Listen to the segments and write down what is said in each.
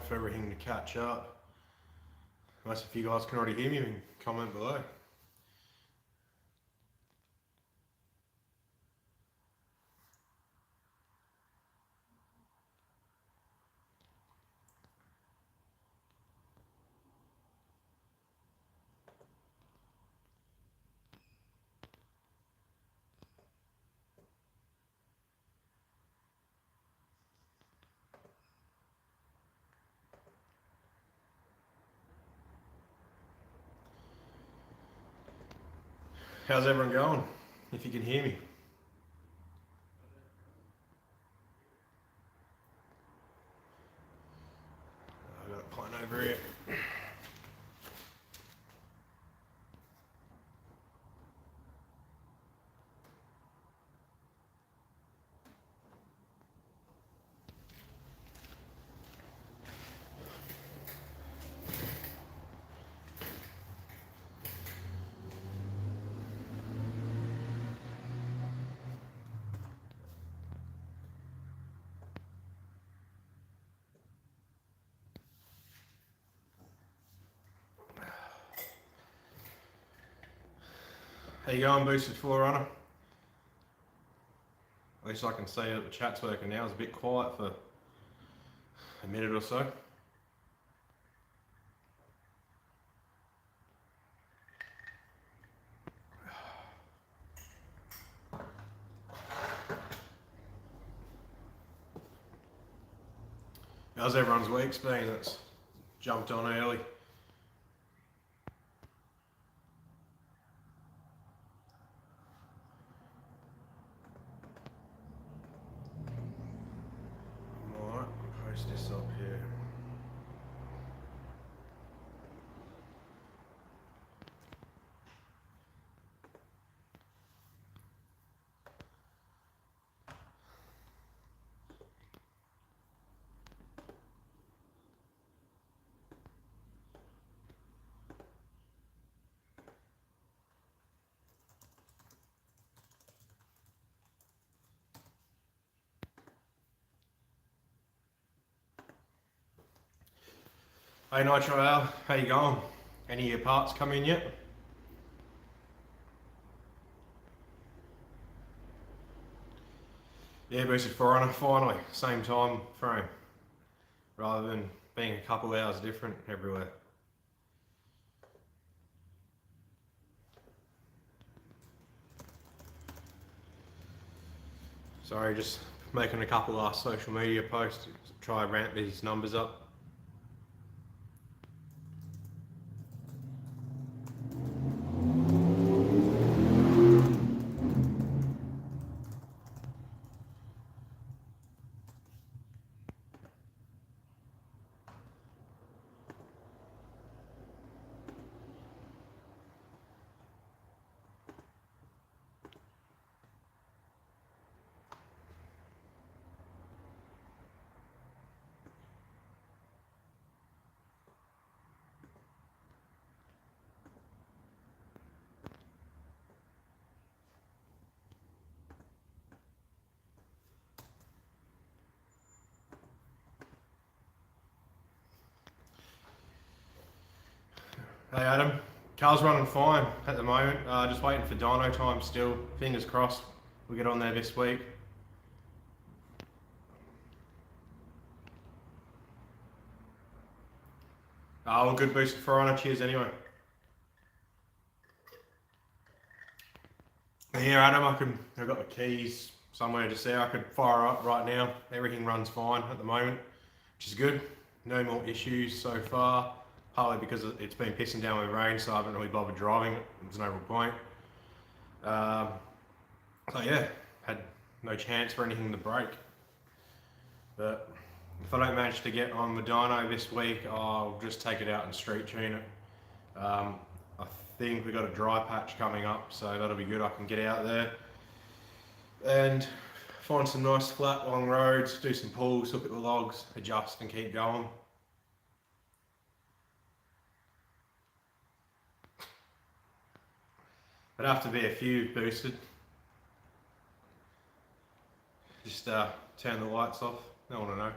for everything to catch up. Unless if you guys can already hear me, comment below. How's everyone going? If you can hear me. I got a pint over here. How you going, Boosted Forerunner? At least I can see that the chat's working now. It's a bit quiet for a minute or so. How's everyone's week's been that's jumped on early? Alright, post this up here. Hey Nitro Al, how you going? Any of your parts come in yet? Yeah, Boosted Forerunner, finally, same time frame, rather than being a couple hours different everywhere. Sorry, just making a couple last social media posts to try and ramp these numbers up. Hey Adam, car's running fine at the moment. Just waiting for dyno time still. Fingers crossed we get on there this week. Well, good Boosted Forerunner. Cheers anyway. Yeah, Adam, I've got the keys somewhere just there. I could fire up right now. Everything runs fine at the moment, which is good. No more issues so far. Partly because it's been pissing down with rain, so I haven't really bothered driving it. There's no real point. So yeah, had no chance for anything to break. But if I don't manage to get on the dyno this week, I'll just take it out and street tune it. I think we've got a dry patch coming up, so that'll be good. I can get out there and find some nice flat long roads, do some pulls, look at the logs, adjust and keep going. There'd have to be a few boosted. Just turn the lights off. No one to know.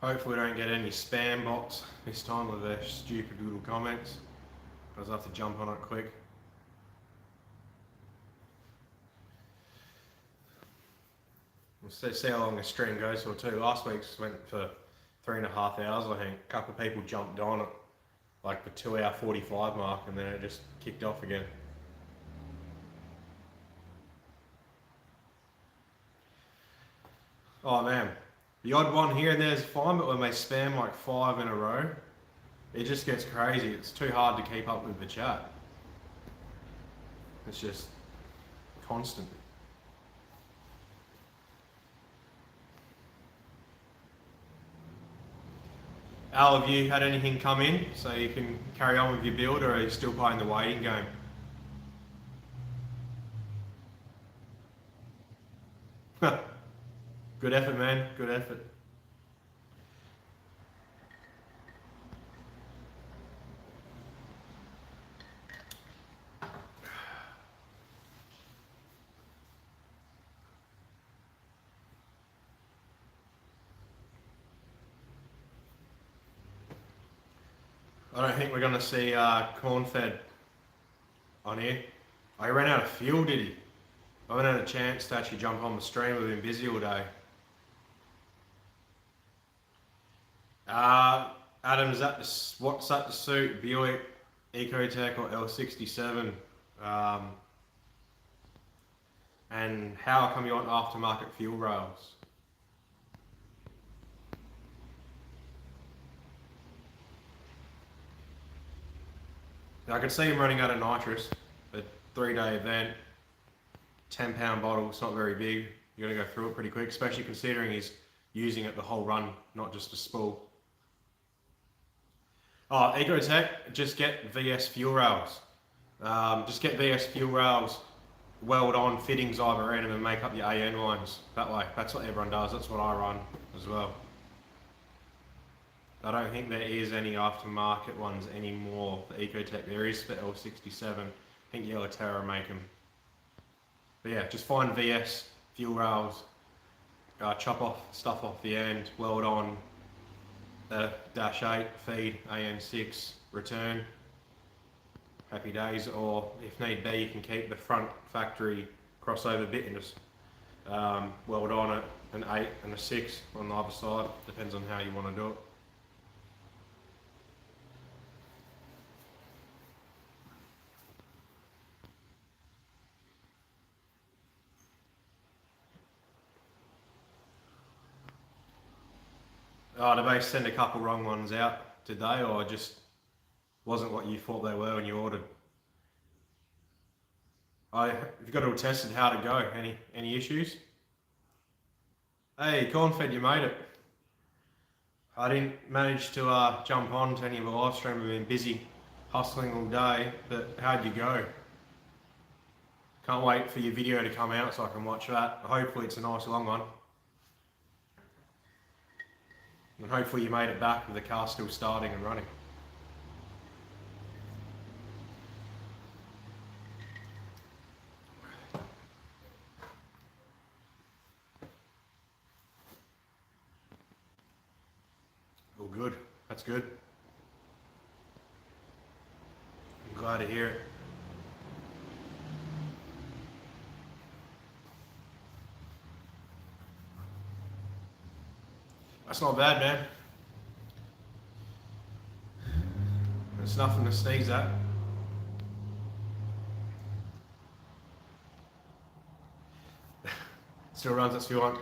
Hopefully we don't get any spam bots this time with their stupid little comments. I just have to jump on it quick. We'll see how long the stream goes for too. Last week's went for 3.5 hours, I think. A couple of people jumped on it like the 2 hour 45 mark, and then it just kicked off again. Oh man, the odd one here and there is fine, but when they spam like 5 in a row, it just gets crazy. It's too hard to keep up with the chat. It's just constant. Al, have you had anything come in so you can carry on with your build, or are you still playing the waiting game? Good effort, man. Good effort. I don't think we're going to see Cornfed on here. Oh, he ran out of fuel, did he? I haven't had a chance to actually jump on the stream. We've been busy all day. Adam's what's that to suit? Buick, Ecotec or L67? And how come you want aftermarket fuel rails? I could see him running out of nitrous. A 3-day event, 10-pound bottle, it's not very big. You're going to go through it pretty quick, especially considering he's using it the whole run, not just a spool. Oh, Ecotec, just get VS fuel rails. Just get VS fuel rails, weld on fittings either end, and make up your AN lines that way. That's what everyone does. That's what I run as well. I don't think there is any aftermarket ones anymore for Ecotec. There is for L67. I think Yellow Terra make them. But yeah, just find VS fuel rails, chop off stuff off the end, weld on the dash 8, feed AN6, return. Happy days. Or if need be, you can keep the front factory crossover bit and just weld on it, an 8 and a 6 on the other side. Depends on how you want to do it. Oh, did they send a couple wrong ones out today, or just wasn't what you thought they were when you ordered? You've got it all tested. How'd it go? Any issues? Hey, Cornfed, you made it. I didn't manage to jump on to any of the live stream. We've been busy hustling all day, but how'd you go? Can't wait for your video to come out so I can watch that. Hopefully it's a nice long one. And hopefully you made it back with the car still starting and running. All good. That's good. I'm glad to hear it. That's not bad, man. It's nothing to sneeze at. Still runs at you want.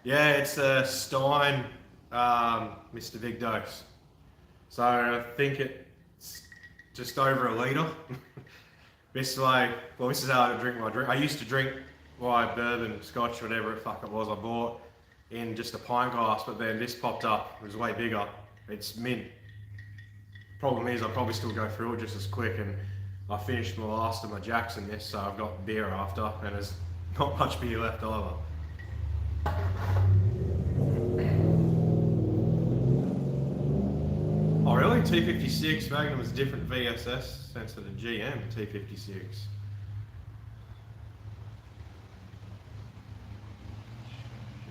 Yeah, it's a Stein Mr. Big Dose. So I think it's just over a litre. This way, well, this is how I drink my drink. I used to drink my bourbon, scotch, whatever the fuck it was I bought, in just a pint glass, but then this popped up. It was way bigger. It's mint. Problem is, I'll probably still go through it just as quick, and I finished my last of my Jacks in this, so I've got beer after, and there's not much beer left either. Oh really? T56 Magnum is a different VSS sensor than GM T56.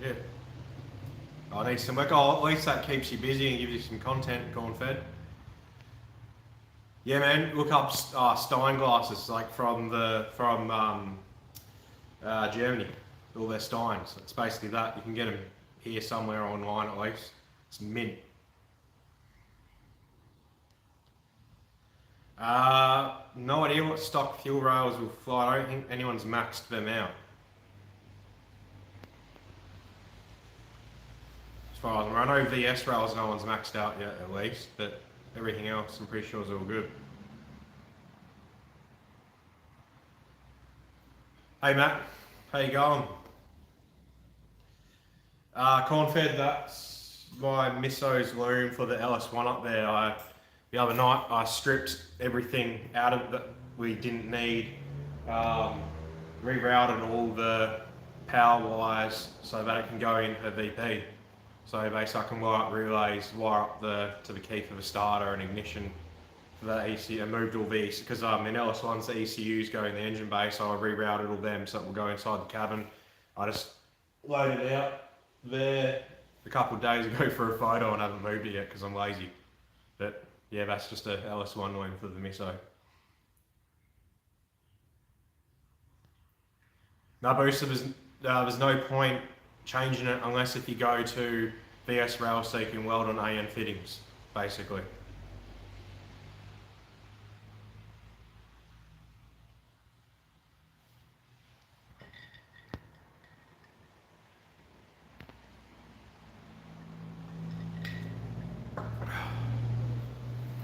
Yeah. I need some work. Oh, at least that keeps you busy and gives you some content going fed. Yeah, man. Look up Stein glasses, like from Germany. All their Steins. It's basically that. You can get them here somewhere online at least. It's mint. No idea what stock fuel rails will fly. I don't think anyone's maxed them out. As far as I know, VS rails no one's maxed out yet at least, but everything else I'm pretty sure is all good. Hey Matt, how you going? Cornfed, that's my Misso's loom for the LS1 up there. The other night I stripped everything out of that we didn't need, rerouted all the power wires so that it can go into VP. So basically I can wire up relays, wire up to the key for the starter and ignition for the ECU, and moved all these, because in LS1's the ECUs go in the engine bay, so I rerouted all them so it will go inside the cabin. I just loaded it out there a couple of days ago for a photo and haven't moved it yet because I'm lazy. But yeah, that's just a LS1 loom for the Misso. No booster, there's no point changing it unless if you go to VS rail so you can weld on AN fittings, basically.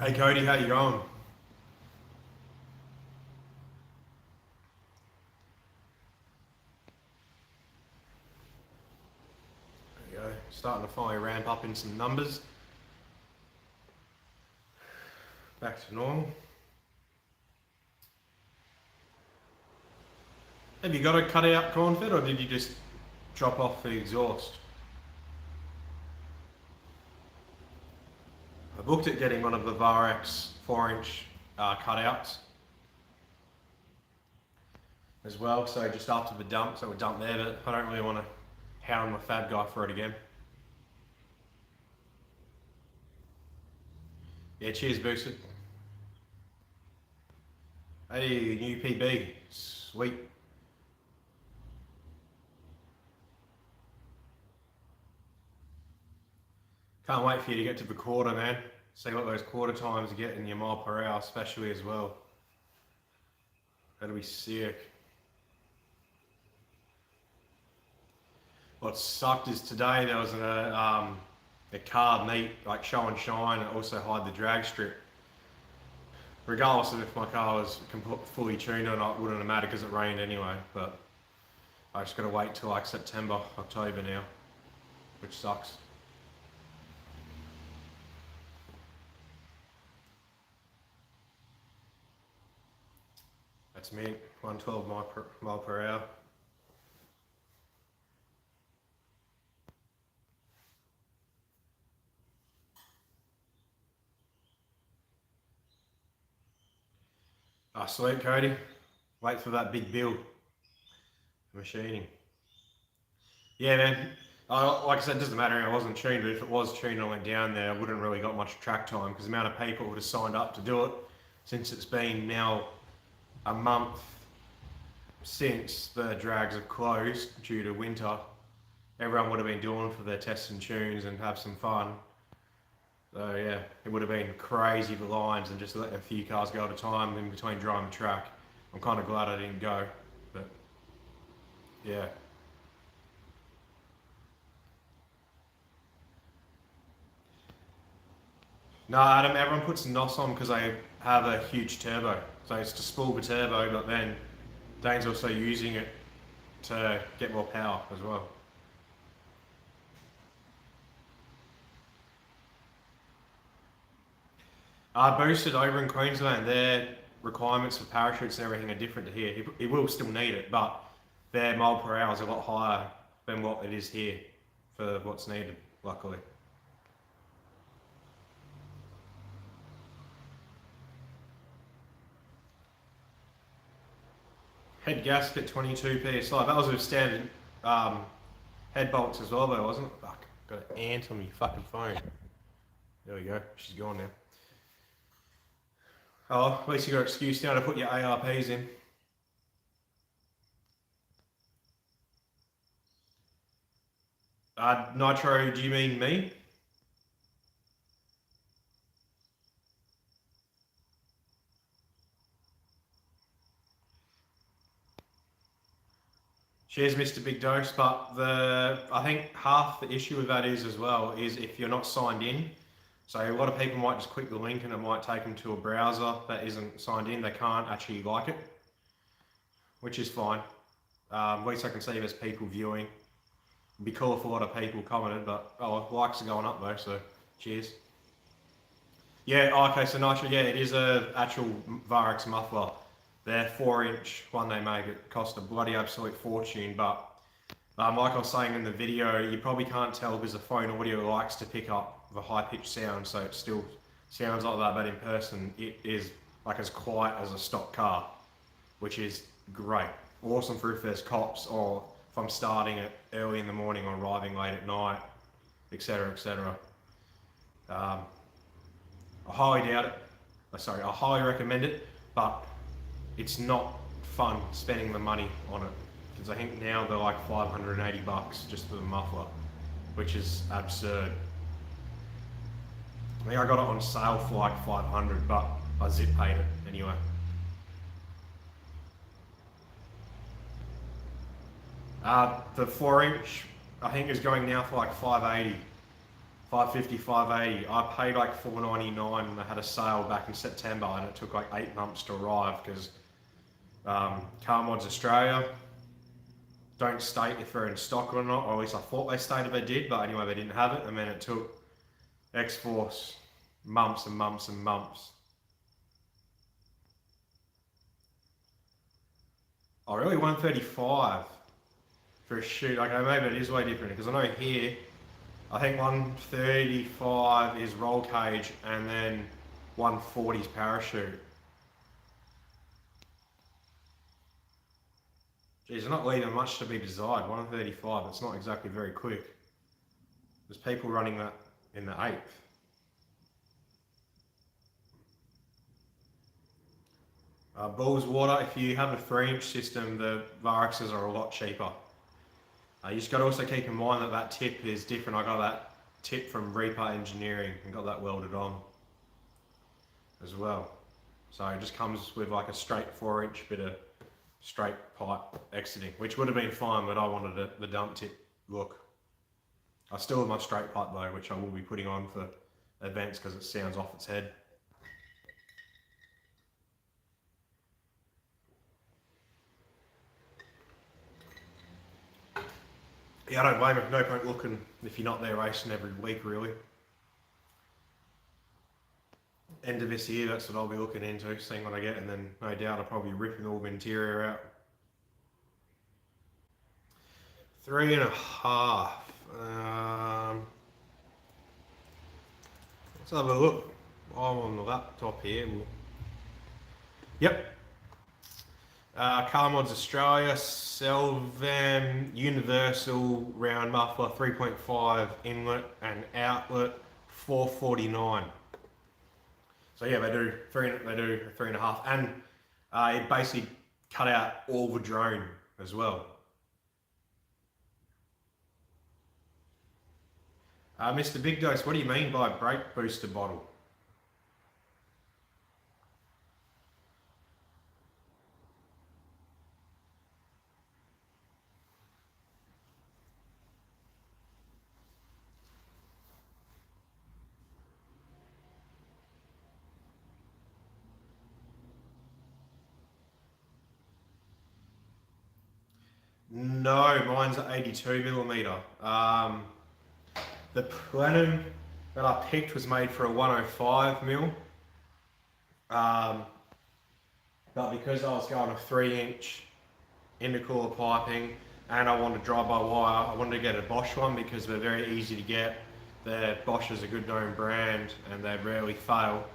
Hey Cody, how you going? There you go, starting to finally ramp up in some numbers. Back to normal. Have you got a cutout cornfed or did you just drop off the exhaust? I looked at getting one of the Varex 4-inch cutouts as well, so just after the dump, so we'll dump there, but I don't really want to hound my fab guy for it again. Yeah, cheers Boosted. Hey, new PB, sweet. Can't wait for you to get to the quarter, man. See what those quarter times get in your mile per hour, especially as well. That'll be sick. What sucked is today there was a carb meet, like show and shine, and also hide the drag strip. Regardless of if my car was fully tuned or not, it wouldn't have mattered because it rained anyway. But I just got to wait till like September, October now, which sucks. That's me, 112 mile per hour. Ah, sweet, Cody. Wait for that big build. Machining. Yeah, man. Like I said, it doesn't matter. I wasn't tuned, but if it was tuned and I went down there, I wouldn't really got much track time because the amount of people would have signed up to do it since it's been now a month since the drags have closed due to winter. Everyone would have been doing for their tests and tunes and have some fun. So yeah, it would have been crazy the lines and just letting a few cars go at a time in between dry and track. I'm kind of glad I didn't go, but yeah. No, Adam, everyone puts NOS on because they have a huge turbo. So it's to spool the turbo, but then Dane's also using it to get more power as well. Boosted over in Queensland, their requirements for parachutes and everything are different to here. He will still need it, but their mile per hour is a lot higher than what it is here for what's needed, luckily. Head gasket 22 PSI. That was with standard head bolts as well though, wasn't it? Fuck. Got an ant on my fucking phone. There we go. She's gone now. Oh, at least you got an excuse now to put your ARPs in. Nitro, do you mean me? Cheers, Mr. Big Dose. But I think half the issue with that is as well is if you're not signed in. So a lot of people might just click the link and it might take them to a browser that isn't signed in. They can't actually like it, which is fine. At least I can see there's people viewing. It'd be cool if a lot of people commented, but likes are going up though, so cheers. Yeah, okay, so Nitro, yeah, it is a actual Varex muffler. Their 4-inch one they make, it cost a bloody absolute fortune, but like I was saying in the video, you probably can't tell because the phone audio likes to pick up the high-pitched sound, so it still sounds like that, but in person it is like as quiet as a stock car, which is great. Awesome for if there's cops or if I'm starting it early in the morning or arriving late at night, etc, etc. I highly doubt it. Sorry, I highly recommend it, but it's not fun spending the money on it because I think now they're like $580 just for the muffler, which is absurd. I think I got it on sale for like $500, but I zip paid it anyway. The 4-inch I think is going now for like $580, $550, $580. I paid like $499 and they had a sale back in September and it took like 8 months to arrive because Car Mods Australia don't state if they're in stock or not, or at least I thought they stated they did, but anyway they didn't have it, and then it took X-Force months and months and months. Oh really, 135 for a shoot? Okay, maybe it is way different because I know here I think 135 is roll cage and then 140 is parachute. Geez, they're not leaving much to be desired. 135, it's not exactly very quick. There's people running that in the 8th. Bulls Water, if you have a 3-inch system, the Varexes are a lot cheaper. You just got to also keep in mind that that tip is different. I got that tip from Reaper Engineering and got that welded on as well. So it just comes with like a straight 4-inch bit of straight pipe exiting, which would have been fine, but I wanted the dump tip look. I still have my straight pipe though, which I will be putting on for events because it sounds off its head. Yeah, I don't blame it. No point looking if you're not there racing every week, really. End of this year, that's what I'll be looking into, seeing what I get, and then no doubt I'll probably be ripping all the interior out. 3.5. Let's have a look. I'm on the laptop here. Yep. Car Mods Australia, Selvam Universal Round Muffler, 3.5 inlet and outlet, $449. So yeah, they do 3.5, and it basically cut out all the drone as well. Mr. Big Dose, what do you mean by brake booster bottle? No, mine's 82mm. The Plenum that I picked was made for a 105mm. But because I was going a 3-inch intercooler piping and I wanted drive-by-wire, I wanted to get a Bosch one because they're very easy to get. Bosch is a good known brand and they rarely fail.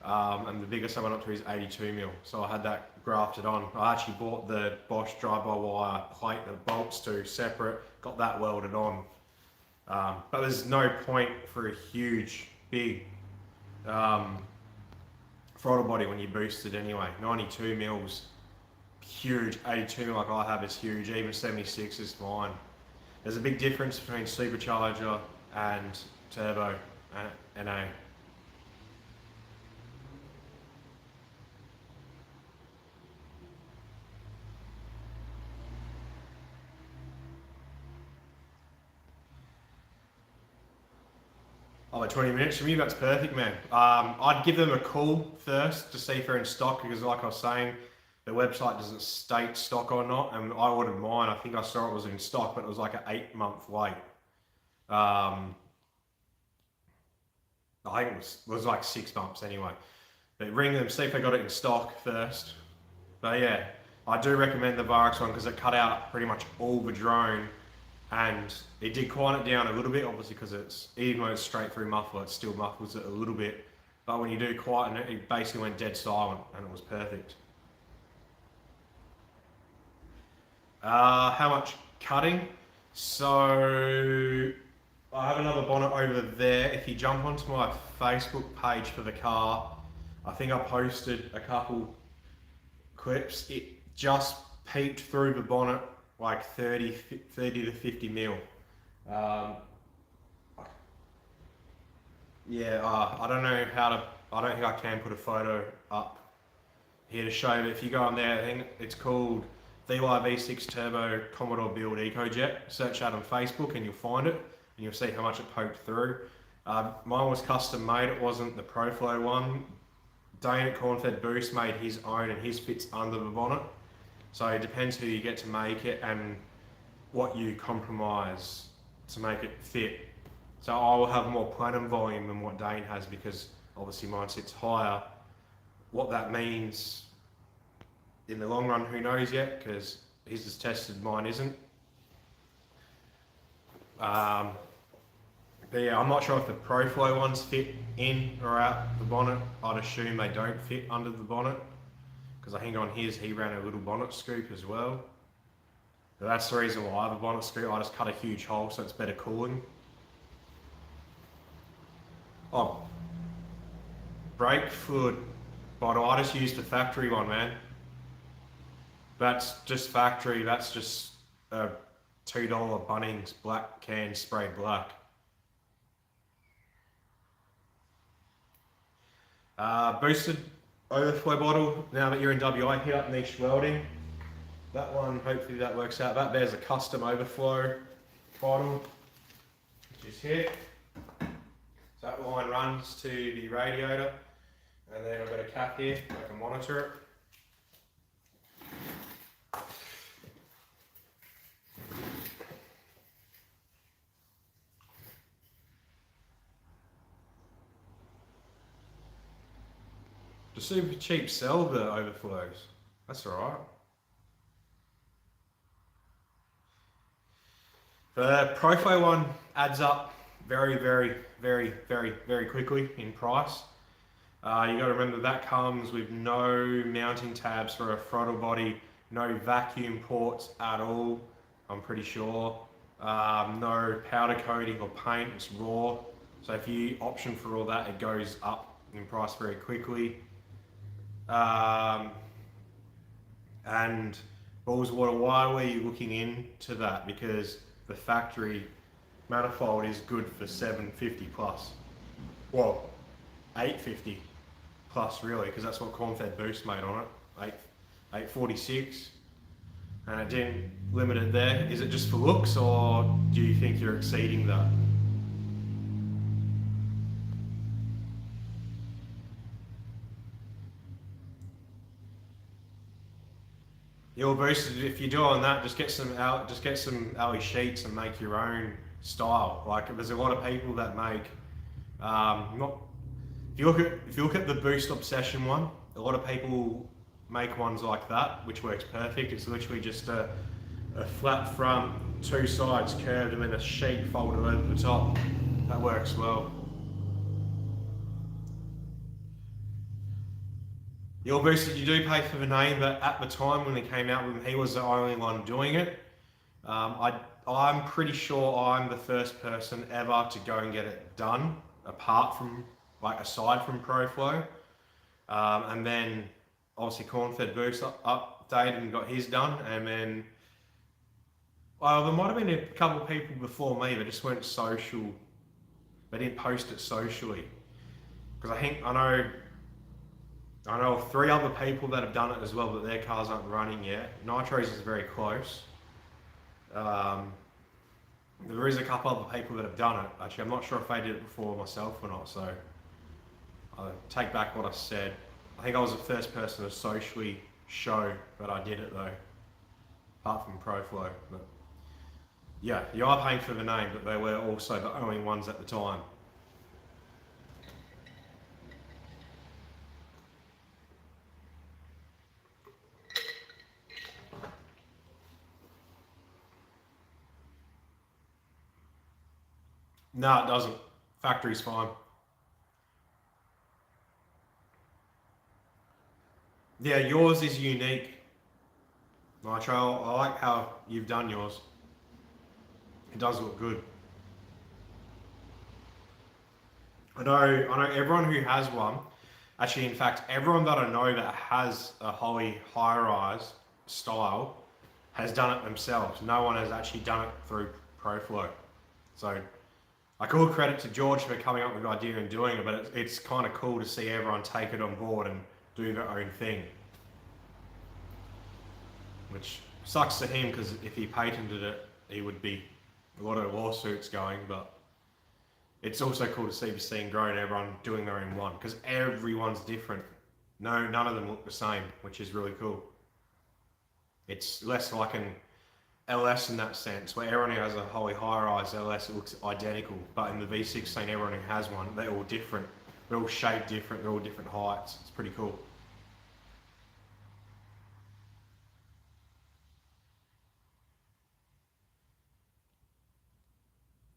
And the biggest I went up to is 82mm, so I had that grafted on. I actually bought the Bosch drive-by-wire plate that bolts to separate, got that welded on. But there's no point for a huge, big throttle body when you boost it anyway. 92 mils, huge. 82 mil like I have is huge. Even 76 is fine. There's a big difference between supercharger and turbo and NA. Oh, like 20 minutes for me, that's perfect, man. I'd give them a call first to see if they're in stock because, like I was saying, the website doesn't state stock or not. And I ordered mine. I think I saw it was in stock, but it was like an 8-month wait. I think it was like 6 months anyway. But ring them, see if they got it in stock first. But yeah, I do recommend the Varex one because it cut out pretty much all the drone. And it did quiet it down a little bit, obviously, because it's, even though it's straight through muffler, it still muffles it a little bit. But when you do quieten it, it basically went dead silent and it was perfect. How much cutting? So I have another bonnet over there. If you jump onto my Facebook page for the car, I think I posted a couple clips. It just peeked through the bonnet like 30 to 50 mil. I don't know how to, I don't think I can put a photo up here to show, but if you go on there, I think it's called VY V6 Turbo Commodore Build EcoJet. Search that on Facebook and you'll find it, and you'll see how much it poked through. Mine was custom made, it wasn't the ProFlow one. Dane at Cornfed Boost made his own and his fits under the bonnet. So it depends who you get to make it and what you compromise to make it fit. So I will have more plenum volume than what Dane has because obviously mine sits higher. What that means in the long run, who knows yet, because his is tested, mine isn't. But yeah, I'm not sure if the ProFlow ones fit in or out the bonnet. I'd assume they don't fit under the bonnet because I think on his he ran a little bonnet scoop as well. But that's the reason why I have a bonnet scoop. I just cut a huge hole so it's better cooling. Oh, brake fluid bottle. I just used the factory one, man. That's just factory. That's just a $2 Bunnings black can sprayed black. Boosted overflow bottle. Now that you're in WA, hit up Niche Welding. That one, hopefully that works out. There's a custom overflow bottle, which is here. So that line runs to the radiator, and then I've got a cap here, I can monitor it. The super cheap sell the overflows. That's alright. The ProFlow one adds up very quickly in price. You got to remember that comes with no mounting tabs for a throttle body, no vacuum ports at all, I'm pretty sure. No powder coating or paint, it's raw. So if you option for all that, it goes up in price very quickly. And Ballswater, why were you looking into that? Because the factory manifold is good for 750 plus. Well, 850 plus really, because that's what Cornfed Boost made on it. 846. And it didn't limit it there. Is it just for looks, or do you think you're exceeding that? You're boosted. If you're doing that, just get some alley sheets and make your own style. Like there's a lot of people that make not. If you look at the Boost Obsession one, a lot of people make ones like that, which works perfect. It's literally just a flat front, two sides curved, and then a sheet folded over the top. That works well. You're boosted, you do pay for the name, but at the time when it came out with him, he was the only one doing it. I I'm pretty sure I'm the first person ever to go and get it done, apart from, like, aside from ProFlow. And then obviously Cornfed Boost updated and got his done. And then, well, there might have been a couple of people before me that just weren't social. They didn't post it socially. Because I know of 3 other people that have done it as well, but their cars aren't running yet. Nitros is very close. There is a couple other people that have done it. Actually, I'm not sure if they did it before myself or not, so I take back what I said. I think I was the first person to socially show that I did it though, apart from ProFlow. But yeah, you are paying for the name, but they were also the only ones at the time. No, it doesn't. Factory's fine. Yeah, yours is unique, Nitro. I like how you've done yours. It does look good. I know everyone who has one. Actually, in fact, everyone that I know that has a Holley high-rise style has done it themselves. No one has actually done it through ProFlow. So, like, all credit to George for coming up with the idea and doing it, but it's kind of cool to see everyone take it on board and do their own thing. Which sucks to him, because if he patented it, he would be a lot of lawsuits going, but it's also cool to see the scene grow and everyone doing their own one, because everyone's different. No, none of them look the same, which is really cool. It's less like an LS in that sense, where everyone who has a Holley high-rise LS, it looks identical, but in the V16, everyone who has one, they're all different. They're all shaped different, they're all different heights. It's pretty cool.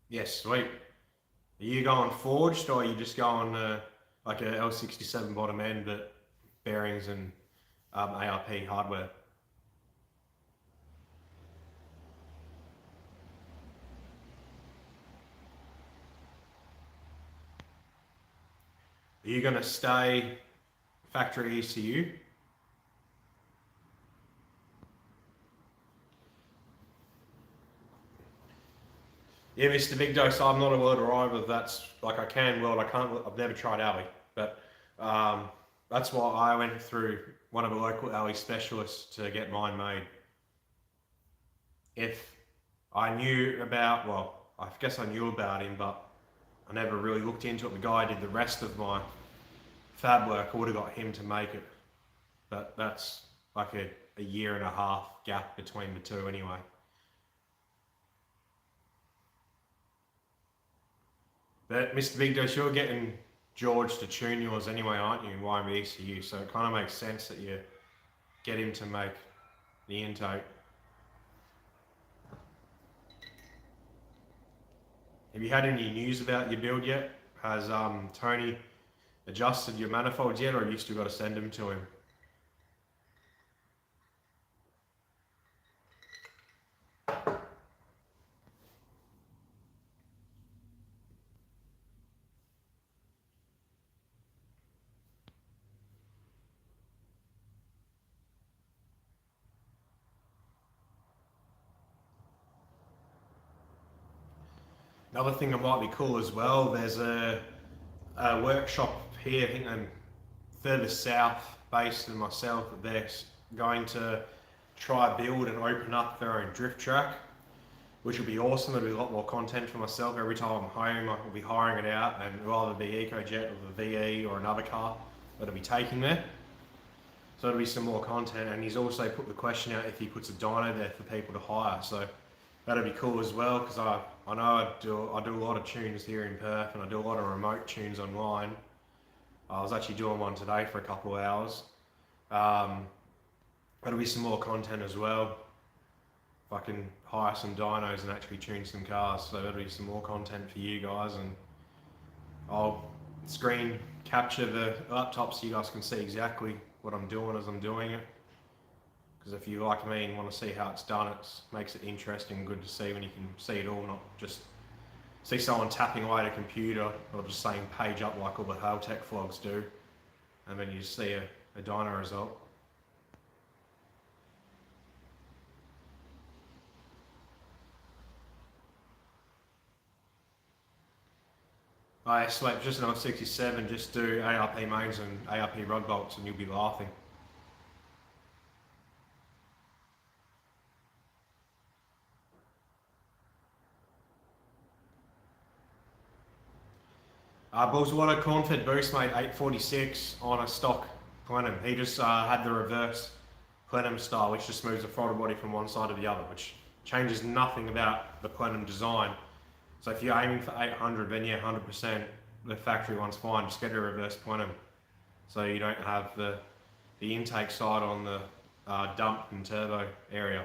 Yes, sweet. Are you going forged, or are you just going like a L67 bottom end, but bearings and ARP hardware? Are you going to stay factory ECU? Yeah, Mr. Big Dose, I'm not a welder either. That's like, I can weld, I can't. I've never tried alley, but that's why I went through one of the local alley specialists to get mine made. If I knew about, well, I guess I knew about him, but I never really looked into it. The guy did the rest of my fab work. I would have got him to make it, but that's like a year and a half gap between the two anyway. But Mr. Big Dose, you're getting George to tune yours anyway, aren't you, in YME ECU? So it kind of makes sense that you get him to make the intake. Have you had any news about your build yet? Has Tony adjusted your manifolds yet, or have you still got to send them to him? Another thing that might be cool as well, there's a workshop here, I think I'm further south based than myself, but they're going to try build and open up their own drift track, which will be awesome. It'll be a lot more content for myself. Every time I'm home, I will be hiring it out, and it'll either be EcoJet or the VE or another car that'll be taking there. So it'll be some more content, and he's also put the question out if he puts a dyno there for people to hire. So that'll be cool as well, because I know I do a lot of tunes here in Perth, and I do a lot of remote tunes online. I was actually doing one today for a couple of hours. That'll be some more content as well. If I can hire some dynos and actually tune some cars, so that'll be some more content for you guys, and I'll screen capture the laptop so you guys can see exactly what I'm doing as I'm doing it. Because if you, like me, and want to see how it's done, it makes it interesting and good to see when you can see it all, not just see someone tapping away at a computer or just saying page up like all the Haltech vlogs do, and then you see a dyno result. I slept just on 67, just do ARP mains and ARP rod bolts and you'll be laughing. Bullswater corn-fed boost made 846 on a stock plenum. He just had the reverse plenum style, which just moves the throttle body from one side to the other, which changes nothing about the plenum design. So if you're aiming for 800, then yeah, 100%, the factory one's fine. Just get a reverse plenum, so you don't have the intake side on the dump and turbo area.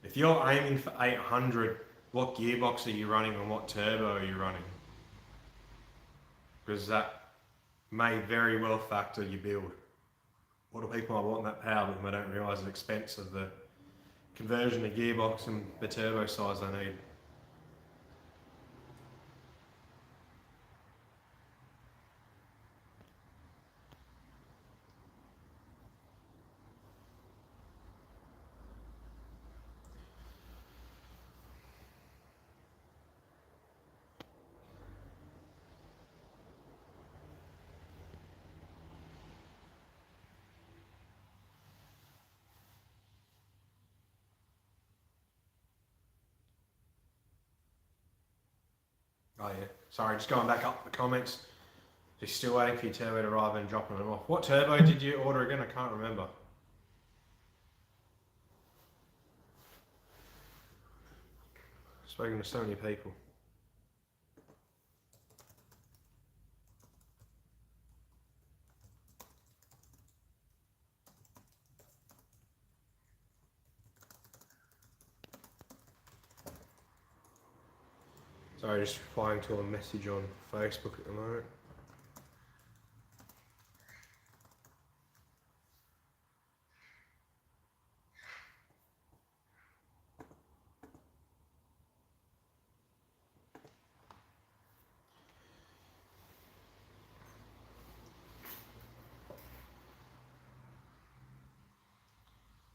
If you're aiming for 800, what gearbox are you running and what turbo are you running? Because that may very well factor your build. A lot of people are wanting that power, but they don't realise the expense of the conversion of gearbox and the turbo size they need. Oh yeah, sorry, just going back up the comments. Just still waiting for your turbo to arrive and dropping them off. What turbo did you order again? I can't remember. Spoken to so many people. Sorry, just replying to a message on Facebook at the moment.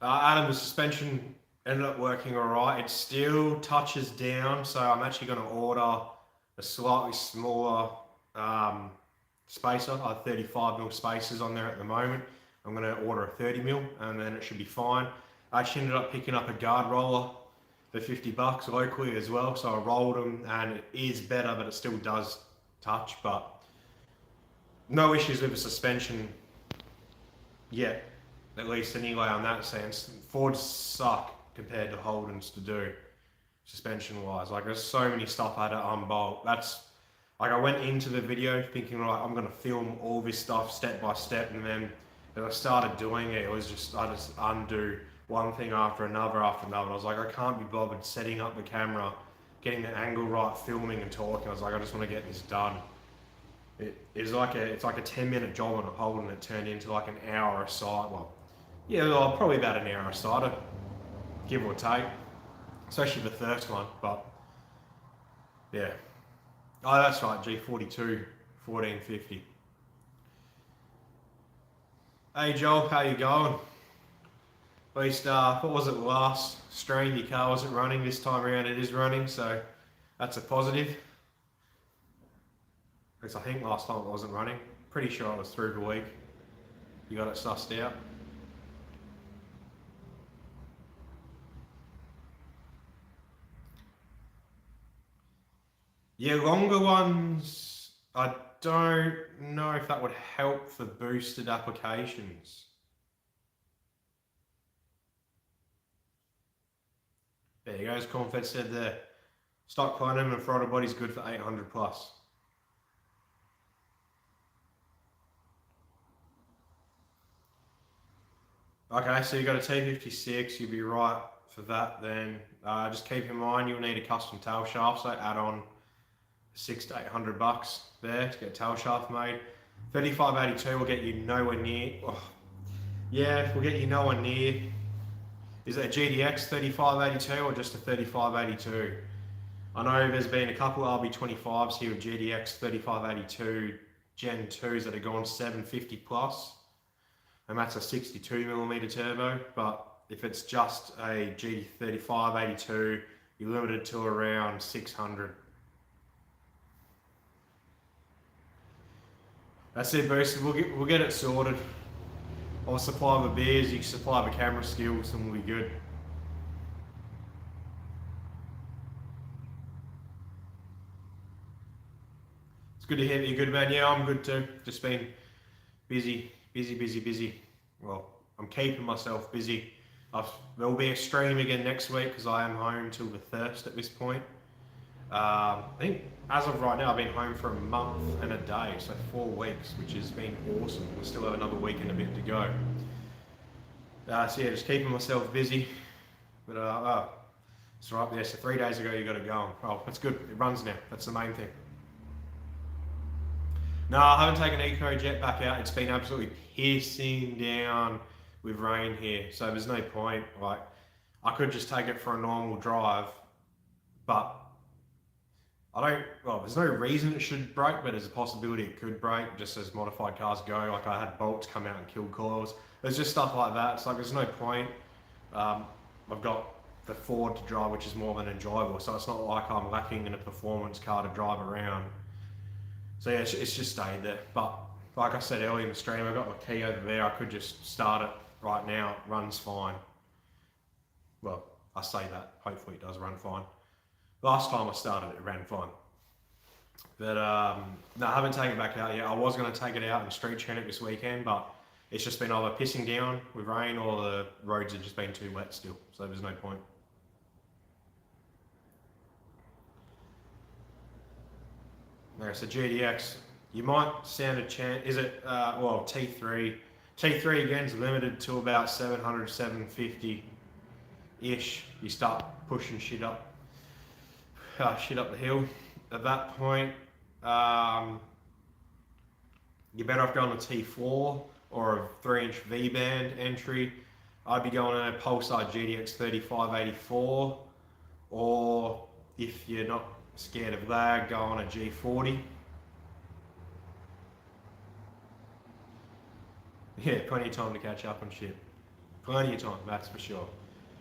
Adam, the suspension ended up working alright. It still touches down, so I'm actually going to order a slightly smaller spacer. I have 35mm spacers on there at the moment. I'm going to order a 30mm and then it should be fine. I actually ended up picking up a guard roller for $50 locally as well, so I rolled them and it is better, but it still does touch. But no issues with the suspension yet. At least anyway on that sense. Fords suck compared to Holdens to do suspension wise. Like there's so many stuff I had to unbolt. That's like I went into the video thinking right, I'm gonna film all this stuff step by step, and then as I started doing it, it was just I just undo one thing after another after another. I was like, I can't be bothered setting up the camera, getting the angle right, filming and talking. I was like, I just want to get this done. It's like a 10-minute job on a Holden that turned into like an hour a side. Well, yeah, well, probably about an hour a side, give or take, especially the first one. But yeah, oh that's right, G42 1450. Hey Joel, how you going? At least what was it, last stream your car wasn't running. This time around it is running, so that's a positive. Because I think last time it wasn't running. Pretty sure it was through the week. You got it sussed out. Yeah, longer ones, I don't know if that would help for boosted applications. There you go, as Cornfed said there. Stock plenum and throttle body's good for 800 plus. Okay, so you got a T56, you'll be right for that then. Just keep in mind you'll need a custom tail shaft, so add on $600 to $800 there to get a tail shaft made. 3582 will get you nowhere near. Oh, Yeah, we'll get you nowhere near. Is it a GDX 3582 or just a 3582? I know there's been a couple RB25s here with GDX 3582 Gen 2s that have gone 750 plus, and that's a 62mm turbo. But if it's just a GT3582, you're limited to around 600. That's it, boosters. We'll get it sorted. I'll supply the beers, you can supply the camera skills, and we'll be good. It's good to hear that you're good, man. Yeah, I'm good too. Just been busy. Well, I'm keeping myself busy. There'll be a stream again next week because I am home till the 1st at this point. I think as of right now, I've been home for a month and a day, so 4 weeks, which has been awesome. We still have another week and a bit to go. So yeah, just keeping myself busy. But it's right there. So 3 days ago, you got it going. Oh, that's good. It runs now. That's the main thing. No, I haven't taken EcoJet back out. It's been absolutely pissing down with rain here, so there's no point. Like, I could just take it for a normal drive, but there's no reason it should break, but there's a possibility it could break, just as modified cars go. Like, I had bolts come out and kill coils. There's just stuff like that. It's like, there's no point. I've got the Ford to drive, which is more than enjoyable, so it's not like I'm lacking in a performance car to drive around. So yeah, it's just stayed there. But like I said earlier in the stream, I've got my key over there. I could just start it right now. It runs fine. Well, I say that. Hopefully it does run fine. Last time I started it ran fine. But no, I haven't taken it back out yet. I was going to take it out and street tune it this weekend, but it's just been either pissing down with rain or the roads have just been too wet still. So there's no point. There's a GDX. You might stand a chance. Is it, T3. T3 again is limited to about 700, 750-ish. You start pushing shit up the hill. At that point, you're better off going to T4 or a 3-inch V-band entry. I'd be going a Pulsar GDX 3584, or if you're not scared of lag, go on a G40. Yeah, plenty of time to catch up and shit. Plenty of time, that's for sure.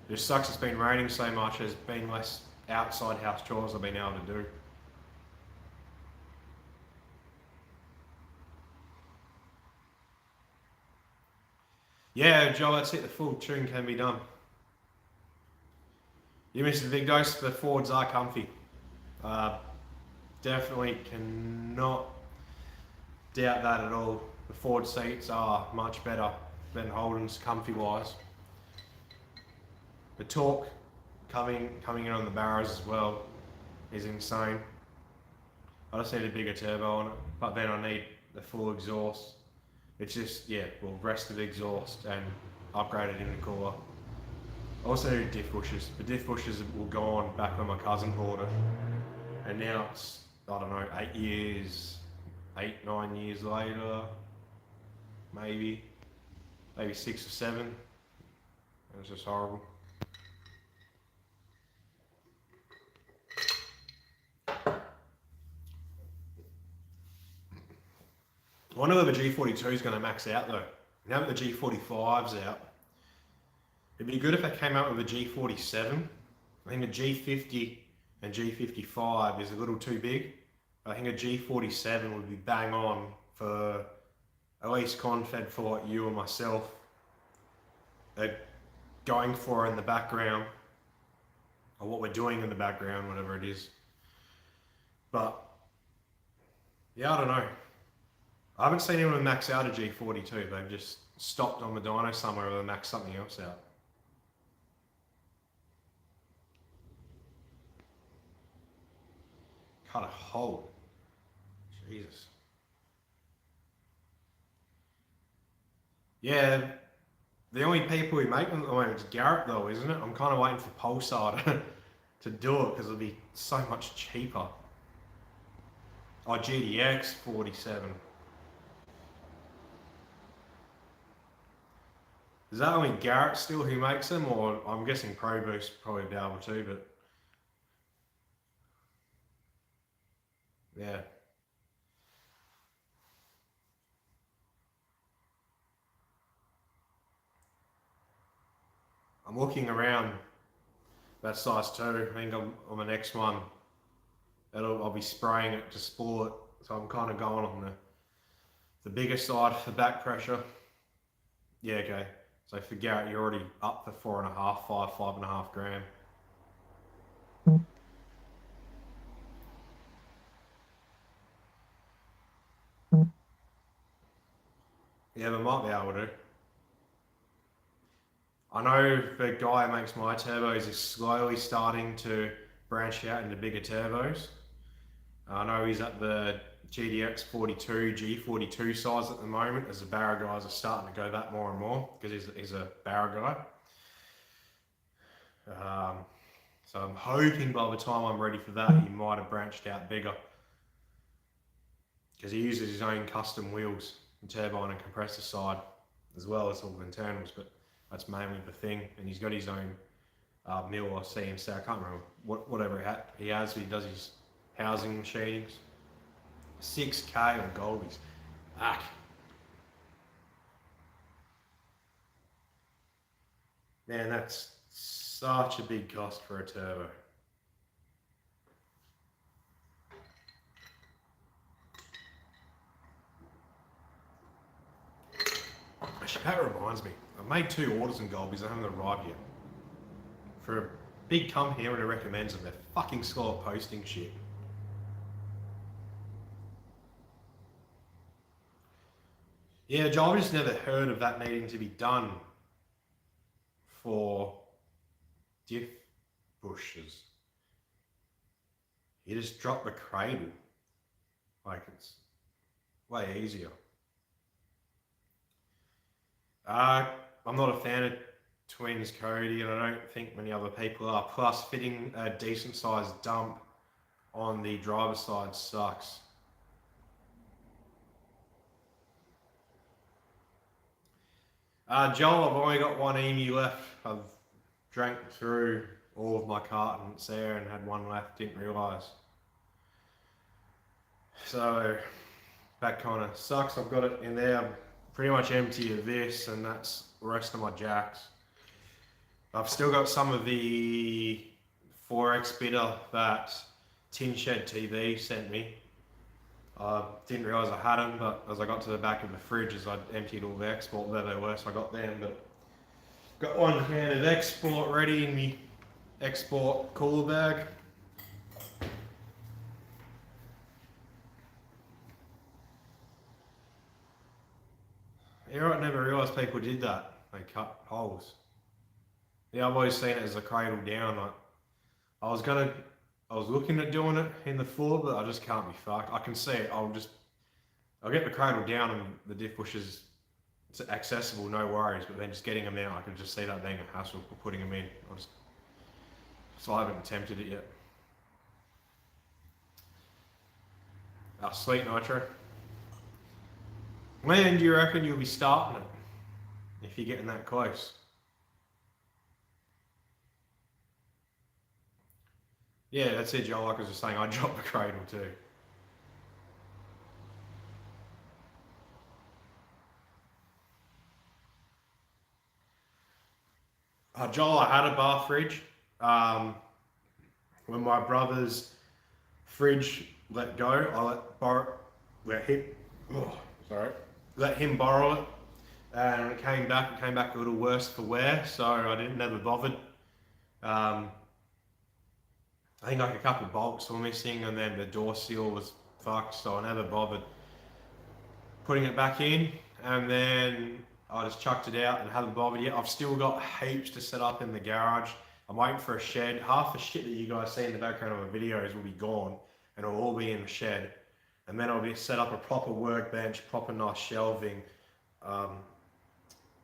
It just sucks it's been raining so much, there's been less outside house chores I've been able to do. Yeah, Joel, that's it, the full tune can be done. You missed the big dose, the Fords are comfy. Definitely cannot doubt that at all. The Ford seats are much better than Holden's comfy wise. The torque coming in on the barrows as well is insane. I just need a bigger turbo on it, but then I need the full exhaust. It's just, rest of the exhaust and upgrade it in the cooler. Also need diff bushes. The diff bushes were gone back when my cousin bought it. And now it's, 9 years later, maybe 6 or 7. It's just horrible. I wonder whether the G42 is going to max out though. Now that the G45's out, it'd be good if they came out with a G47. I think a G50 and G55 is a little too big. I think a G47 would be bang on for at least confed for what you or myself are going for in the background, or what we're doing in the background, whatever it is. But yeah, I don't know. I haven't seen anyone max out a G42. They've just stopped on the dyno somewhere or they max something else out. Cut a hole. Jesus. Yeah, the only people who make them at the moment is Garrett though, isn't it? I'm kind of waiting for Pulsar to do it because it'll be so much cheaper. Oh, GDX 47. Is that only Garrett still who makes them, or I'm guessing Pro Boost probably be able to, but yeah. I'm looking around that size 2. I think on the next one, I'll be spraying it to spool it. So I'm kind of going on the bigger side for back pressure. Yeah, okay. So for Garrett, you're already up to 4.5, 5.5 gram. Yeah, but might be able to. I know the guy who makes my turbos is slowly starting to branch out into bigger turbos. I know he's at the GDX 42, G42 size at the moment, as the Barra guys are starting to go that more and more, because he's a Barra guy. So I'm hoping by the time I'm ready for that, he might have branched out bigger, because he uses his own custom wheels, the turbine and compressor side, as well as all the internals, but that's mainly the thing. And he's got his own mill or CNC, I can't remember whatever he has, but he does his housing machinings. 6K on Goldies. Man, that's such a big cost for a turbo. Actually, that reminds me. I made 2 orders in Goldies, they haven't arrived yet. For a big company, everyone recommends them. They're fucking slow at posting shit. Yeah, Joel, I've just never heard of that needing to be done for diff bushes. You just drop the cradle. Like, it's way easier. I'm not a fan of twins, Cody, and I don't think many other people are. Plus, fitting a decent sized dump on the driver's side sucks. Joel, I've only got 1 emu left. I've drank through all of my cartons there and had 1 left, didn't realise. So that kind of sucks. I've got it in there. I'm pretty much empty of this, and that's the rest of my jacks. I've still got some of the 4X bitter that Tin Shed TV sent me. I didn't realise I had them, but as I got to the back of the fridge, as I emptied all the export, there they were, so I got them. But got 1 can of export ready in the export cooler bag. Yeah, I never realised people did that. They cut holes. Yeah, I've always seen it as a cradle down. Like, I was looking at doing it in the floor, but I just can't be fucked. I can see it. I'll get the cradle down and the diff bushes accessible, no worries. But then just getting them out, I can just see that being a hassle for putting them in. So I haven't attempted it yet. Sweet Nitro. When do you reckon you'll be starting it? If you're getting that close. Yeah, that's it, Joel. Like I was just saying, I dropped the cradle too. Joel, I had a bar fridge. When my brother's fridge let go, let him borrow it. And it came back a little worse for wear, so I never bothered. I think like a couple of bolts were missing, and then the door seal was fucked, so I never bothered putting it back in. And then I just chucked it out and haven't bothered yet. I've still got heaps to set up in the garage. I'm waiting for a shed. Half the shit that you guys see in the background of the videos will be gone, and it'll all be in the shed. And then I'll be set up a proper workbench, proper nice shelving,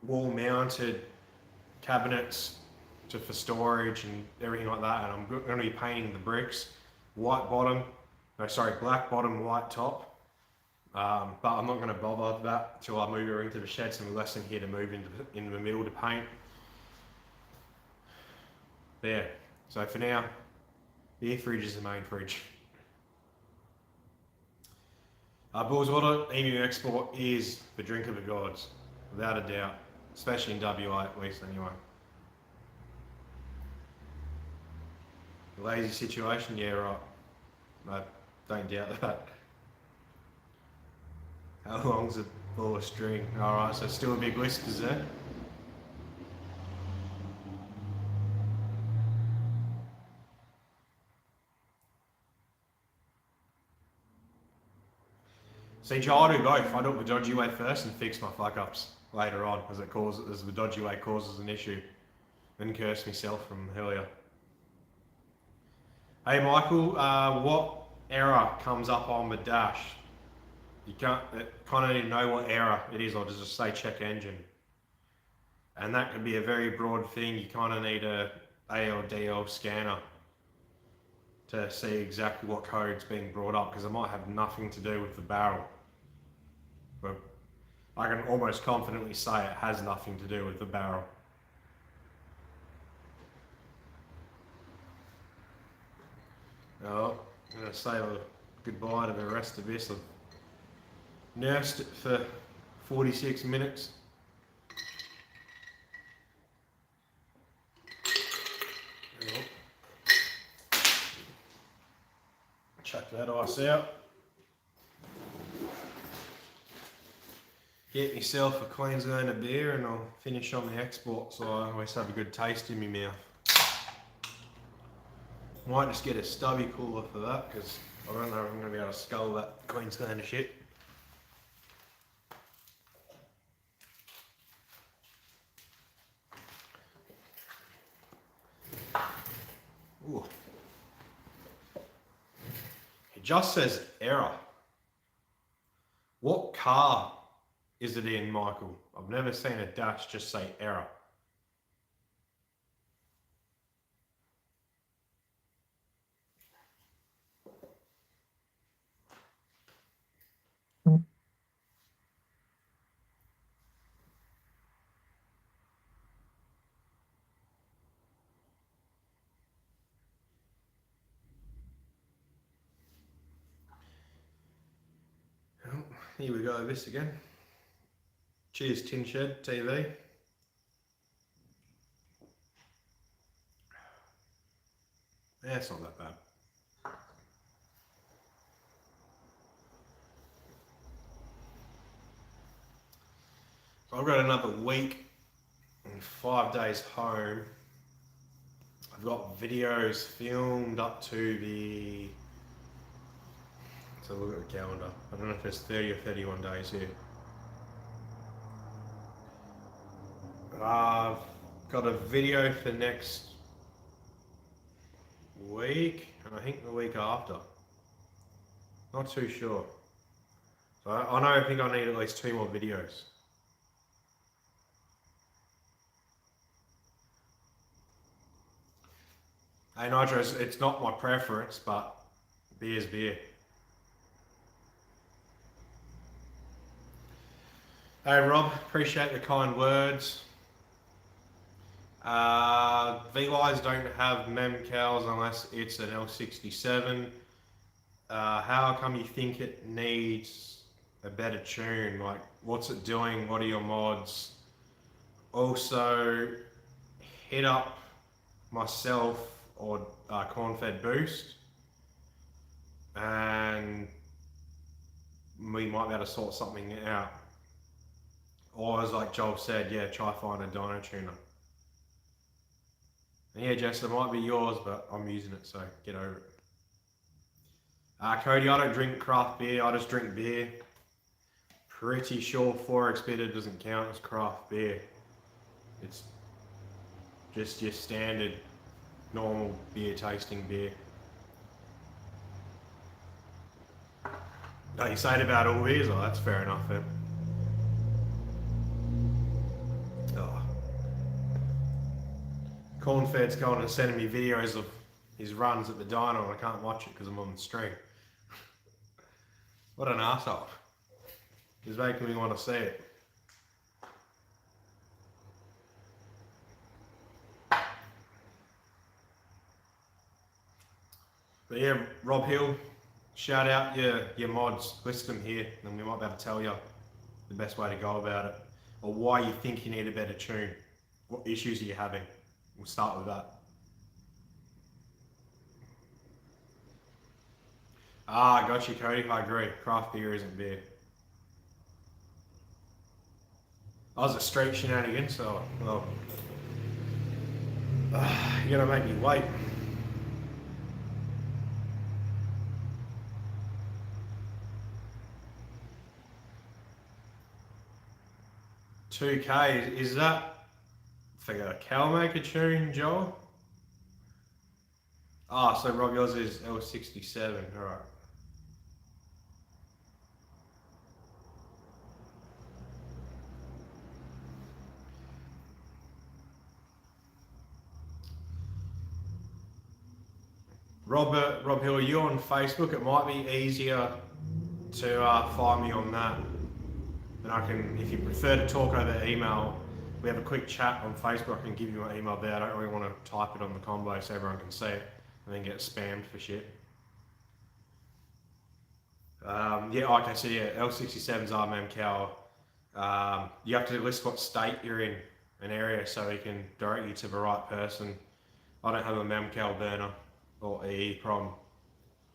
wall-mounted cabinets for storage and everything like that. And I'm going to be painting the bricks black bottom, white top, But I'm not going to bother with that until I move her into the shed. Some lesson here to move into the middle to paint. There. So for now, the air fridge is the main fridge. Bulls Water Emu Export is the drink of the gods, without a doubt, especially in WA at least anyway. The lazy situation, yeah, right. I don't doubt that. How long's a ball of string? Alright, so still a big list, is there? See, Joe, I do both. I do it the dodgy way first and fix my fuck ups later on as the dodgy way causes an issue. Then curse myself from earlier. Hey Michael, what error comes up on the dash? You kind of need to know what error it is, or does it say check engine? And that could be a very broad thing. You kind of need a ALDL scanner to see exactly what code's being brought up, because it might have nothing to do with the barrel. But I can almost confidently say it has nothing to do with the barrel. Oh, I'm going to say goodbye to the rest of this. I've nursed it for 46 minutes. Chuck that ice out. Get myself a Queenslander beer and I'll finish on the export, so I always have a good taste in my mouth. Might just get a stubby cooler for that, because I don't know if I'm going to be able to scull that Queenslander shit. Ooh. It just says error. What car is it in, Michael? I've never seen a dash just say error. Oh, here we go, this again. Cheers, Tin Shed TV. Yeah, it's not that bad. So I've got another week and 5 days home. I've got videos filmed up to the... So look at the calendar. I don't know if there's 30 or 31 days here. I've got a video for next week, and I think the week after. Not too sure. So I think I need at least 2 more videos. Hey Nitro, it's not my preference, but beer's beer. Hey Rob, appreciate the kind words. VLIs don't have memcals unless it's an L67. How come you think it needs a better tune? Like, what's it doing? What are your mods? Also, hit up myself or Corn-Fed Boost, and we might be able to sort something out. Or as like Joel said, yeah, try find a dyno tuner. And yeah, Jess, it might be yours, but I'm using it, so get over it. Cody, I don't drink craft beer, I just drink beer. Pretty sure Forex Bitter doesn't count as craft beer. It's just your standard, normal beer tasting beer. Oh, you saying about all beers? Oh, that's fair enough then. Oh. Corn-Fed's going and sending me videos of his runs at the dyno and I can't watch it because I'm on the stream. What an arsehole. It's making me want to see it. But yeah, Rob Hill, shout out your mods, list them here, and we might be able to tell you the best way to go about it, or why you think you need a better tune. What issues are you having? We'll start with that. Ah, got you, Cody. I agree. Craft beer isn't beer. I was a street shenanigans, so well, you're gonna make me wait. 2K, is that for a Cal Maker tune, Joel? Ah, so Rob, yours is L67, alright. Rob Hill, are you on Facebook? It might be easier to find me on that. And I can, if you prefer to talk over email, we have a quick chat on Facebook. I can give you my email there. I don't really want to type it on the combo so everyone can see it and then get spammed for shit. Yeah, okay, so yeah, L67's RMMCal. You have to list what state you're in, an area, so he can direct you to the right person. I don't have a MEMCAL burner or EEPROM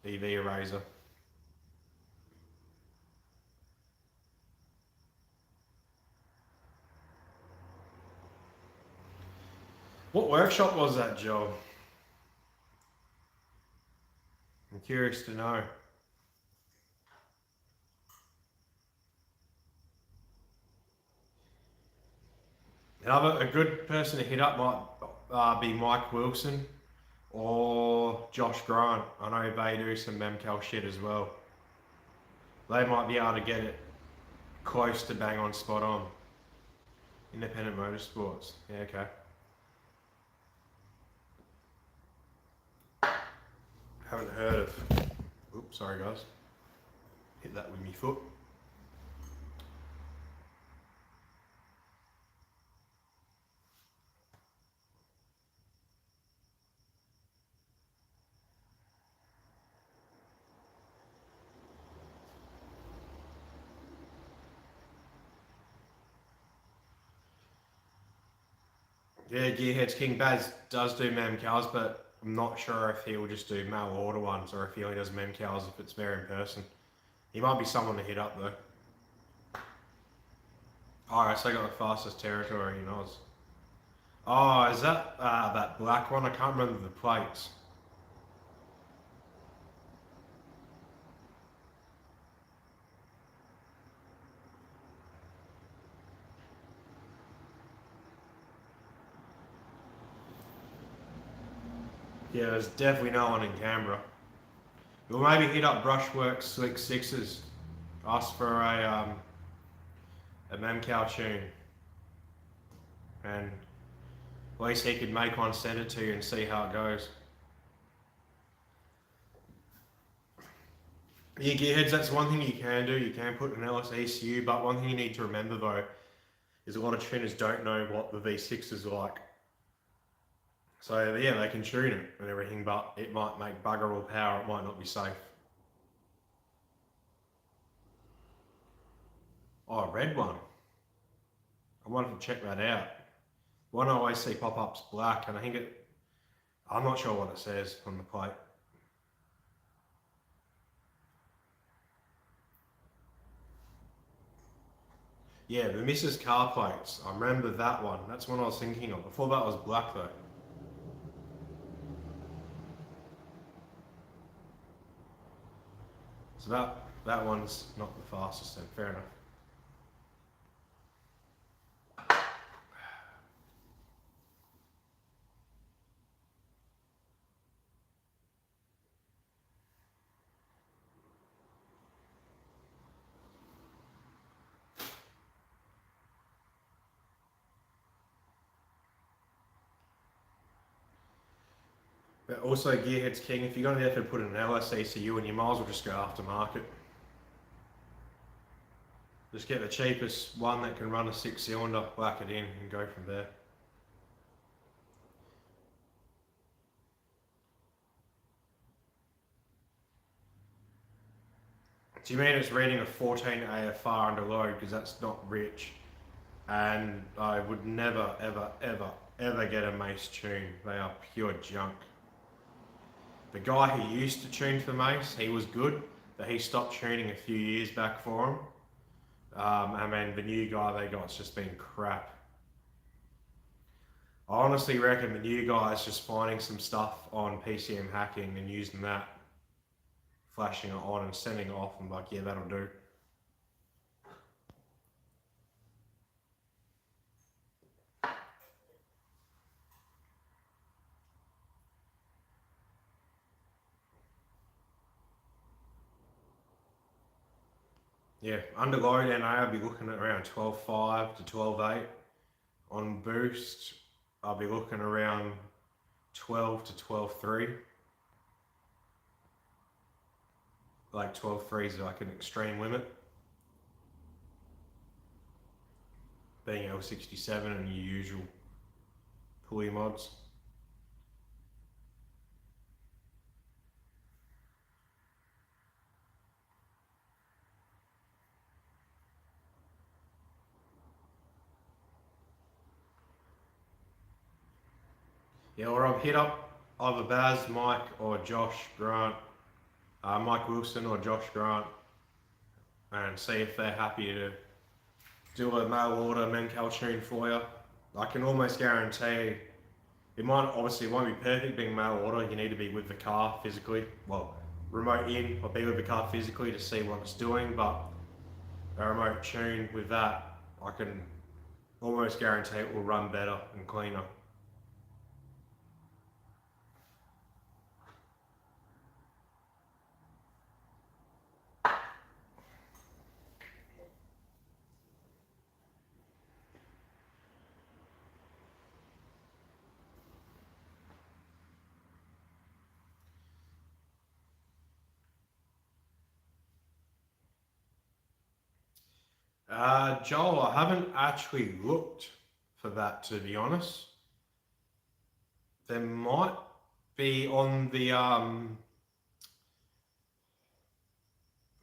EV eraser. What workshop was that, Joe? I'm curious to know. A good person to hit up might be Mike Wilson or Josh Grant. I know they do some MEMCAL shit as well. They might be able to get it close to bang on spot on. Independent Motorsports. Yeah, okay. Haven't heard of. Oops, sorry guys. Hit that with my foot. Yeah, Gearheads King Baz does do MEMCALs, but I'm not sure if he will just do mail order ones or if he only does MEMCALs if it's there in person. He might be someone to hit up though. Alright, so I got the fastest territory in Oz. Oh, is that that black one? I can't remember the plates. Yeah, there's definitely no one in Canberra. We'll maybe hit up Brushworks Slick Sixes. Ask for a MEMCAL tune. And at least he could make one, send it to you and see how it goes. Yeah, Gearheads, that's one thing you can do. You can put an LS ECU, but one thing you need to remember though is a lot of tuners don't know what the V6 is like. So yeah, they can tune it and everything, but it might make bugger all power, it might not be safe. Oh, a red one. I wanted to check that out. One I always see pop-up's black, and I think I'm not sure what it says on the plate. Yeah, the Mrs. Car plates. I remember that one. That's one I was thinking of. Before that was black though. So that one's not the fastest then, fair enough. But also Gearheads King, if you're going to have to put in an LS ECU, and you might as well just go aftermarket. Just get the cheapest one that can run a 6-cylinder, whack it in and go from there. Do you mean it's reading a 14 AFR under load? Because that's not rich. And I would never, ever, ever, ever get a Mace tune. They are pure junk. The guy who used to tune for Mace, he was good, but he stopped tuning a few years back for him. And then the new guy they got's just been crap. I honestly reckon the new guy is just finding some stuff on PCM hacking and using that, flashing it on and sending it off and like, yeah, that'll do. Yeah, under load NA, I'll be looking at around 12.5 to 12.8. On boost, I'll be looking around 12 to 12.3. Like 12.3 is like an extreme limit. Being L67 and your usual pulley mods. Yeah, or I've hit up either Baz, Mike, or Josh Grant, Mike Wilson or Josh Grant, and see if they're happy to do a mail order Mencal tune for you. I can almost guarantee it won't be perfect being mail order. You need to be with the car physically. Well, remote in or be with the car physically to see what it's doing, but a remote tune with that, I can almost guarantee it will run better and cleaner. Joel, I haven't actually looked for that, to be honest. There might be on the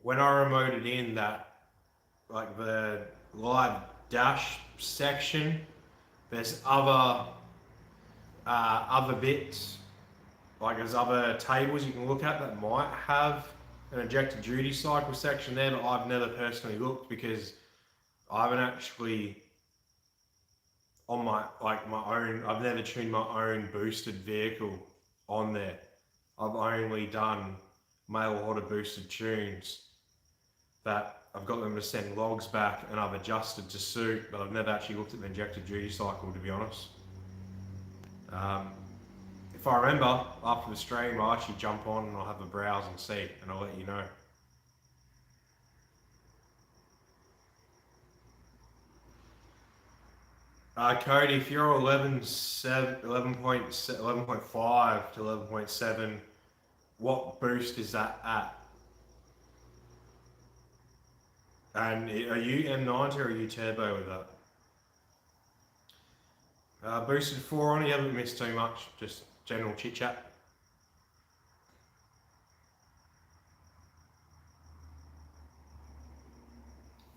when I remoted in that, like the live dash section, there's other bits, like there's other tables you can look at that might have an ejected duty cycle section there, but I've never personally looked because I haven't actually on my own. I've never tuned my own boosted vehicle on there. I've only done mail order boosted tunes that I've got them to send logs back and I've adjusted to suit, but I've never actually looked at the injected duty cycle, to be honest. If I remember after the stream, I'll actually jump on and I'll have a browse and see, and I'll let you know. Cody, if you're 11.5 to 11.7, what boost is that at? And are you M90 or are you turbo with that? Boosted 4 on, you haven't missed too much, just general chit chat.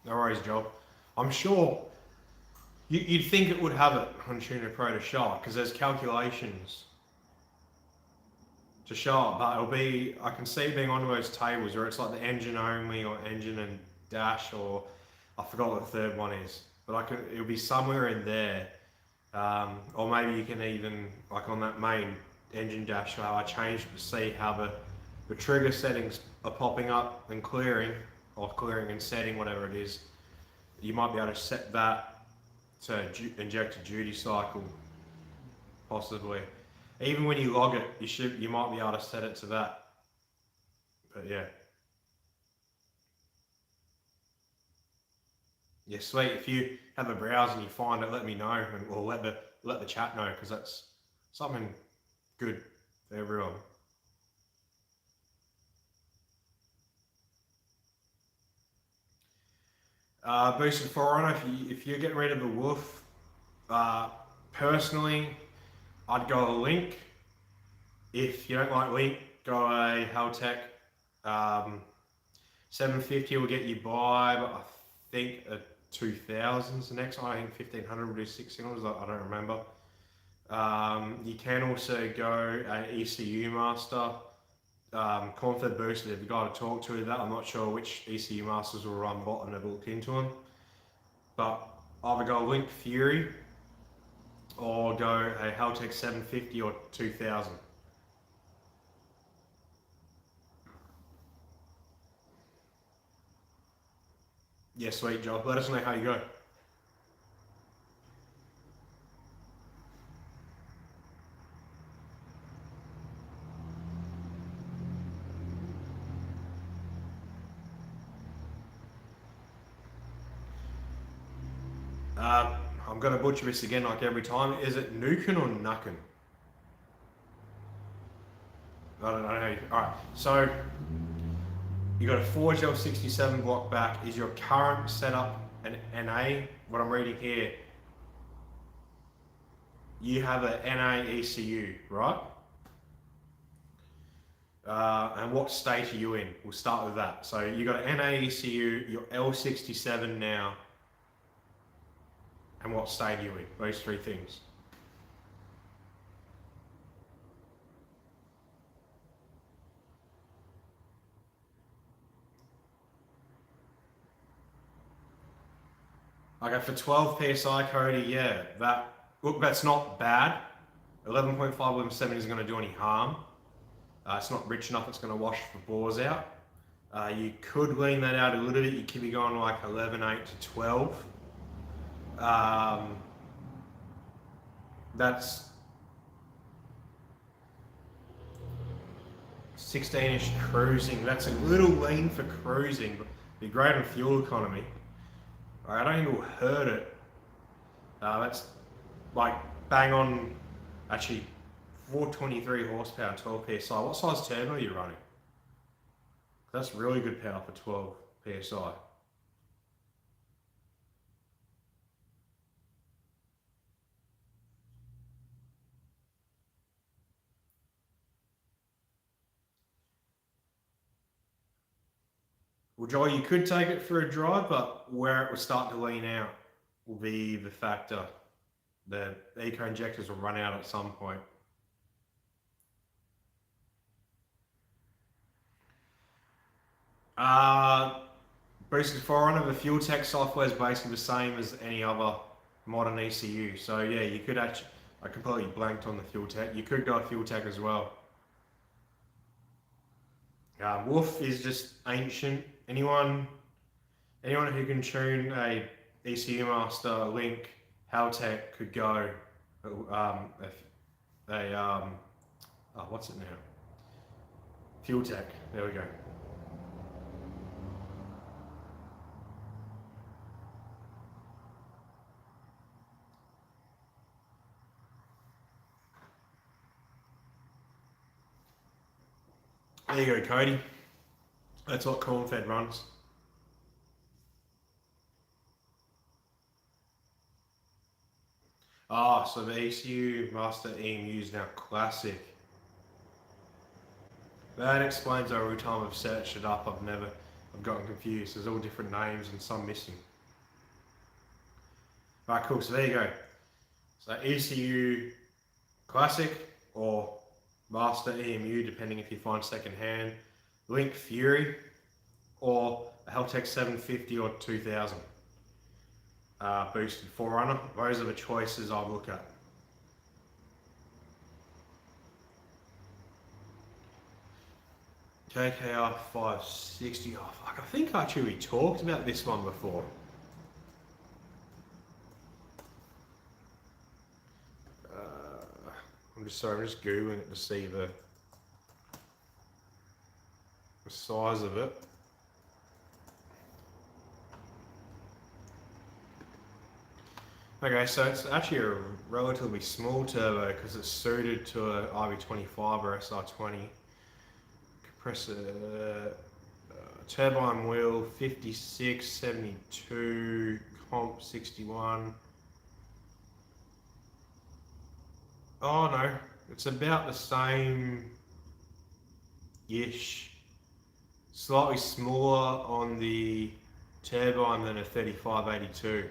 No worries, Joel. I'm sure you'd think it would have it on Tuner Pro to show it, because there's calculations to show it, but it'll be, I can see it being one of those tables where it's like the engine only or engine and dash, or I forgot what the third one is, but it'll be somewhere in there. Or maybe you can even, like on that main engine dash, how I changed to see how the trigger settings are popping up and clearing, or clearing and setting, whatever it is. You might be able to set that to inject a duty cycle, possibly. Even when you log it, you might be able to set it to that. But yeah. Yeah, sweet. If you have a browse and you find it, let me know, and or let the chat know, because that's something good for everyone. Boosted Forerunner, if you're getting rid of the Wolf, personally, I'd go a Link. If you don't like Link, go a Haltech. 750 will get you by, but I think a 2000's the next one. I think 1500 will do 6 cylinders. I don't remember. You can also go a ECU Master. Cornfed Boosted, if you got to talk to that, I'm not sure which ECU Masters will run bot. I've never looked into them. But either go Link Fury or go a Haltech 750 or 2000. Yeah, sweet, Joel. Let us know how you go. I'm going to butcher this again like every time. Is it Nukin or Nukin? I don't know. Alright, so you got a Forge L67 block back. Is your current setup an NA? What I'm reading here, you have a NA ECU, right? And what state are you in? We'll start with that. So you got an NA ECU, your L67 now, and what state are you in? Those three things. Okay, for 12 PSI, Cody, yeah, that's not bad. 11.5, 11.7 isn't going to do any harm. It's not rich enough, it's going to wash the bores out. You could lean that out a little bit. You could be going like 11.8 to 12. That's 16-ish cruising. That's a little lean for cruising, but be great on fuel economy. I don't think it will hurt it. That's like bang on, actually 423 horsepower, 12 PSI. What size turbo are you running? That's really good power for 12 PSI. Well, Joel, you could take it for a drive, but where it will start to lean out will be the factor. The eco injectors will run out at some point. Boosted Forerunner, the fuel tech software is basically the same as any other modern ECU. So yeah, you could actually, I completely blanked on the fuel tech. You could go fuel tech as well. Wolf is just ancient. Anyone who can tune a ECU Master, Link, Haltech could go. What's it now? Fuel tech. There we go. There you go, Cody. That's what Cornfed runs. So the ECU Master EMU is now classic. That explains every time I've searched it up, I've gotten confused. There's all different names and some missing. Right, cool, so there you go. So ECU Classic or Master EMU, depending if you find second hand. Link Fury or a Haltech 750 or 2000. Boosted Forerunner. Those are the choices I look at. KKR 560. Oh, fuck, I think actually we talked about this one before. I'm just googling it to see the size of it. Okay, so it's actually a relatively small turbo because it's suited to a RB25 or SR20. Compressor turbine wheel 56, 72, comp 61. Oh no, it's about the same-ish. Slightly smaller on the turbine than a 3582.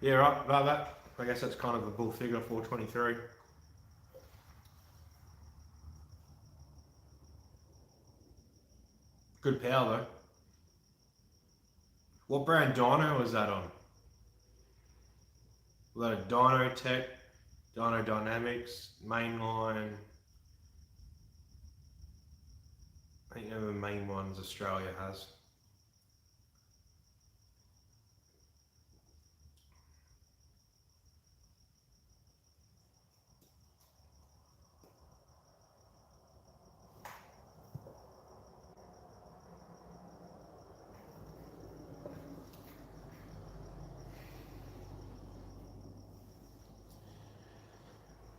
Yeah, right, about that. I guess that's kind of a bull figure, 423. Good power though. What brand dyno was that on? Was that a Dyno Tech, Dyno Dynamics, mainline? I think they're the main ones Australia has.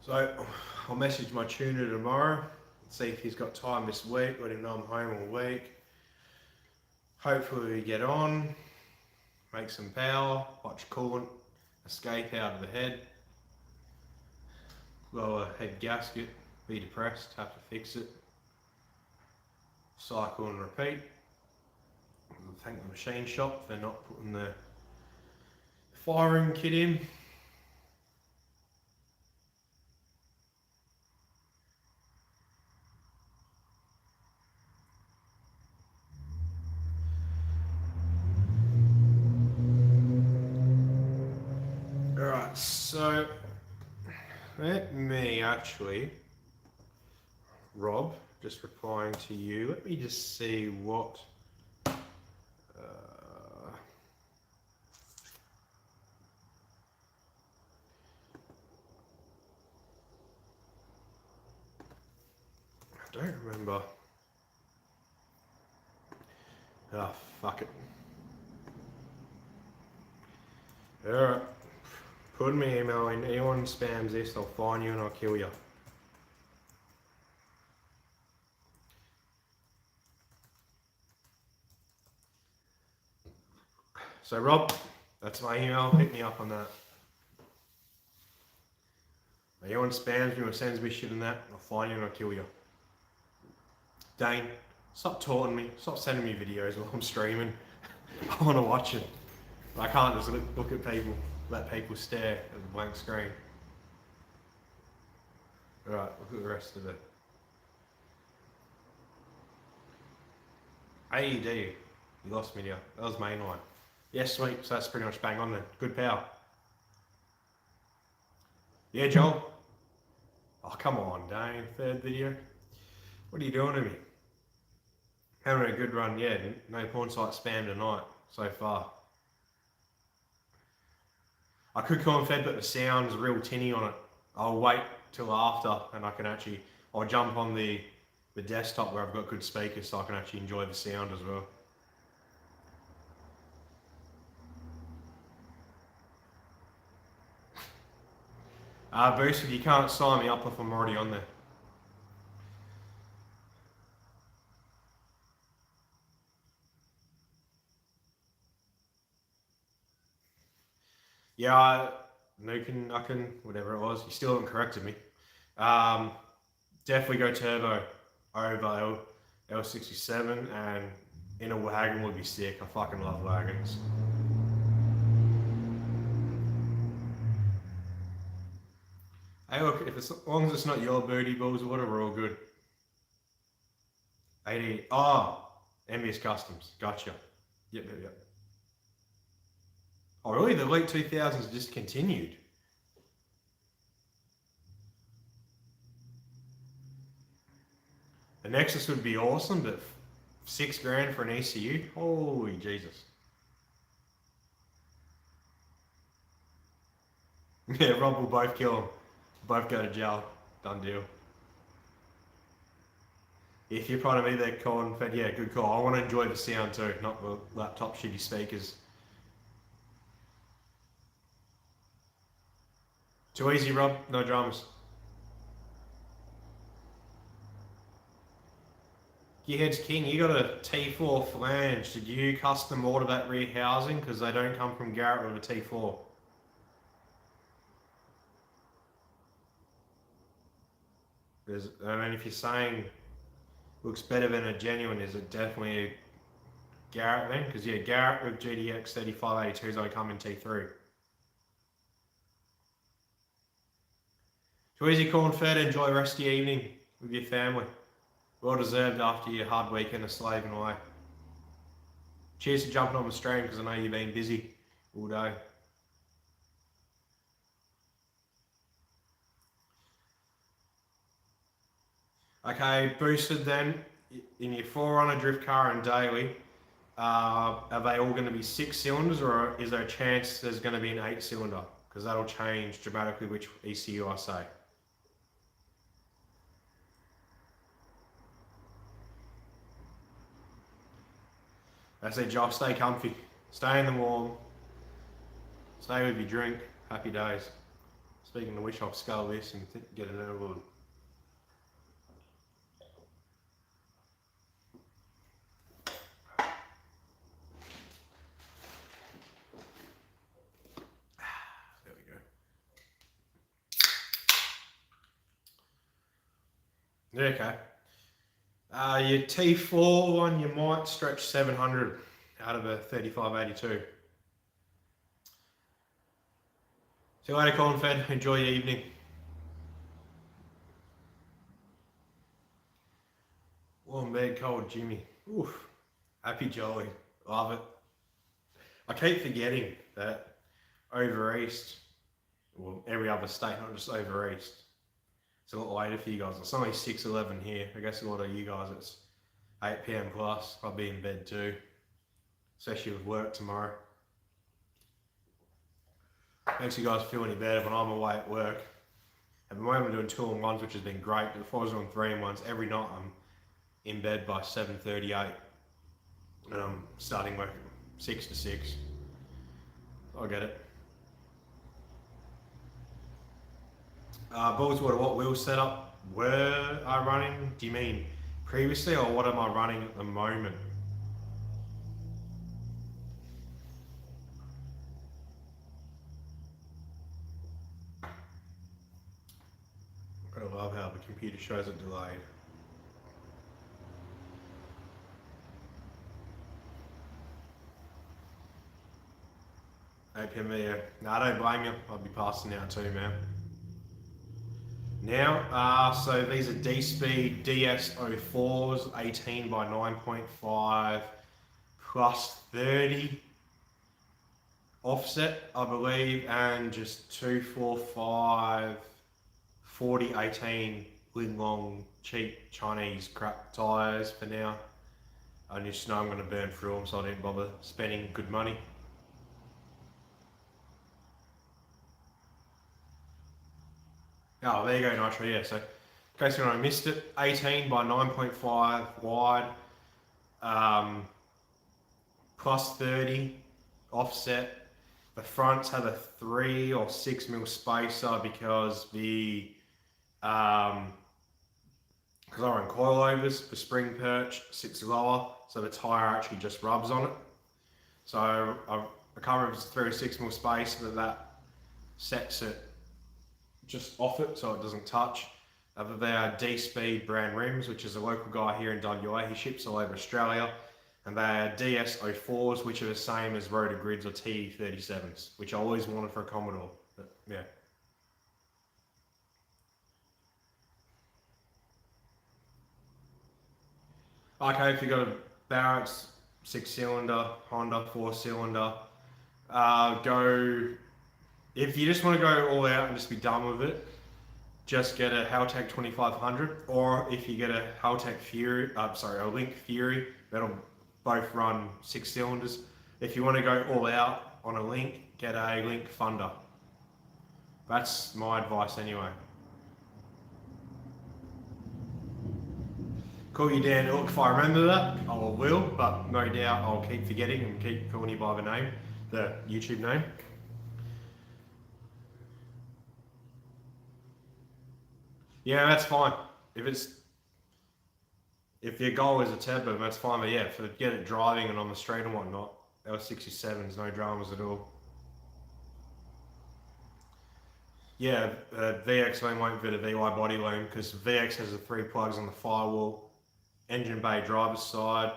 So I'll message my tuner tomorrow, see if he's got time this week, let him know I'm home all week. Hopefully we get on, make some power, watch coolant escape out of the head, lower head gasket, be depressed, have to fix it, cycle and repeat. Thank the machine shop for not putting the firing kit in. Alright, so let me actually, Rob, just replying to you, let me just see what I don't remember. Oh, fuck it. Alright. Put me email in. Anyone spams this, I'll find you and I'll kill you. So Rob, that's my email. Hit me up on that. Anyone spams me or sends me shit in that, I'll find you and I'll kill you. Dane, stop taunting me. Stop sending me videos while I'm streaming. I want to watch it. I can't just look at people, let people stare at the blank screen. Alright, look at the rest of it. AED, you lost me now. That was mainline. Yes, sweet, so that's pretty much bang on then. Good power. Yeah, Joel? Oh, come on, Dane. Third video. What are you doing to me? Having a good run, yeah. No porn site spam tonight so far. I could call fed, but the sound's real tinny on it. I'll wait till after and I can actually, I'll jump on the desktop where I've got good speakers so I can actually enjoy the sound as well. Boosted, you can't sign me up if I'm already on there. Yeah, Nukin, whatever it was, you still haven't corrected me. Definitely go turbo over L67 and in a wagon would be sick. I fucking love wagons. Hey look, as long as it's not your booty balls or whatever, we're all good. 80, Envious Customs, gotcha. Yep. Oh really, the late 2000s just continued? The Nexus would be awesome, but $6,000 for an ECU? Holy Jesus. Yeah, Rob will both kill him. Both go to jail. Done deal. If you're part of me there, Colin, but yeah, good call. I want to enjoy the sound too, not the laptop shitty speakers. Too easy, Rob. No dramas. Gearhead's King, you got a T4 flange. Did you custom order that rear housing? Because they don't come from Garrett with a T4. I mean, if you're saying looks better than a genuine, is it definitely a Garrett then? Because yeah, Garrett with GTX 3582s only come in T3. Too easy, corn fed. Enjoy the rest of your evening with your family. Well deserved after your hard weekend of slaving away. Cheers for jumping on the stream because I know you've been busy all day. Okay, boosted then in your 4Runner drift car and daily. Are they all going to be 6 cylinders, or is there a chance there's going to be an 8 cylinder? Because that'll change dramatically which ECU I say. I say, Josh, stay comfy, stay in the warm, stay with your drink. Happy days. Speaking of which, I'll scale this and get an over. There we go. Yeah, okay. Your T4 one, you might stretch 700 out of a 3582. See you later, Colin Fed. Enjoy your evening. Warm bed, cold Jimmy. Oof. Happy jolly. Love it. I keep forgetting that over east, well, every other state, not just over east, it's a lot later for you guys. It's only 6:11 here. I guess a lot of you guys it's 8 PM plus. I'll be in bed too, especially with work tomorrow. Makes you guys feel any better when I'm away at work. At the moment I'm doing 2-in-1s, which has been great, but if I was doing 3-in-1s, every night I'm in bed by 7:38 and I'm starting work at 6 to 6. I get it. Bullswater, what wheel setup were I running? Do you mean previously, or what am I running at the moment? I love how the computer shows it delayed. APM, yeah. No, I don't blame you. I'll be passing out too, man. Now, so these are D-Speed DS04s, 18 by 9.5 plus 30 offset, I believe, and just 245 40 18 Linglong cheap Chinese crap tyres for now. I just know I'm going to burn through them, so I didn't bother spending good money. Oh, there you go, Nitro, yeah. So, in case anyone missed it, 18 by 9.5 wide, plus 30 offset. The fronts have a 3 or 6 mil spacer because because I run coilovers, the spring perch sits lower, so the tyre actually just rubs on it. So I can't remember if it's 3 or 6 mil space, but that sets it just off it so it doesn't touch. They are D-Speed brand rims, which is a local guy here in WA. He ships all over Australia. And they are DS04s, which are the same as Rotor Grids or T37s, which I always wanted for a Commodore. But yeah. Okay, if you've got a Barrett's 6-cylinder, Honda 4-cylinder, if you just want to go all out and just be done with it, just get a Haltech 2500, or if you get a Haltech Fury, a Link Fury, that'll both run 6 cylinders. If you want to go all out on a Link, get a Link Thunder. That's my advice anyway. Call you Dan Ilk if I remember that. I will, but no doubt I'll keep forgetting and keep calling you by the name, the YouTube name. Yeah, that's fine. If it's If your goal is a turbo, that's fine, but yeah, for get it driving and on the street and whatnot, LS67s, no dramas at all. Yeah, VX loom won't fit a VY body loom because VX has the 3 plugs on the firewall, engine bay driver's side,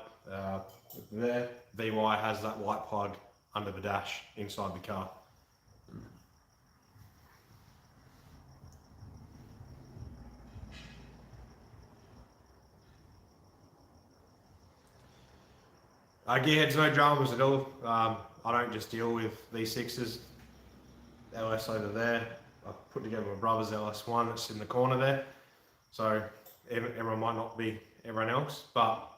there. VY has that white plug under the dash inside the car. Gearheads, no dramas at all. I don't just deal with V6s. LS over there. I put together my brother's LS1 that's in the corner there. So everyone might not be everyone else, but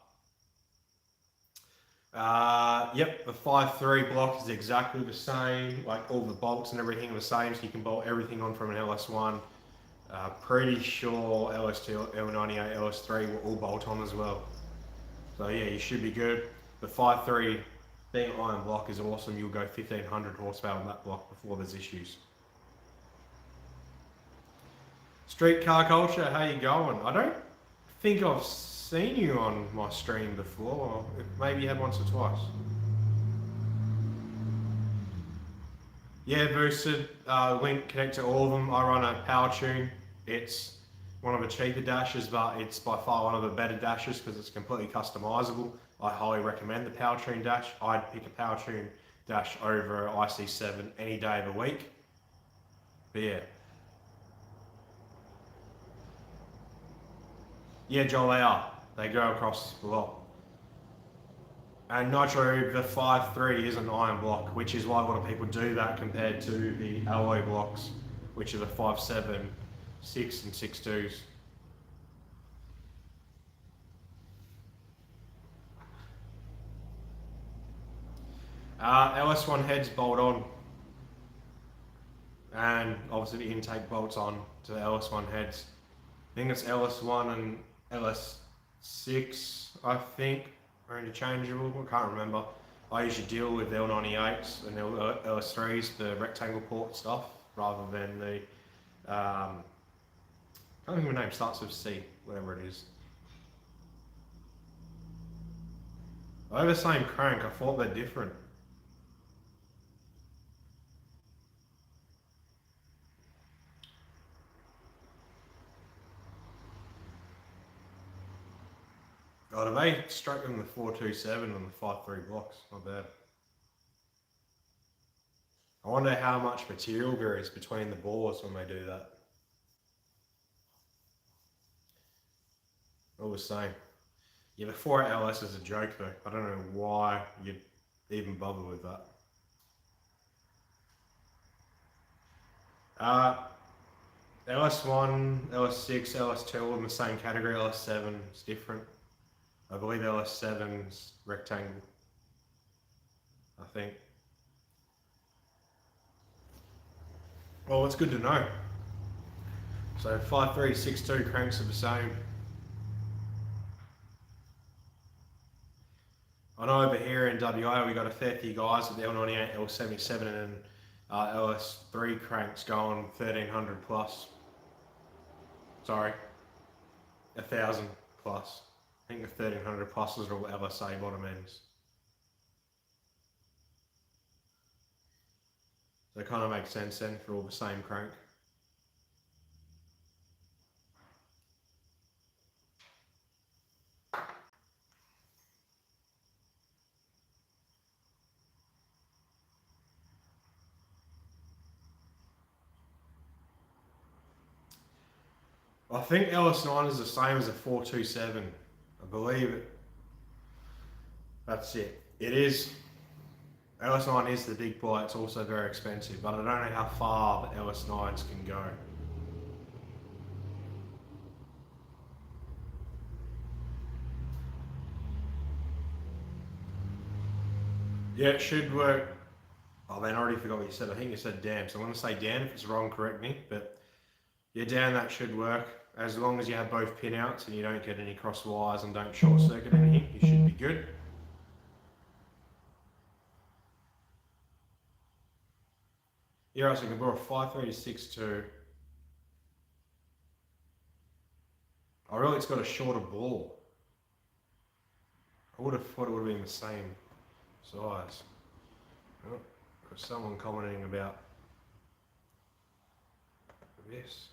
yep, the 5.3 block is exactly the same. Like all the bolts and everything are the same, so you can bolt everything on from an LS1. Pretty sure LS2, L98, LS3 will all bolt on as well. So yeah, you should be good. The 5.3 being iron block is awesome. You'll go 1500 horsepower on that block before there's issues. Street Car Culture, how you going? I don't think I've seen you on my stream before. Maybe you had once or twice. Yeah, boosted. Link connect to all of them. I run a PowerTune. It's one of the cheaper dashes, but it's by far one of the better dashes because it's completely customizable. I highly recommend the PowerTune dash. I'd pick a PowerTune dash over IC7 any day of the week. But yeah. Yeah, Joel, they are. They go across a lot. And Nitro, the 5.3 is an iron block, which is why a lot of people do that compared to the alloy blocks, which are the 5.7, 6 and 6.2s. LS1 heads bolt on, and obviously the intake bolts on to the LS1 heads. I think it's LS1 and LS6, I think, are interchangeable. I can't remember. I usually deal with L98s and LS3s, the rectangle port stuff, rather than the, I don't think the name starts with C, whatever it is. They're the same crank, I thought they're different. Oh, do they stroke them the 427 and the 5.3 blocks? Not bad. I wonder how much material there is between the bores when they do that. All the same. Yeah, the 4 LS is a joke though. I don't know why you'd even bother with that. LS1, LS6, LS2 all in the same category. LS7 is different. I believe LS7's rectangle. I think. Well, it's good to know. So 5.3, 6.2 cranks are the same. I know over here in WA we got a fair few guys with L98, L77 and LS3 cranks going 1300 plus. Sorry, 1000 plus. I think the 1300 pluses are all LSA bottom ends. So it kind of makes sense then for all the same crank. I think LS9 is the same as a 427. I believe it. That's it. It is. LS9 is the big boy. It's also very expensive, but I don't know how far the LS9s can go. Yeah, it should work. Oh man, I already forgot what you said. I think you said Dan. So I'm going to say Dan. If it's wrong, correct me. But yeah, Dan, that should work. As long as you have both pin outs and you don't get any cross wires and don't short circuit anything, you should be good. Yeah, right, so you can borrow 5.3 Oh really, it's got a shorter ball. would have thought it would have been the same size. Oh, got someone commenting about this.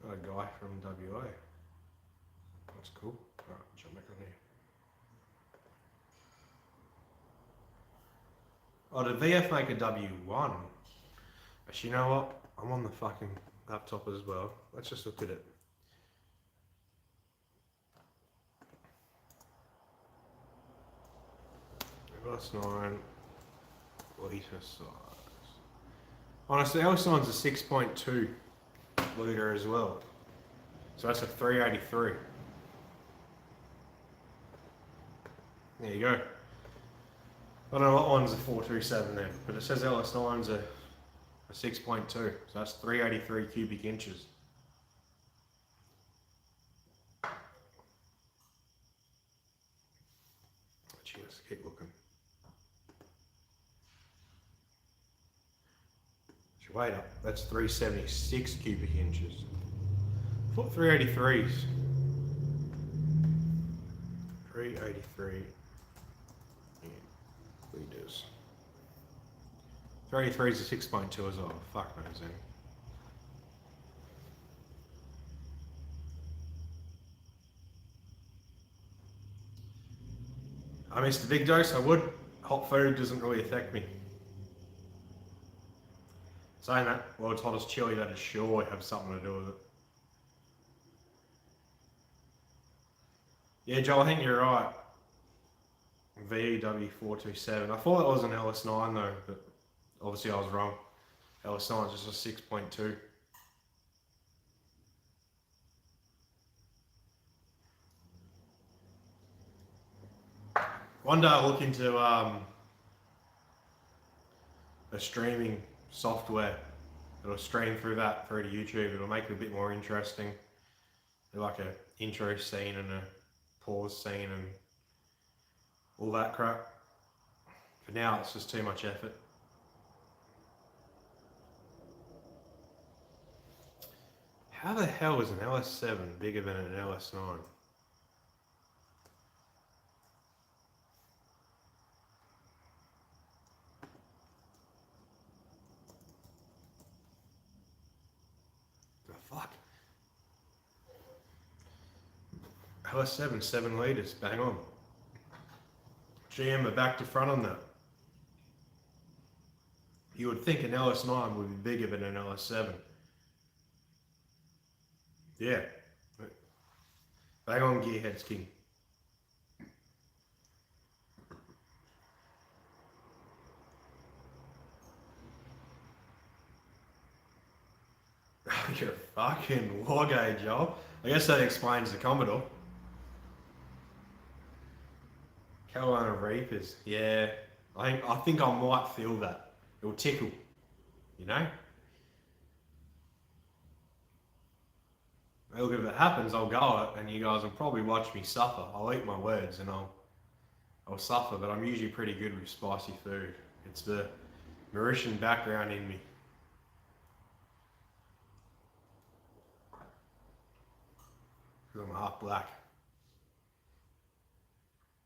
Oh, a guy from WA. That's cool. Alright, jump back on here. Oh, did VF make a W1? Actually, you know what? I'm on the fucking laptop as well. Let's just look at it. LS9 litre size. Honestly, LS9's a 6.2 litre as well. So that's a 383. There you go. I don't know what one's a 427 then, but it says LS9's a 6.2, so that's 383 cubic inches. Actually, let's keep looking. Wait up, that's 376 cubic inches. I thought 383s. 383 litres. 383 is a 6.2 as well. Fuck knows then. I missed the big dose, I would. Hot food doesn't really affect me. Saying that, world's hottest chili, that'd sure have something to do with it. Yeah, Joel, I think you're right. VW427. I thought it was an LS9 though, but obviously I was wrong. LS9 is just a 6.2. One day I'll look into a streaming software. It'll stream through that through to YouTube. It'll make it a bit more interesting. Like a intro scene and a pause scene and all that crap. For now, it's just too much effort. How the hell is an LS7 bigger than an LS9? Fuck. LS7, 7 litres, bang on. GM are back to front on that. You would think an LS9 would be bigger than an LS7. Yeah. Bang on, Gearheads King. You're a fucking war gay, Joel. I guess that explains the Commodore. Carolina Reapers, yeah. I think I might feel that. It'll tickle, you know? Look, if it happens, I'll go it, and you guys will probably watch me suffer. I'll eat my words, and I'll suffer, but I'm usually pretty good with spicy food. It's the Mauritian background in me. I'm half black.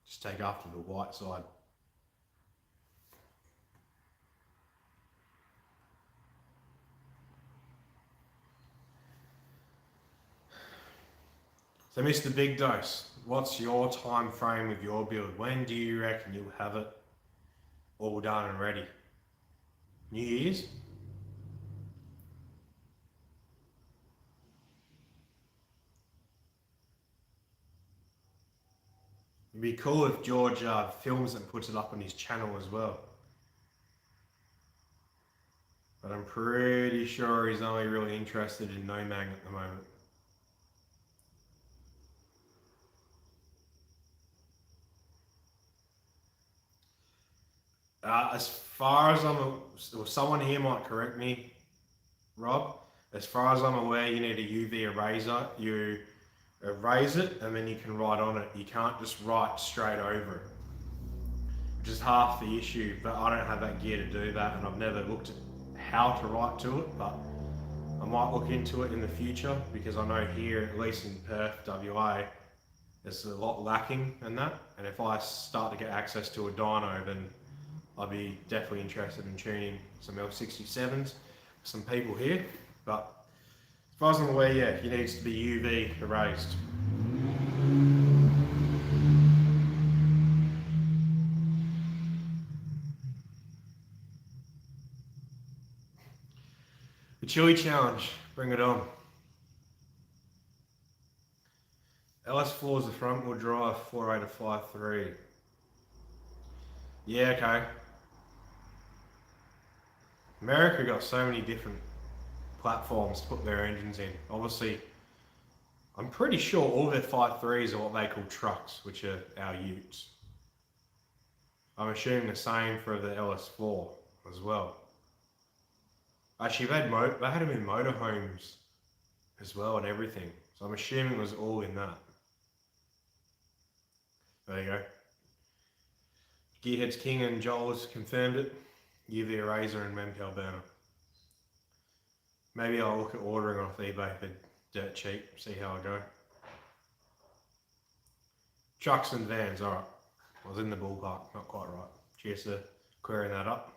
Just take after the white side. So Mr. Big Dose, what's your time frame with your build? When do you reckon you'll have it all done and ready? New Year's? It'd be cool if George films and puts it up on his channel as well. But I'm pretty sure he's only really interested in Nomang at the moment. As far as someone here might correct me, Rob. As far as I'm aware, you need a UV eraser. You erase it and then you can write on it. You can't just write straight over it, which is half the issue. But I don't have that gear to do that, and I've never looked at how to write to it. But I might look into it in the future because I know here, at least in Perth, WA, there's a lot lacking in that. And if I start to get access to a dyno, then I'd be definitely interested in tuning some L67s, some people here. But as far as I'm aware, yeah, he needs to be UV erased. The Chili Challenge, bring it on. LS4 is the front wheel drive 4853. Yeah, okay. America got so many different platforms to put their engines in. Obviously, I'm pretty sure all their 5.3s are what they call trucks, which are our utes. I'm assuming the same for the LS4 as well. Actually, they had them in motorhomes as well and everything. So I'm assuming it was all in that. There you go. Gearheads King and Joel has confirmed it. UV Eraser and Memcal Burner. Maybe I'll look at ordering off eBay for dirt cheap, see how I go. Trucks and vans, alright. I was in the ballpark, not quite right. Cheers for clearing that up.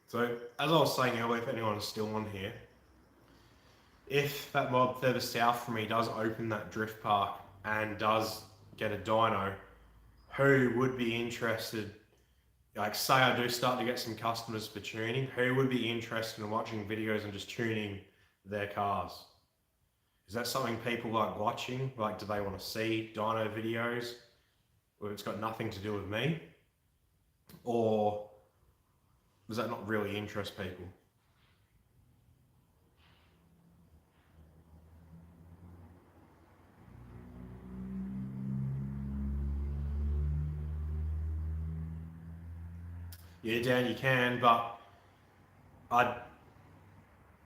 So, as I was saying earlier, if anyone is still on here, if that mob further south from me does open that drift park and does get a dyno, who would be interested, like say I do start to get some customers for tuning, who would be interested in watching videos and just tuning their cars? Is that something people like watching? Like, do they want to see dyno videos where it's got nothing to do with me? Or does that not really interest people? Yeah, Dan, you can, but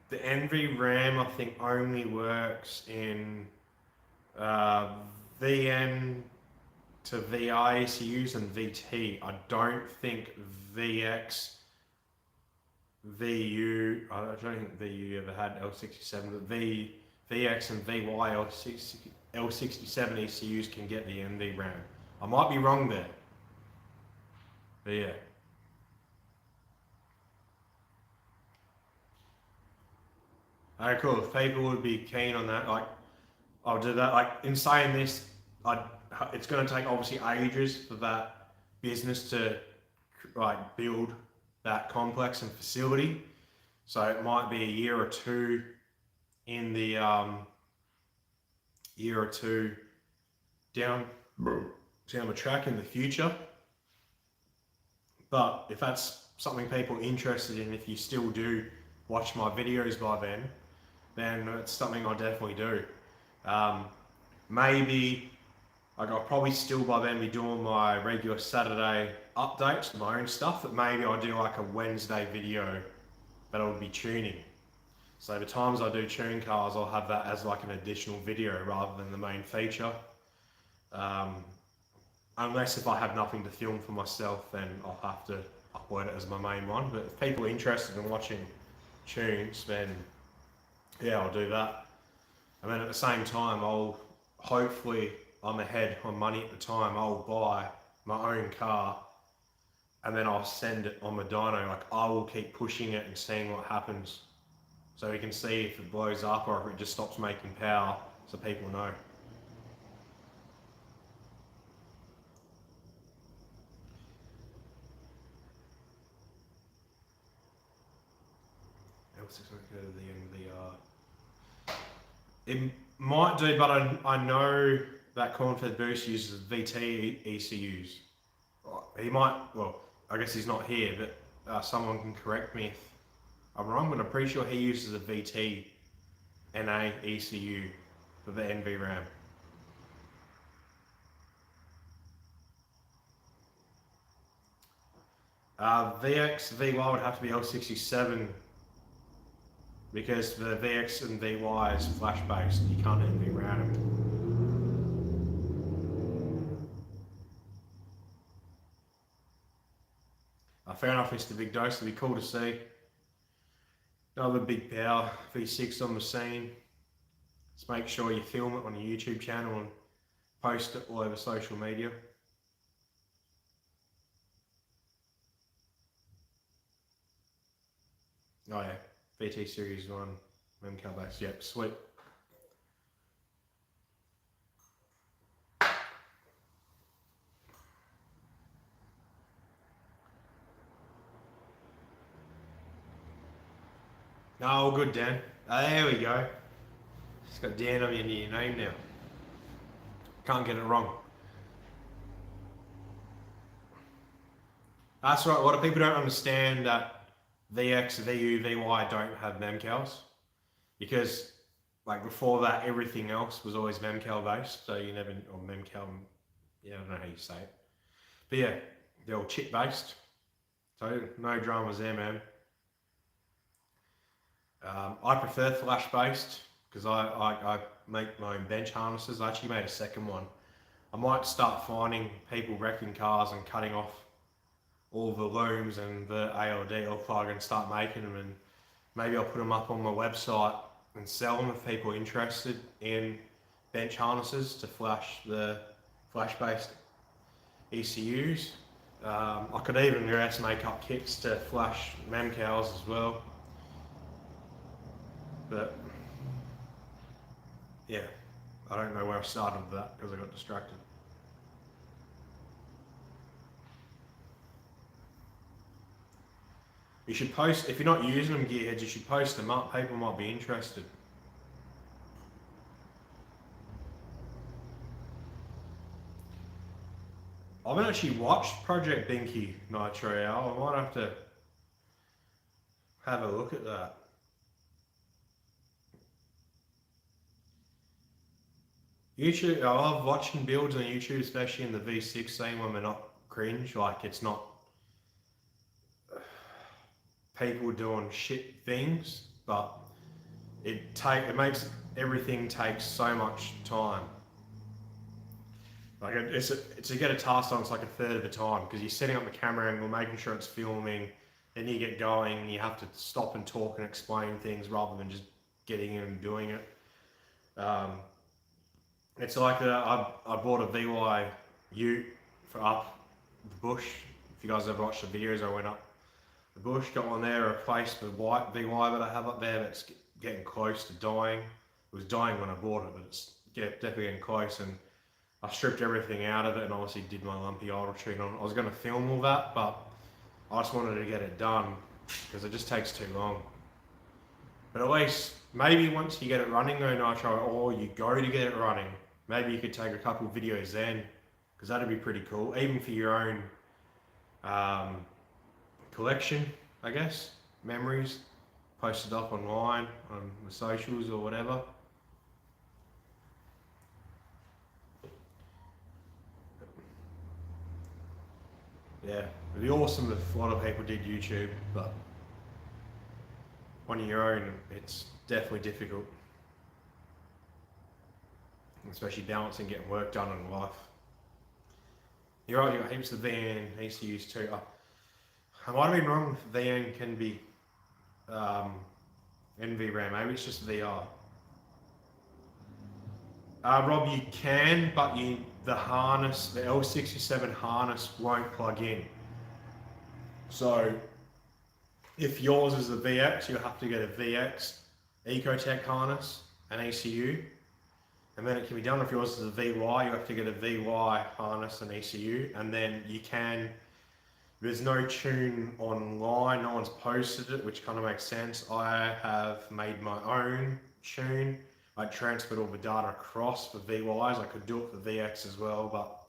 the NV RAM I think only works in VN to VI ECUs and VT. I don't think VX, VU, I don't think VU ever had L67, but VX and VY L67 ECUs can get the NV RAM. I might be wrong there, but yeah. Alright, cool. If people would be keen on that, like, I'll do that. Like, in saying this, it's going to take obviously ages for that business to like build that complex and facility. So it might be a year or two in the down the track in the future. But if that's something people are interested in, if you still do watch my videos by then it's something I'll definitely do. Maybe I'll probably still by then be doing my regular Saturday updates, my own stuff, but maybe I'll do like a Wednesday video that I'll be tuning. So the times I do tune cars, I'll have that as like an additional video rather than the main feature. Unless if I have nothing to film for myself, then I'll have to upload it as my main one. But if people are interested in watching tunes, then yeah, I'll do that. And then at the same time, I'm ahead on money at the time, I'll buy my own car and then I'll send it on my dyno. Like, I will keep pushing it and seeing what happens. So we can see if it blows up or if it just stops making power, so people know. It might do, but I know that Cornfed Boost uses VT ECUs. He might, well, I guess he's not here, but someone can correct me if I'm wrong, but I'm pretty sure he uses a VT NA ECU for the NV RAM. VX, VY would have to be L67 because the VX and VY is flash based, you can't NV RAM. fair enough, Mr. Big Dose. It'd be cool to see. Another big power V6 on the scene. Just make sure you film it on your YouTube channel and post it all over social media. Oh yeah, VT Series 1, Memcal base, yep, sweet. No, all good, Dan. There we go. It's got Dan on your name now. Can't get it wrong. That's right, a lot of people don't understand that VX, VU, VY don't have memcals. Because like before that, everything else was always memcal based. So you never, or memcal, yeah, I don't know how you say it. But yeah, they're all chip based. So no dramas there, man. I prefer flash based because I make my own bench harnesses. I actually made a second one. I might start finding people wrecking cars and cutting off all the looms and the ALD plug and start making them, and maybe I'll put them up on my website and sell them if people are interested in bench harnesses to flash the flash based ECUs. I could even make up kits to flash memcals as well. But yeah, I don't know where I started with that because I got distracted. You should post, if you're not using them, gearheads, you should post them up. People might be interested. I haven't actually watched Project Binky Nitro Owl. I might have to have a look at that. YouTube, I love watching builds on YouTube, especially in the V6 scene when they're not cringe, like it's not people doing shit things, but it makes everything take so much time. Like it's to get a task done, it's like a third of the time because you're setting up the camera angle, making sure it's filming, then you get going, and you have to stop and talk and explain things rather than just getting in and doing it. It's like I bought a VY Ute for up the bush. If you guys ever watched the videos, I went up the bush, got one there, replaced the white VY that I have up there that's getting close to dying. It was dying when I bought it, but it's definitely getting close, and I stripped everything out of it and obviously did my lumpy auto tune on it. I was going to film all that, but I just wanted to get it done because it just takes too long. But at least, maybe once you get it running though, Nitro, or you go to get it running, maybe you could take a couple of videos then, because that'd be pretty cool, even for your own collection, I guess, memories, post it up online, on the socials or whatever. Yeah, it'd be awesome if a lot of people did YouTube, but on your own, it's definitely difficult. Especially balancing getting work done in life. You're right, you've got heaps of VN ECUs too. I might have been wrong if VN can be NVRAM, maybe it's just VR. Rob, you can, but the harness, the L67 harness won't plug in. So if yours is the VX, you'll have to get a VX Ecotech harness and ECU, and then it can be done. If yours is a VY, you have to get a VY harness and ECU, and then you can, there's no tune online, no one's posted it, which kind of makes sense. I have made my own tune. I transferred all the data across for VYs. I could do it for VX as well, but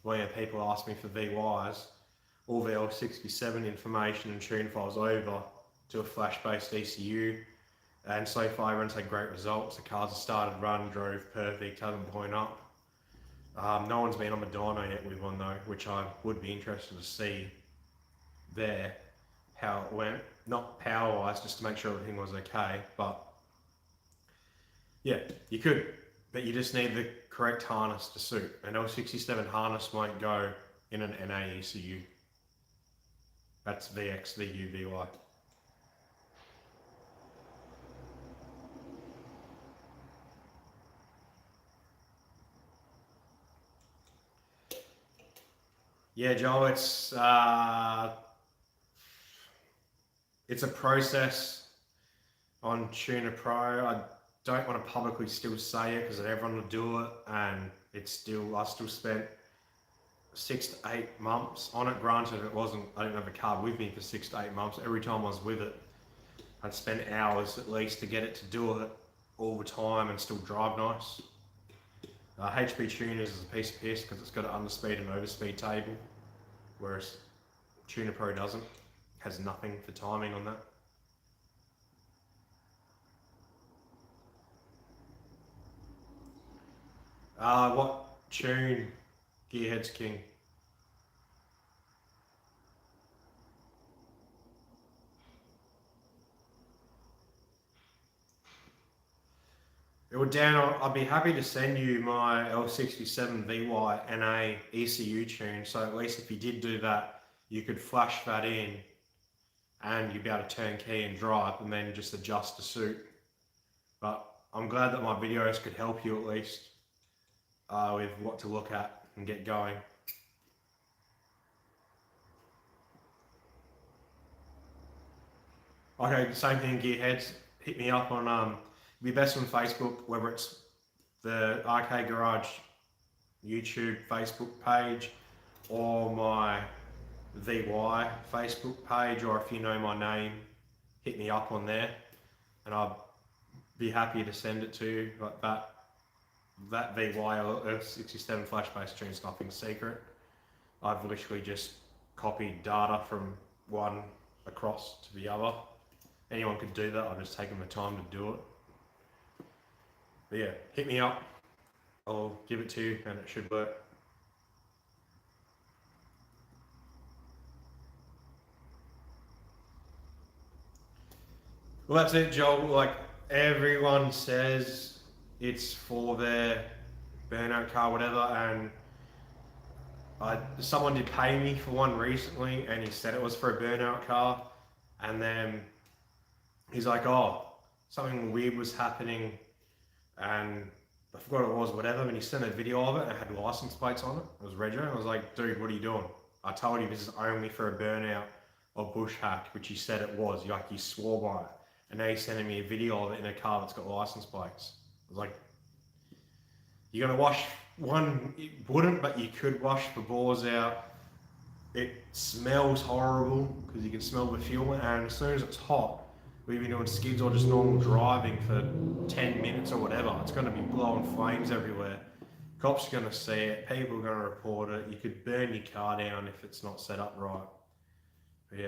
when people ask me for VYs, all the L67 information and tune files over to a flash-based ECU, and so far everyone's had great results. The cars have started, run, drove perfect, haven't blown up. No one's been on the dyno yet with one though, which I would be interested to see there, how it went. Not power-wise, just to make sure everything was okay, but yeah, you could, but you just need the correct harness to suit. An L67 harness won't go in an NA ECU. That's VXVUVY. Yeah, Joel, it's a process on Tuner Pro. I don't want to publicly still say it because everyone will do it, and I still spent 6 to 8 months on it. Granted, I didn't have a card with me for 6 to 8 months. Every time I was with it, I'd spend hours at least to get it to do it all the time and still drive nice. HP Tuners is a piece of piss because it's got an underspeed and overspeed table, whereas Tuner Pro doesn't. Has nothing for timing on that. What tune Gearhead's King? Well, Dan, I'd be happy to send you my L67 VY NA ECU tune, so at least if you did do that, you could flash that in and you'd be able to turn key and drive and then just adjust to suit. But I'm glad that my videos could help you at least with what to look at and get going. Okay, same thing, Gearheads. Hit me up on be best on Facebook, whether it's the Arcade Garage YouTube Facebook page or my VY Facebook page, or if you know my name, hit me up on there and I'll be happy to send it to you. Like that VY or 67 flash-based tune's nothing secret. I've literally just copied data from one across to the other. Anyone could do that, I've just taken the time to do it. But yeah, hit me up, I'll give it to you and it should work. Well, that's it, Joel. Like everyone says, it's for their burnout car, whatever, and someone did pay me for one recently and he said it was for a burnout car, and then he's like, oh, something weird was happening and I forgot what it was, whatever, and he sent a video of it and it had license plates on it. It was Rego, and I was like, dude, what are you doing? I told you this is only for a burnout or bush hack, which he said it was. He swore by it. And now he's sending me a video of it in a car that's got license plates. I was like, you're gonna wash one, it wouldn't, but you could wash the bores out. It smells horrible because you can smell the fuel, and as soon as it's hot, we've been doing skids or just normal driving for 10 minutes or whatever, it's going to be blowing flames everywhere. Cops are going to see it, people are going to report it, you could burn your car down if it's not set up right. But yeah.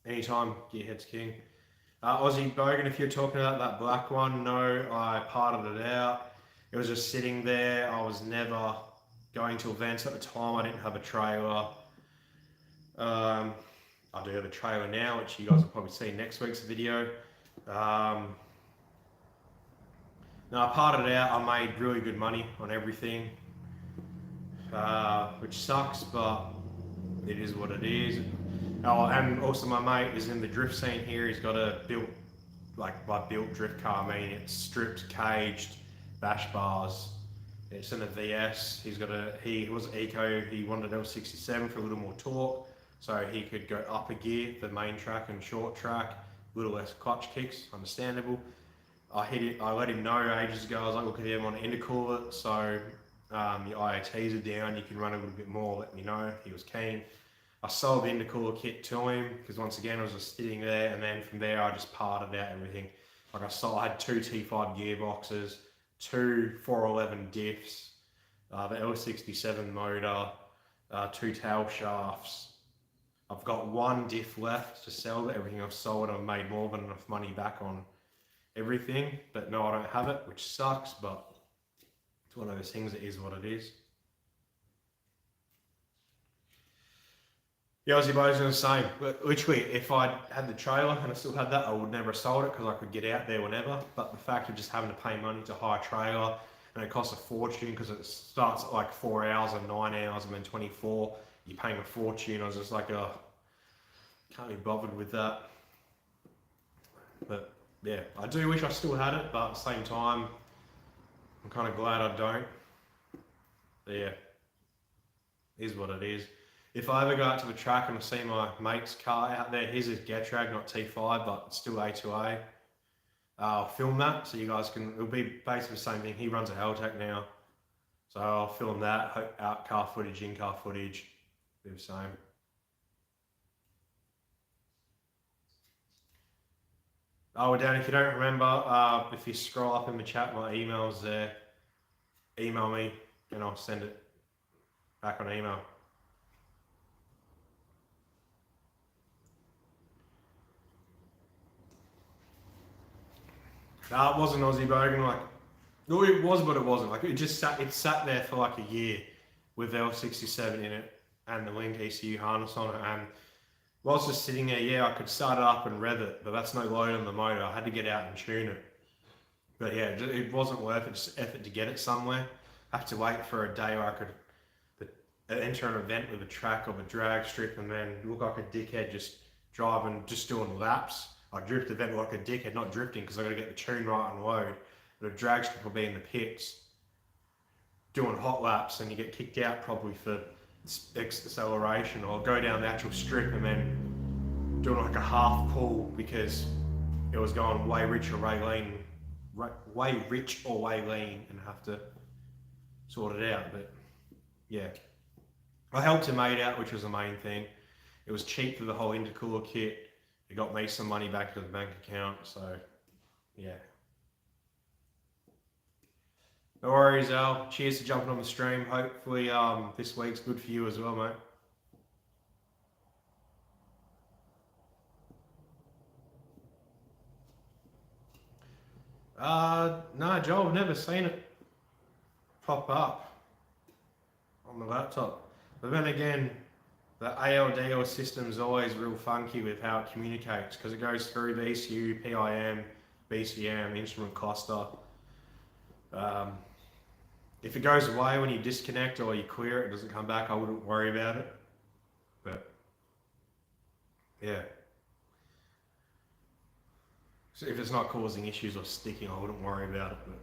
Anytime, Gearhead's King. Aussie Bogan, if you're talking about that black one, no, I parted it out. It was just sitting there. I was never going to events at the time. I didn't have a trailer. I do have a trailer now, which you guys will probably see in next week's video. No, I parted it out. I made really good money on everything, which sucks, but it is what it is. Oh, and also my mate is in the drift scene here. He's got a built drift car. I mean, it's stripped, caged, bash bars. It's in a VS. He was eco. He wanted an L67 for a little more torque, so he could go up a gear for main track and short track, a little less clutch kicks. Understandable. I let him know ages ago. I was like, look, if you ever want to intercool it, so the IoTs are down, you can run a little bit more. Let me know. He was keen. I sold the intercooler kit to him because once again I was just sitting there, and then from there I just parted out everything. Like I had 2 T5 gearboxes, 2 411 diffs, the L67 motor, 2 tail shafts. I've got 1 diff left to sell, but everything I've sold I've made more than enough money back on everything. But no, I don't have it, which sucks, but it's one of those things, it is what it is. Yeah, Aussie Bows are the same. Literally, if I had the trailer and I still had that, I would never have sold it because I could get out there whenever. But the fact of just having to pay money to hire a trailer and it costs a fortune because it starts at like 4 hours and 9 hours and then 24, you're paying a fortune. I was just like, oh, can't be bothered with that. But yeah, I do wish I still had it, but at the same time, I'm kind of glad I don't. But yeah, is what it is. If I ever go out to the track and I see my mate's car out there, his is Getrag, not T5, but it's still A2A. I'll film that so you guys can, it'll be basically the same thing. He runs a Helltech now. So I'll film that, out car footage, in car footage, be the same. Oh, Dan, if you don't remember, if you scroll up in the chat, my email's there. Email me and I'll send it back on email. No, it wasn't Aussie Bogan. Like, no, it was, but it wasn't. Like, it sat there for like a year with L67 in it and the Link ECU harness on it. And whilst just sitting there, yeah, I could start it up and rev it, but that's no load on the motor. I had to get out and tune it. But yeah, it wasn't worth it, just effort to get it somewhere. I have to wait for a day where I could enter an event with a track of a drag strip and then look like a dickhead just driving, just doing laps. I drift the event like a dickhead, not drifting because I got to get the tune right on load. But a drag strip will be in the pits doing hot laps and you get kicked out probably for acceleration, or go down the actual strip and then doing like a half pull because it was going way rich or way lean, and have to sort it out. But yeah, I helped a mate out, which was the main thing. It was cheap for the whole intercooler kit. It got me some money back to the bank account, so yeah. No worries, Al. Cheers for jumping on the stream. Hopefully this week's good for you as well, mate. No, Joel, I've never seen it pop up on the laptop. But then again, the ALDO system's always real funky with how it communicates because it goes through the ECU, PIM, BCM, instrument cluster. If it goes away when you disconnect or you clear it, it doesn't come back, I wouldn't worry about it. But yeah. So if it's not causing issues or sticking, I wouldn't worry about it. But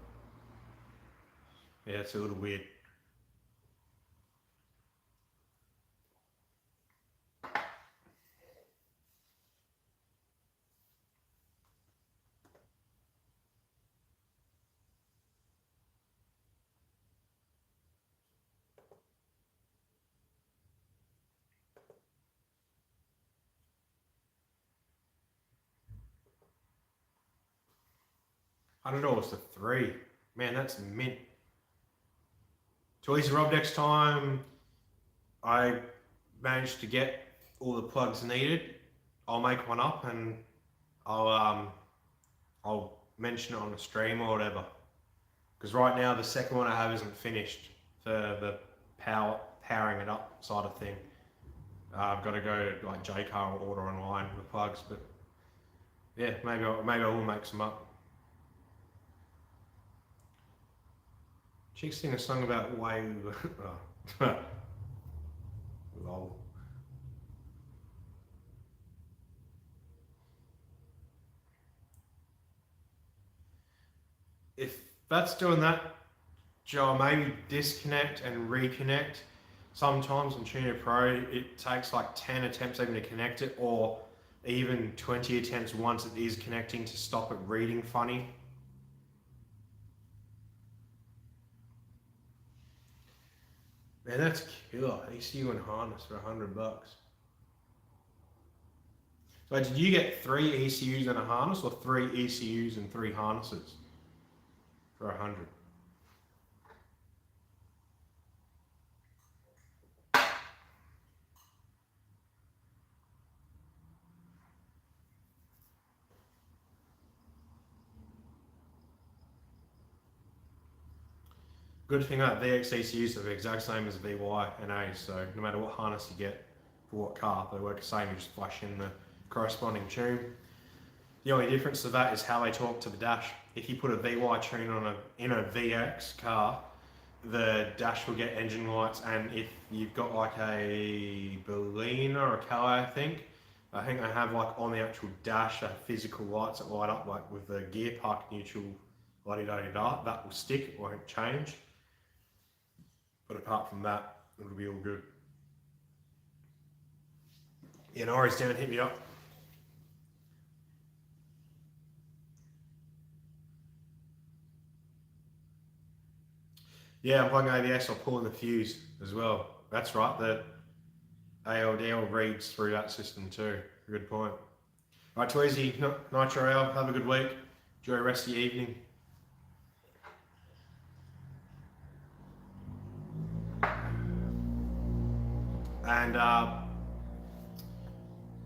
yeah, it's a little weird. $100 for 3. Man, that's mint. To at least Rob, next time I manage to get all the plugs needed, I'll make one up and I'll mention it on the stream or whatever. Because right now the second one I have isn't finished for the powering it up side of thing. I've got to go to like JCar or order online the plugs, but yeah, maybe I will make some up. Chicks sing a song about wave. Oh. Lol. If that's doing that, Joe, maybe disconnect and reconnect. Sometimes on Tuner Pro, it takes like 10 attempts even to connect it, or even 20 attempts once it is connecting to stop it reading funny. Man, that's killer. ECU and harness for $100. So did you get 3 ECUs and a harness, or 3 ECUs and 3 harnesses for 100? Good thing that VX ECUs are the exact same as VY and A, so no matter what harness you get, for what car. They work the same, you just flash in the corresponding tune. The only difference to that is how they talk to the dash. If you put a VY tune in a VX car, the dash will get engine lights, and if you've got like a Berlina or a Calais, I think they have like on the actual dash physical lights that light up like with the gear park neutral, la-di-da-di-da, that will stick, it won't change. But apart from that, it'll be all good. Yeah, no worries, Dan, hit me up. Yeah, I'm plugging ABS, I'll pull in the fuse as well. That's right, the ALDL reads through that system too. Good point. Right, Tweezy, Nitro L, have a good week. Enjoy the rest of the evening. And,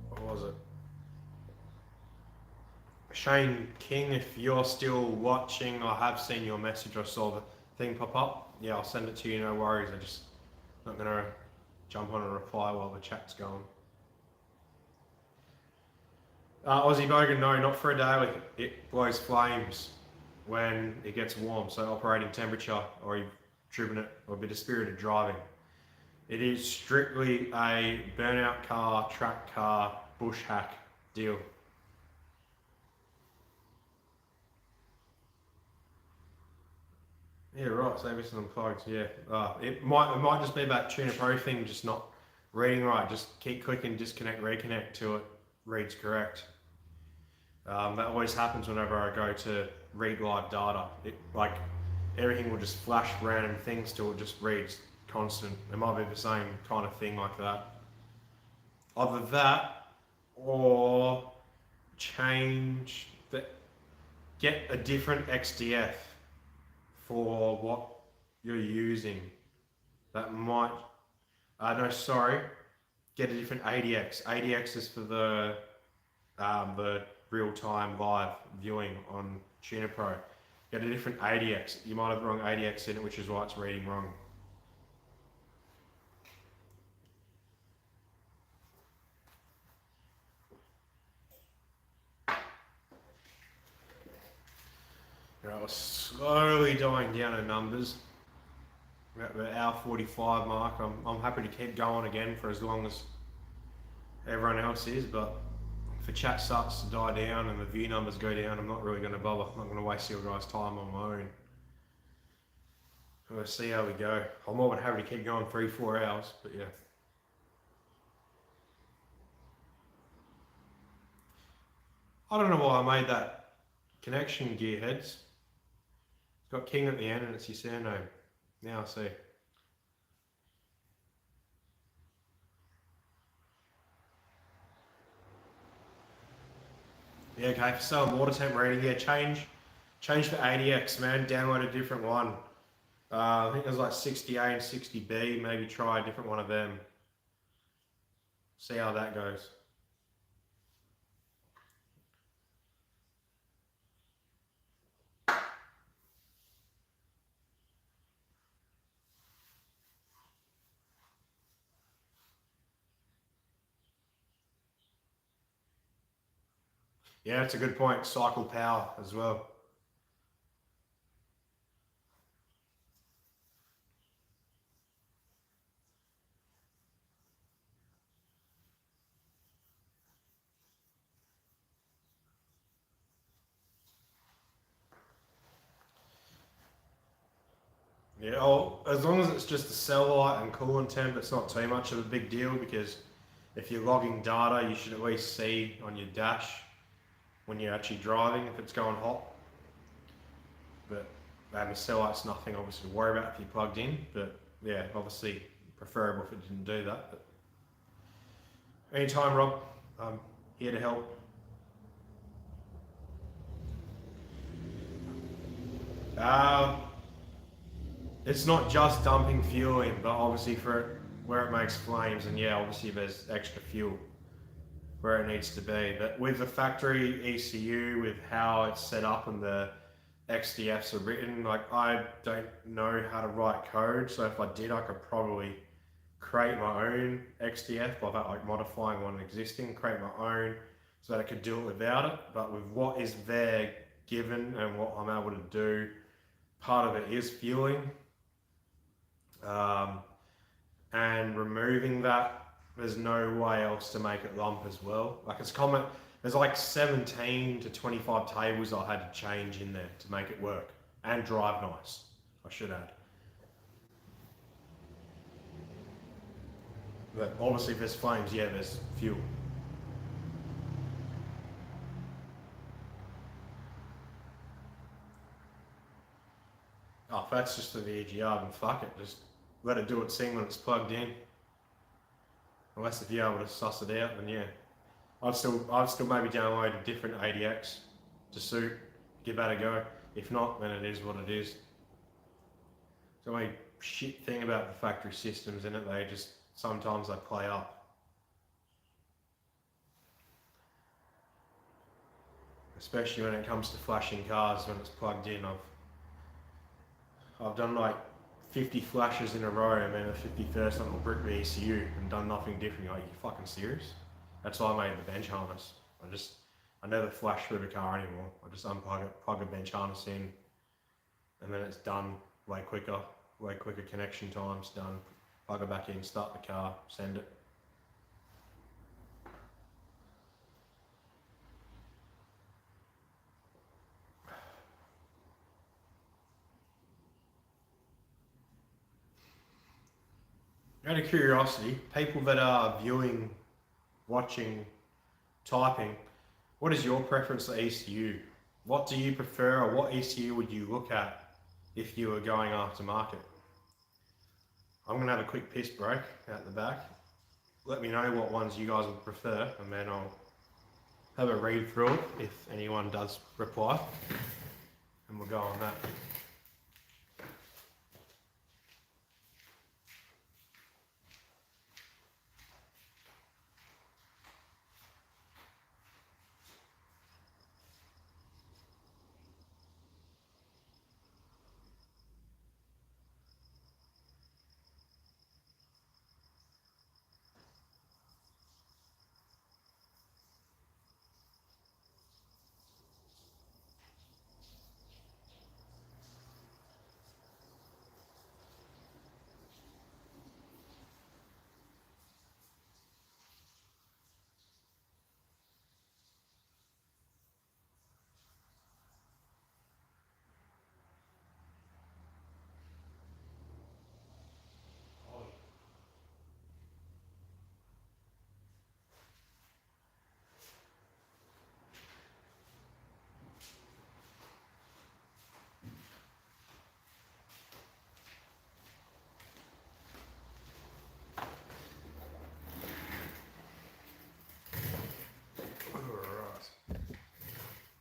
what was it? Shane King, if you're still watching, I have seen your message, I saw the thing pop up. Yeah, I'll send it to you, no worries. I'm just not going to jump on and reply while the chat's going. Aussie Bogan, no, not for a daily. It blows flames when it gets warm, so operating temperature, or you've driven it, or a bit of spirited driving. It is strictly a burnout car, track car, bush hack deal. Yeah, right. Save us some plugs. Yeah, it might just be that Tuner Pro thing, just not reading right. Just keep clicking disconnect, reconnect till it reads correct. That always happens whenever I go to read live data. It like everything will just flash random things till it just reads constant. It might be the same kind of thing like that. Either that or change the get a different XDF for what you're using. That might no, sorry, get a different ADX. ADX is for the real-time live viewing on Tuner Pro. Get a different ADX. You might have the wrong ADX in it, which is why it's reading wrong. We're slowly dying down in numbers. We're at the hour 45 mark. I'm happy to keep going again for as long as everyone else is, but if the chat starts to die down and the view numbers go down, I'm not really going to bother. I'm not going to waste your guys' time on my own. We'll see how we go. I'm more than happy to keep going 3-4 hours, but yeah. I don't know why I made that connection, Gearheads. It's got King at the end and it's your surname. Now I see. Yeah, okay, for selling water temp reading, yeah, change for ADX, man. Download a different one. I think there's like 60A and 60B. Maybe try a different one of them. See how that goes. Yeah, that's a good point. Cycle power as well. Yeah, oh, as long as it's just a cell light and coolant temp, it's not too much of a big deal, because if you're logging data, you should at least see on your dash when you're actually driving if it's going hot. But the cell light's nothing obviously to worry about if you're plugged in, but yeah, obviously preferable if it didn't do that. But anytime, Rob, I'm here to help. It's not just dumping fuel in, but obviously for where it makes flames, and yeah, obviously there's extra fuel where it needs to be. But with the factory ECU, with how it's set up and the XDFs are written, like I don't know how to write code, so if I did, I could probably create my own XDF by like modifying one existing, create my own so that I could do it without it. But with what is there given and what I'm able to do, part of it is fueling. And removing that, there's no way else to make it lump as well. Like it's common, there's like 17 to 25 tables I had to change in there to make it work. And drive nice, I should add. But obviously if there's flames, yeah, there's fuel. Oh, if that's just the VGR, then fuck it, just let it do its thing when it's plugged in. Unless if you're able to suss it out, then yeah. I'd still maybe download a different ADX to suit, give that a go. If not, then it is what it is. The only shit thing about the factory systems in it, they just, sometimes they play up. Especially when it comes to flashing cars when it's plugged in. I've done like 50 flashes in a row and then the 51st on a brick the ECU and done nothing different. Like, are you fucking serious? That's why I made the bench harness. I never flash through the car anymore. I just unplug it, plug a bench harness in, and then it's done way quicker connection times, done. Plug it back in, start the car, send it. Out of curiosity, people that are viewing, watching, typing, what is your preference for ECU? What do you prefer, or what ECU would you look at if you were going after market? I'm going to have a quick piss break out the back. Let me know what ones you guys would prefer, and then I'll have a read through it if anyone does reply, and we'll go on that.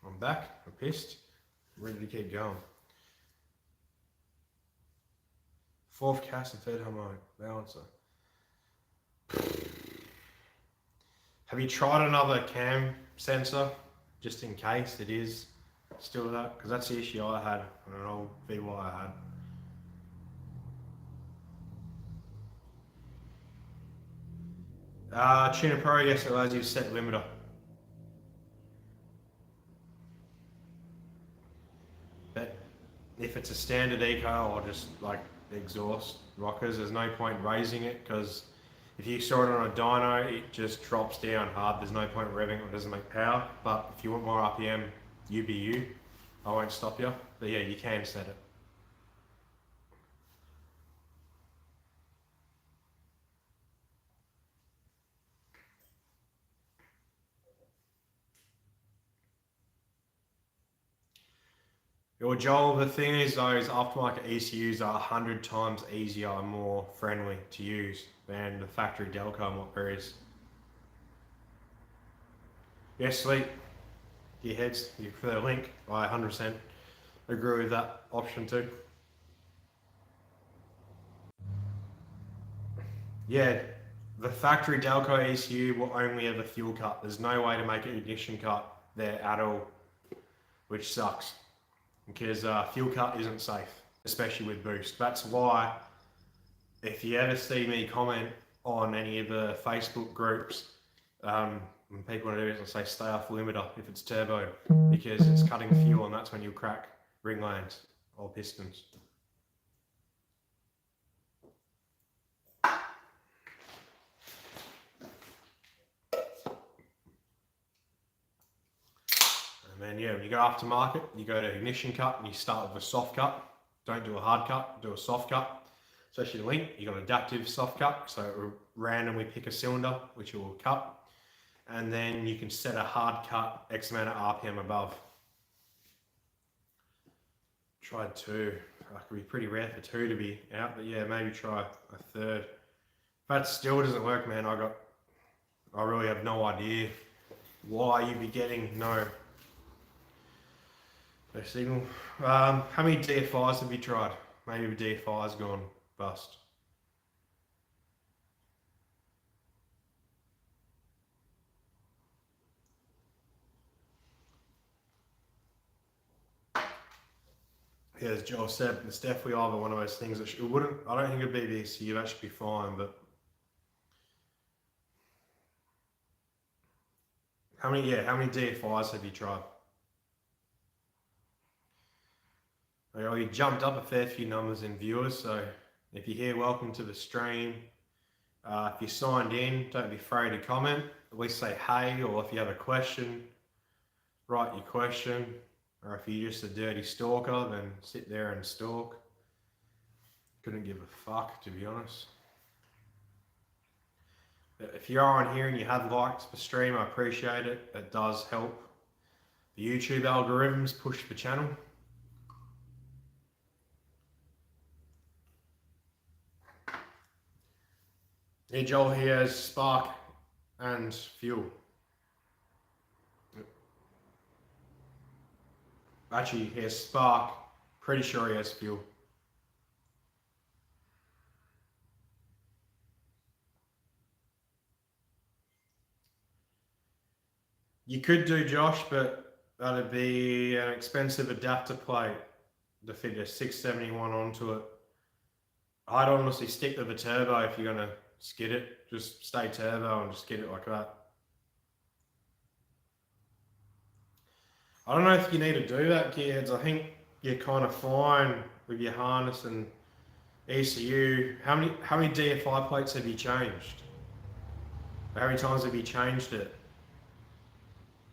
I'm back, I'm pissed, I'm ready to keep going. Fourth cast and third harmonic balancer. Have you tried another cam sensor, just in case it is still that? Because that's the issue I had on an old VY I had. Tuner Pro, yes, it allows you to set limiter. But if it's a standard eco or just like exhaust rockers, there's no point raising it, because if you saw it on a dyno, it just drops down hard. There's no point revving it, it doesn't make power. But if you want more RPM, UBU, I won't stop you. But yeah, you can set it. Your Joel, the thing is, those aftermarket ECUs are 100 times easier and more friendly to use than the factory Delco and what there is. Yes, Sleep, your heads, you prefer the link. I 100% agree with that option too. Yeah, the factory Delco ECU will only have a fuel cut. There's no way to make an ignition cut there at all, which sucks, because fuel cut isn't safe, especially with boost. That's why if you ever see me comment on any of the Facebook groups, when people want to do it, I'll say stay off limiter if it's turbo, because it's cutting fuel and that's when you'll crack ring lands or pistons. And then yeah, when you go aftermarket, you go to ignition cut and you start with a soft cut. Don't do a hard cut, do a soft cut. Especially link, you got an adaptive soft cut, so it will randomly pick a cylinder which it will cut. And then you can set a hard cut X amount of RPM above. Tried 2. It could be pretty rare for 2 to be out, but yeah, maybe try a 3rd. If that still doesn't work, man, I really have no idea why you'd be getting no signal. How many DFIs have you tried? Maybe the DFI's gone bust. Yeah, as Joel said, it's definitely either one of those things that it wouldn't. I don't think it'd be the ECU. That should be fine. But how many DFIs have you tried? Well, you jumped up a fair few numbers in viewers, so if you're here, welcome to the stream. If you signed in, don't be afraid to comment. At least say hey, or if you have a question, write your question. Or if you're just a dirty stalker, then sit there and stalk. Couldn't give a fuck, to be honest. But if you are on here and you have liked the stream, I appreciate it. It does help the YouTube algorithms push the channel. Yeah, Joel here has spark and fuel. Actually, he has spark. Pretty sure he has fuel. You could do Josh, but that'd be an expensive adapter plate to fit a 671 onto it. I'd honestly stick with the turbo if you're gonna skid it. Just stay turbo and just skid it like that. I don't know if you need to do that, kids. I think you're kind of fine with your harness and ECU. How many DFI plates have you changed? How many times have you changed it?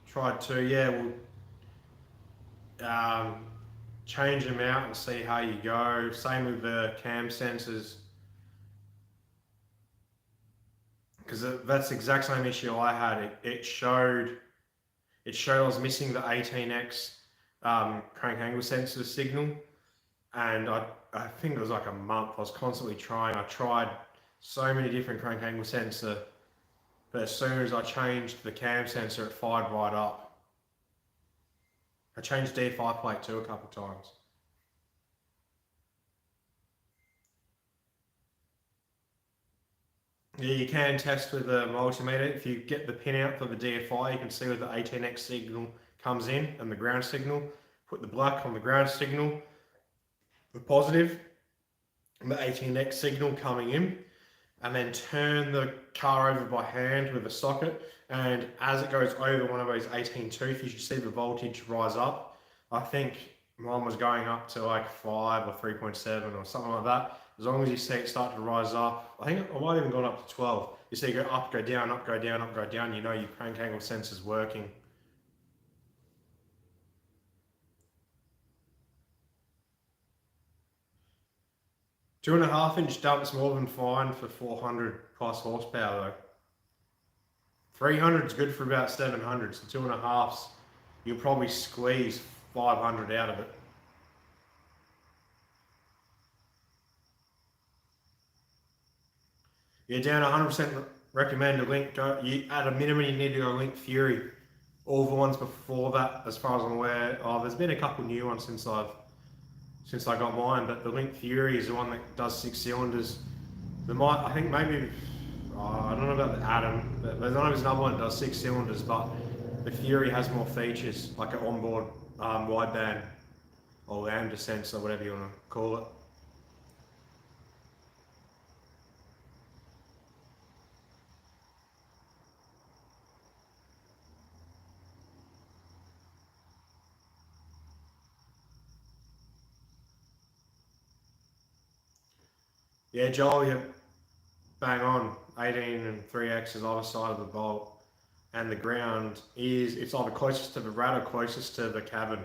Tried 2, yeah. We'll change them out and see how you go. Same with the cam sensors, because that's the exact same issue I had. It showed I was missing the 18x crank angle sensor signal, and I think it was like a month. I was constantly trying. I tried so many different crank angle sensor, but as soon as I changed the cam sensor, it fired right up. I changed D5 plate too a couple of times. Yeah, you can test with a multimeter. If you get the pin out for the DFI, you can see where the 18x signal comes in and the ground signal. Put the black on the ground signal, the positive, and the 18x signal coming in, and then turn the car over by hand with a socket. And as it goes over one of those 18 tooth, you should see the voltage rise up. I think mine was going up to like 5 or 3.7 or something like that. As long as you see it start to rise up, I think I might have even gone up to 12. You see it go up, go down, up, go down, up, go down, you know your crank angle sensor's working. Two and a half inch dump's more than fine for 400 plus horsepower though. 300 is good for about 700, so 2.5s, you'll probably squeeze 500 out of it. Yeah, Dan, 100% recommend a link. You, at a minimum, you need to go link Fury. All the ones before that, as far as I'm aware, there's been a couple new ones since I got mine, but the Link Fury is the one that does 6 cylinders. I think maybe, I don't know about the Atom, but there's another one that does 6 cylinders, but the Fury has more features, like an onboard wideband or lambda sensor, whatever you want to call it. Yeah, Joel, you bang on. 18 and 3X is either side of the bolt. And the ground is, it's either closest to the rat or closest to the cabin.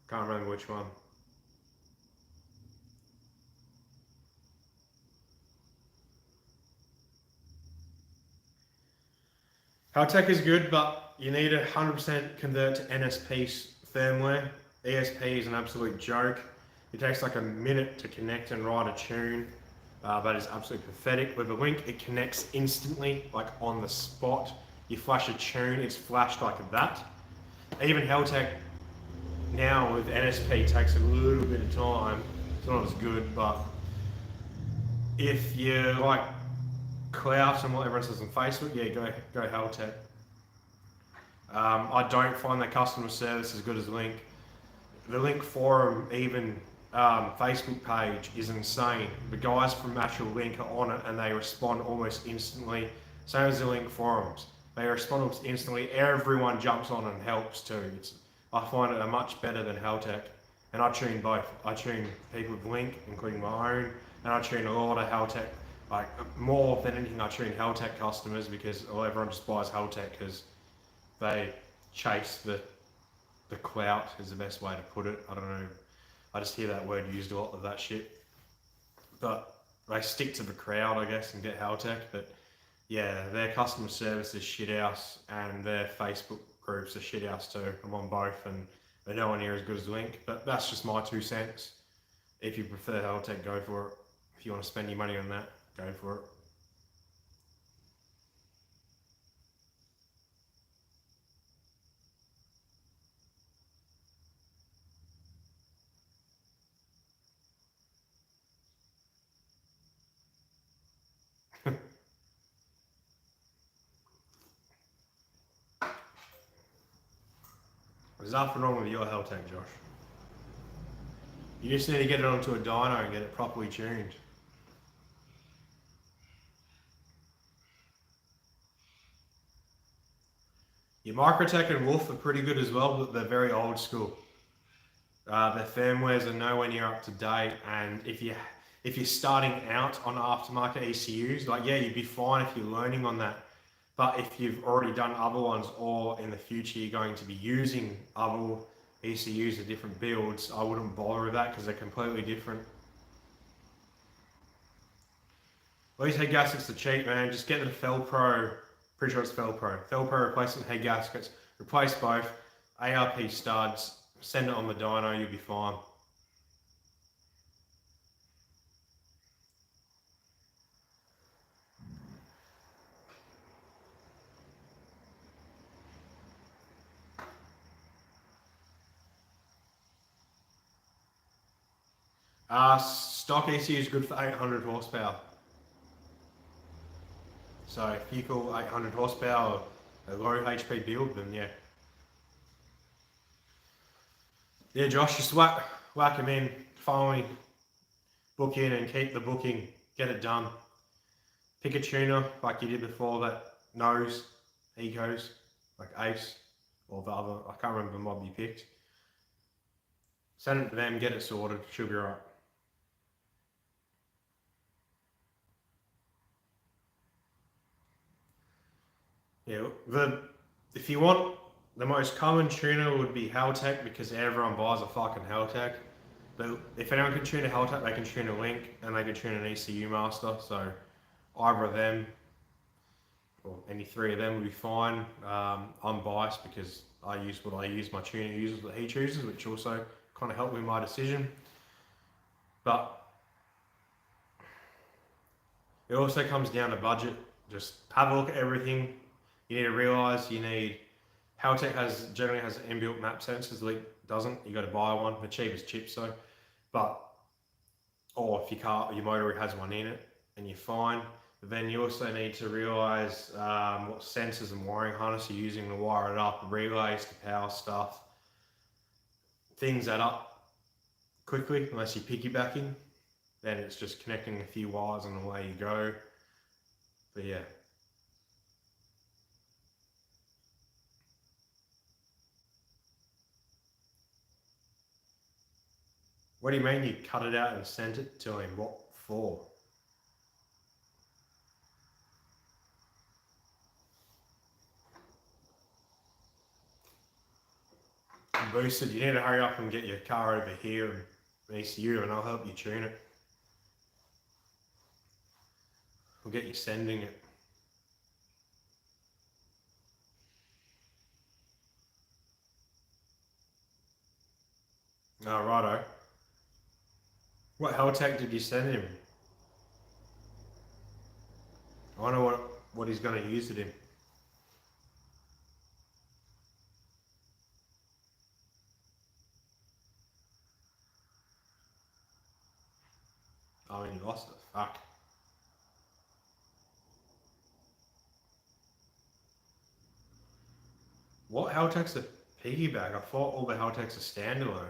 Can't remember which one. Haltech is good, but you need to 100% convert to NSP firmware. ESP is an absolute joke. It takes like a minute to connect and write a tune. That is absolutely pathetic. With a link, it connects instantly, like on the spot. You flash a tune, it's flashed like that. Even Haltech now with NSP takes a little bit of time. It's not as good, but if you like Klaus and what everyone says on Facebook, yeah, go Haltech. I don't find their customer service as good as Link. The Link forum, even Facebook page, is insane. The guys from actual Link are on it and they respond almost instantly. Same as the Link forums. They respond almost instantly. Everyone jumps on and helps too. I find it much better than Haltech. And I tune both. I tune people with Link, including my own, and I tune a lot of Haltech. Like more than anything, I tune Haltech customers because everyone just buys Haltech because they chase the clout is the best way to put it. I don't know. I just hear that word used a lot of that shit. But they stick to the crowd, I guess, and get Haltech. But yeah, their customer service is shit house, and their Facebook groups are shit house too. I'm on both, and they're nowhere near as good as Link. But that's just my 2 cents. If you prefer Haltech, go for it. If you want to spend your money on that, go for it. There's nothing wrong with your Haltech, Josh. You just need to get it onto a dyno and get it properly tuned. Your Microtech and Wolf are pretty good as well, but they're very old school. Their firmwares are nowhere near up to date, and if you're starting out on aftermarket ECUs, like yeah, you'd be fine if you're learning on that. But if you've already done other ones, or in the future you're going to be using other ECUs or different builds, I wouldn't bother with that because they're completely different. These head gaskets are cheap, man. Just get the Felpro. Pretty sure it's Felpro. Felpro replacement head gaskets. Replace both. ARP studs. Send it on the dyno, you'll be fine. Stock ECU is good for 800 horsepower. So if you call 800 horsepower a low HP build, then yeah. Yeah, Josh, just whack them in, follow me, book in and keep the booking, get it done. Pick a tuner like you did before that knows ecos, like Ace or the other, I can't remember the mob you picked. Send it to them, get it sorted, she'll be right. Yeah, if you want, the most common tuner would be Haltech because everyone buys a fucking Haltech. But if anyone can tune a Haltech, they can tune a Link and they can tune an ECU master. So either of them, or any 3 of them would be fine. I'm biased because I use what I use, my tuner uses what he chooses, which also kind of helped with my decision. But it also comes down to budget. Just have a look at everything. You need to realise you need Haltech generally has inbuilt map sensors. Link doesn't. You got to buy one. The cheapest chips though. But or if your motor has one in it, and you're fine. But then you also need to realise what sensors and wiring harness you're using to wire it up. Relays to power stuff. Things add up quickly unless you're piggybacking. Then it's just connecting a few wires and away you go. But yeah. What do you mean you cut it out and sent it to him? What for? boosted, you need to hurry up and get your car over here and ECU, and I'll help you tune it. We'll get you sending it. Oh, righto. What Haltech did you send him? I know what he's going to use it in. Oh, and you lost it. Fuck. What Haltech's a piggyback? I thought all the Haltech's are standalone.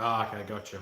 Ah, okay, gotcha.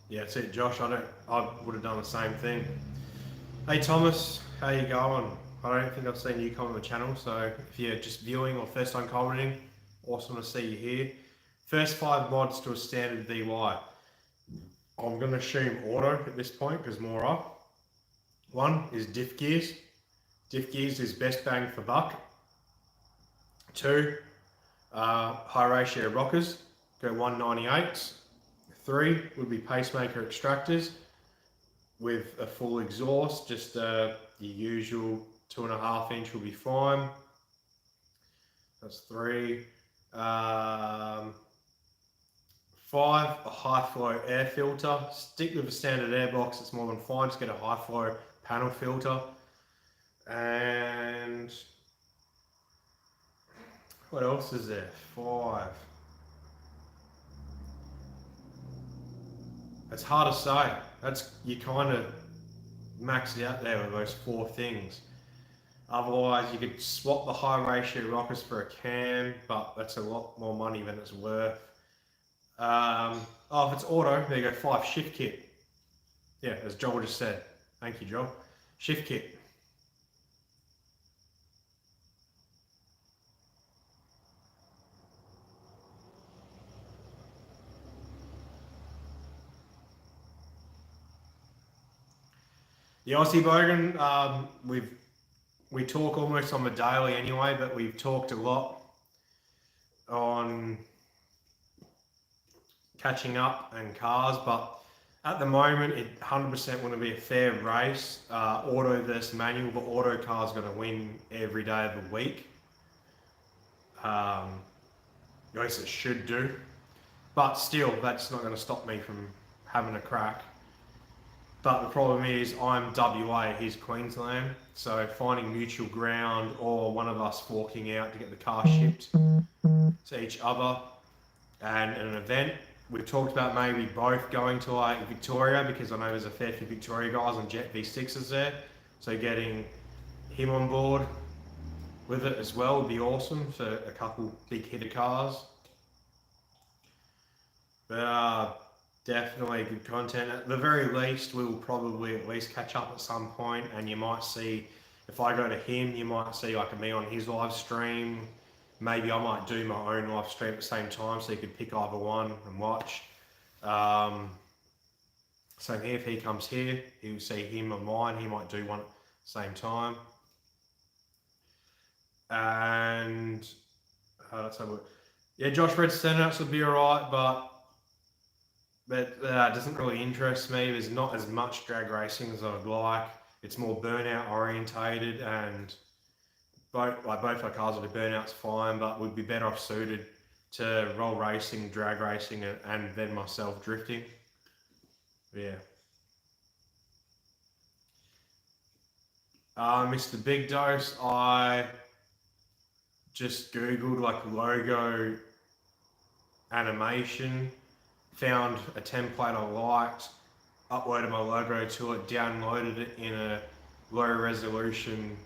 Yeah, that's it, Josh. I would have done the same thing. Hey Thomas, how you going? I don't think I've seen you come on the channel, so if you're just viewing or first time commenting, awesome to see you here. First 5 mods to a standard VY. I'm going to assume auto at this point because more up. 1 is diff gears. Diff gears is best bang for buck. 2, high ratio rockers, go 198s. 3 would be pacemaker extractors with a full exhaust, just the usual 2.5 inch will be fine. That's 3. 5, a high flow air filter. Stick with a standard air box, it's more than fine. Just get a high flow panel filter. And what else is there? 5. It's hard to say. You kind of maxed out there with those 4 things. Otherwise, you could swap the high ratio rockers for a cam, but that's a lot more money than it's worth. If it's auto, there you go, 5 shift kit. Yeah, as Joel just said. Thank you, Joel. Shift kit. The Aussie Bogan, we talk almost on the daily anyway, but we've talked a lot on catching up and cars, but at the moment it 100% want to be a fair race, auto versus manual, but auto car's going to win every day of the week. At least it should do, but still that's not going to stop me from having a crack. But the problem is I'm WA, he's Queensland, so finding mutual ground or one of us forking out to get the car shipped to each other and an event. We've talked about maybe both going to like Victoria, because I know there's a fair few Victoria guys on Jet V6s there, so getting him on board with it as well would be awesome for a couple big hitter cars. But Definitely good content. At the very least, we'll probably at least catch up at some point, and you might see, if I go to him, you might see like me on his live stream. Maybe I might do my own live stream at the same time, so you could pick either one and watch. Same here, if he comes here, you'll see him on mine. He might do one at the same time. And let's have a look. Yeah, Josh Red standouts would be alright, but doesn't really interest me. There's not as much drag racing as I'd like. It's more burnout orientated, and both our cars would be burnouts fine, but would be better off suited to roll racing, drag racing, and then myself drifting. Yeah. Mr. Big Dose, I just googled like logo animation, found a template I liked, uploaded my logo to it, downloaded it in a low resolution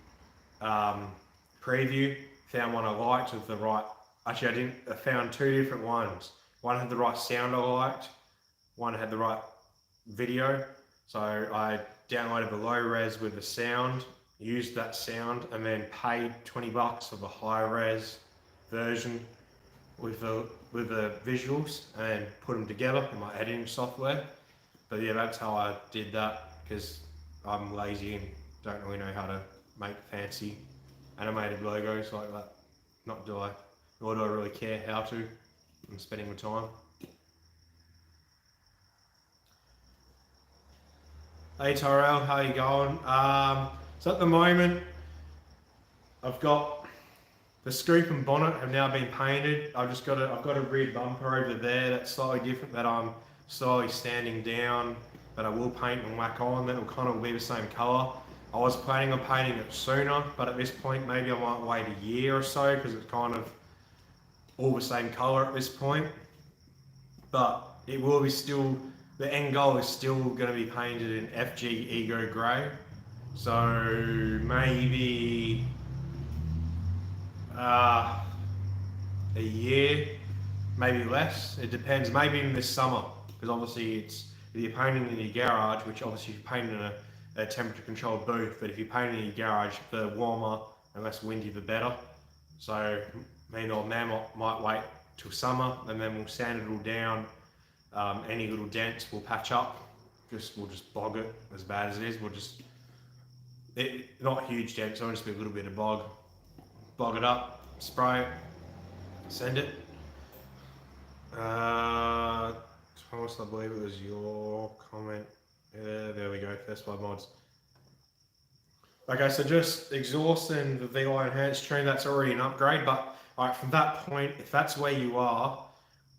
preview, found one I liked with the right, actually I found two different ones. One had the right sound I liked, one had the right video. So I downloaded the low res with the sound, used that sound, and then paid $20 for the high res version with the visuals, and put them together in my editing software. But yeah, that's how I did that, because I'm lazy and don't really know how to make fancy animated logos like that. Nor do I really care how to. I'm spending the time. Hey Tyrell, how you going? So at the moment, I've got the scoop and bonnet have now been painted. I've got a rear bumper over there that's slightly different, that I'm slowly sanding down, that I will paint and whack on. That will kind of be the same colour. I was planning on painting it sooner, but at this point maybe I might wait a year or so, because it's kind of all the same colour at this point. But it will be still, the end goal is still going to be painted in FG Ego Grey. So maybe a year, maybe less. It depends. Maybe in this summer, because obviously it's, if you're painting in your garage, which obviously if you're painting in a temperature controlled booth, but if you're painting in your garage, the warmer and less windy the better. So me and old man might wait till summer, and then we'll sand it all down. Any little dents we'll patch up. We'll just bog it as bad as it is. Not huge dents, it'll just be a little bit of bog. Bog it up, spray it, send it. Thomas, I believe it was your comment. There we go, First Blood Mods. Okay, so just exhaust and the VI enhanced trim, that's already an upgrade, but alright, from that point, if that's where you are,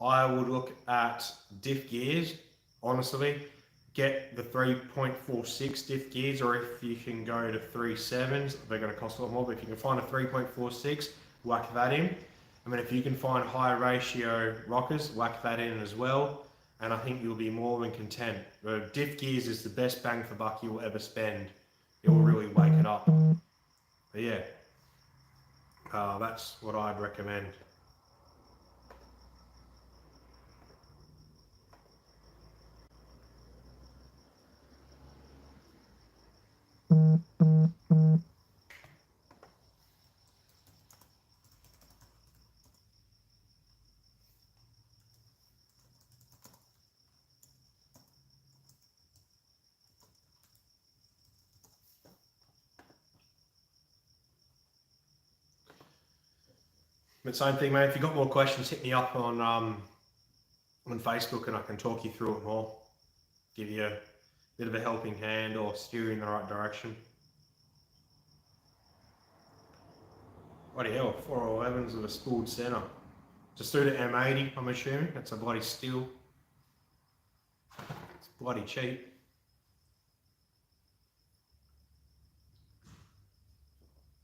I would look at diff gears, honestly. Get the 3.46 diff gears, or if you can go to 3.7s, they're going to cost a lot more, but if you can find a 3.46, whack that in. I mean, if you can find high ratio rockers, whack that in as well, and I think you'll be more than content. The diff gears is the best bang for buck you'll ever spend. It will really wake it up. But yeah, that's what I'd recommend. But same thing, mate. If you've got more questions, hit me up on Facebook, and I can talk you through it more. Give you a bit of a helping hand, or steer you in the right direction. Bloody hell, 411s with a spooled centre. Just do the M80, I'm assuming. That's a bloody steal. It's bloody cheap.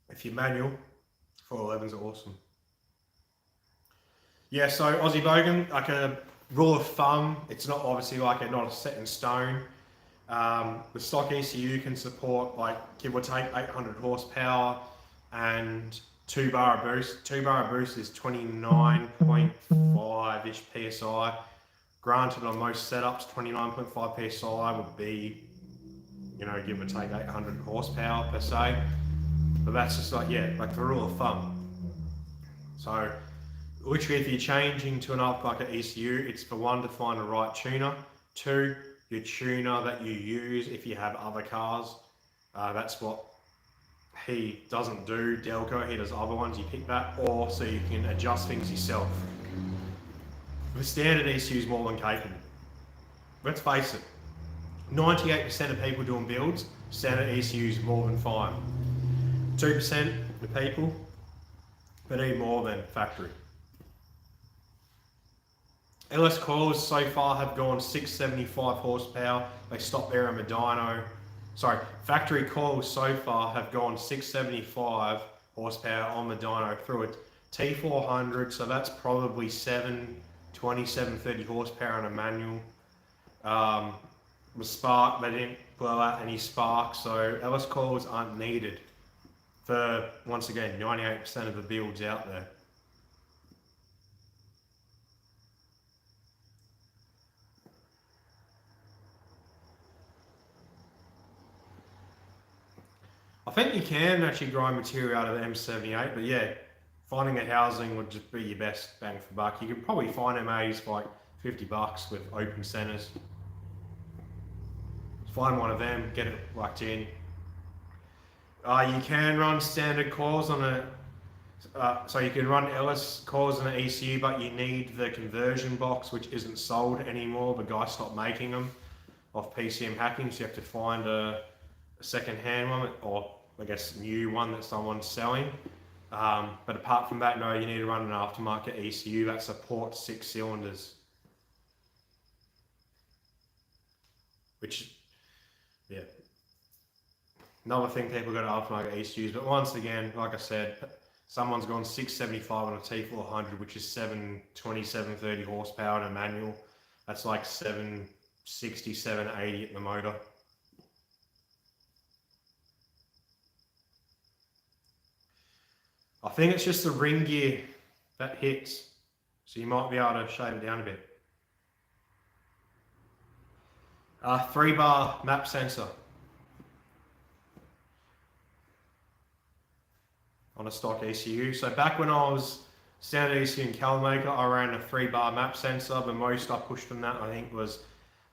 If you're manual, 411s are awesome. Yeah, so Aussie Bogan, like a rule of thumb, it's not obviously like not a set in stone. The stock ECU can support like give or take 800 horsepower and 2 bar boost. 2 bar boost is 29.5-ish PSI. Granted, on most setups, 29.5 psi would be, give or take 800 horsepower per se. But that's just like the rule of thumb. So, literally, if you're changing to an aftermarket ECU, it's for one, to find the right tuner. Two, your tuner that you use if you have other cars. That's what he doesn't do. Delco, he does other ones. You pick that, or so you can adjust things yourself. The standard ECU is more than capable. Let's face it, 98% of people doing builds, standard ECU is more than fine. 2% of people, but even more than factory. LS coils so far have gone 675 horsepower. They stopped there in the dyno. Factory coils so far have gone 675 horsepower on the dyno through a T400, so that's probably 720, 730 horsepower in a manual. The spark, they didn't blow out any spark, so LS coils aren't needed for, once again, 98% of the builds out there. I think you can actually grind material out of the M78, but yeah, finding a housing would just be your best bang for buck. You could probably find MAs for like $50 with open centers. Find one of them, get it locked in. You can run standard coils on so you can run LS coils on an ECU, but you need the conversion box, which isn't sold anymore. The guy stopped making them off PCM hacking, so you have to find a second-hand one, or I guess new one that someone's selling. But apart from that, no, you need to run an aftermarket ECU that supports 6 cylinders. Which, yeah, another thing people got to aftermarket ECUs. But once again, like I said, someone's gone 675 on a T400, which is 720, 730 horsepower in a manual. That's like 760, 780 at the motor. I think it's just the ring gear that hits, so you might be able to shave it down a bit. 3-bar map sensor on a stock ECU. So back when I was standard ECU in CalMaker, I ran a 3-bar map sensor. The most I pushed on that, I think, was,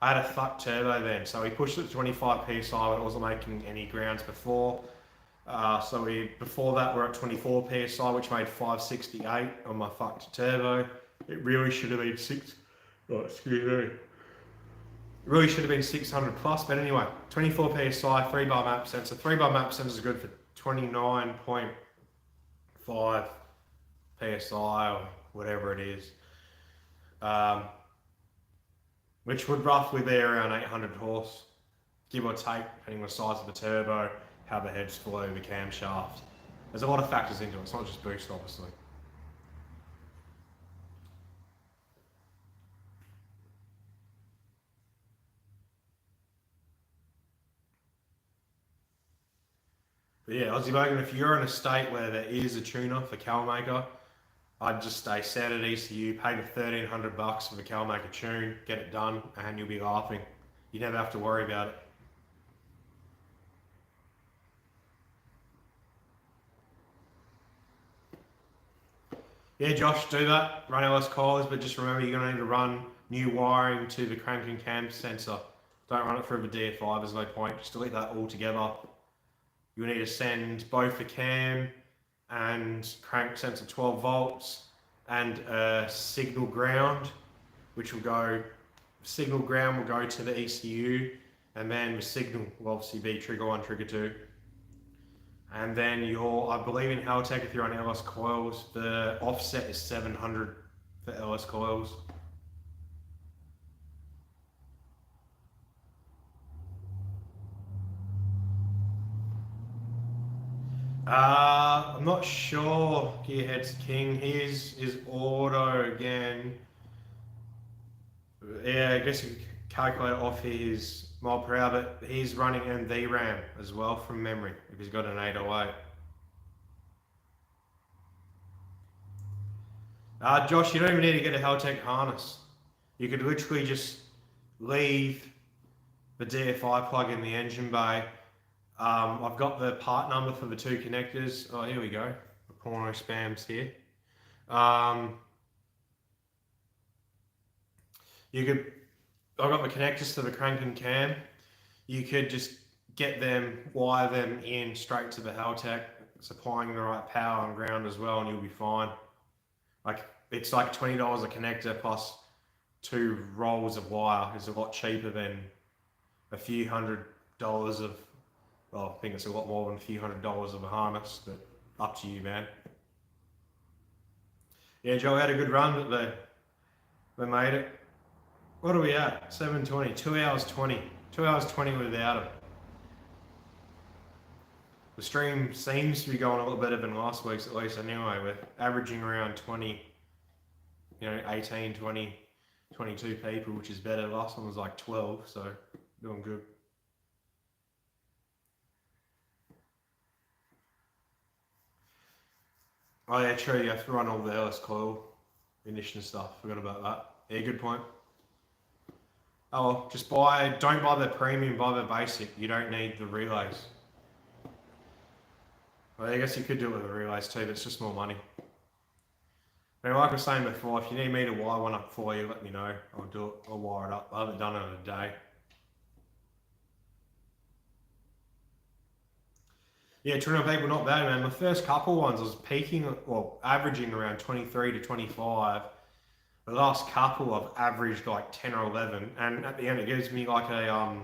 I had a FUC turbo then, so we pushed it to 25 psi, but it wasn't making any grounds before. Before that we're at 24 psi, which made 568 on my FUC turbo. It really should have been really should have been 600 plus, but anyway, 24 psi, 3-bar map sensor. 3-bar map sensor is good for 29.5 psi or whatever it is, which would roughly be around 800 horse, give or take, depending on the size of the turbo, how the heads flow, the camshaft. There's a lot of factors into it. It's not just boost, obviously. But yeah, Aussie Bogan, if you're in a state where there is a tuner for CalMaker, I'd just stay standard ECU, pay the $1,300 for the CalMaker tune, get it done, and you'll be laughing. You never have to worry about it. Yeah, Josh, do that. Run LS coils, but just remember you're going to need to run new wiring to the crank and cam sensor. Don't run it through the DFI, there's no point. Just delete that all together. You'll need to send both the cam and crank sensor 12 volts and a signal ground, which will go, signal ground will go to the ECU, and then the signal will obviously be trigger 1, trigger 2. And then I believe in Haltech, if you're on LS coils, the offset is 700 for LS coils. I'm not sure Gearhead's king. His is auto again. Yeah, I guess you could calculate off his mile per hour, but he's running NVRAM as well from memory if he's got an 808. Josh, you don't even need to get a Haltech harness. You could literally just leave the DFI plug in the engine bay. I've got the part number for the two connectors. Oh, here we go. The porno spam's here. I've got the connectors to the crank and cam. You could just get them, wire them in straight to the Haltech, supplying the right power and ground as well, and you'll be fine. Like, it's like $20 a connector plus 2 rolls of wire. Is a lot cheaper than a few $100s of, well, I think it's a lot more than a few $100s of a harness, but up to you, man. Yeah, Joe had a good run, but they made it. What are we at? 7:20, 2 hours 20. 2 hours 20 without him. The stream seems to be going a little better than last week's, at least anyway. We're averaging around 20, 18, 20, 22 people, which is better. Last one was like 12, so doing good. Oh yeah, true, you have to run all the LS coil ignition stuff. Forgot about that. Yeah, good point. Oh well, just don't buy the premium, buy the basic. You don't need the relays. Well, I guess you could do it with the relays too, but it's just more money. Now, like I was saying before, if you need me to wire one up for you, let me know. I'll do it. I'll wire it up. I haven't done it in a day. Yeah, 200 people, not bad, man. My first couple ones I was peaking, well, averaging around 23 to 25. The last couple I've averaged like 10 or 11, and at the end it gives me like a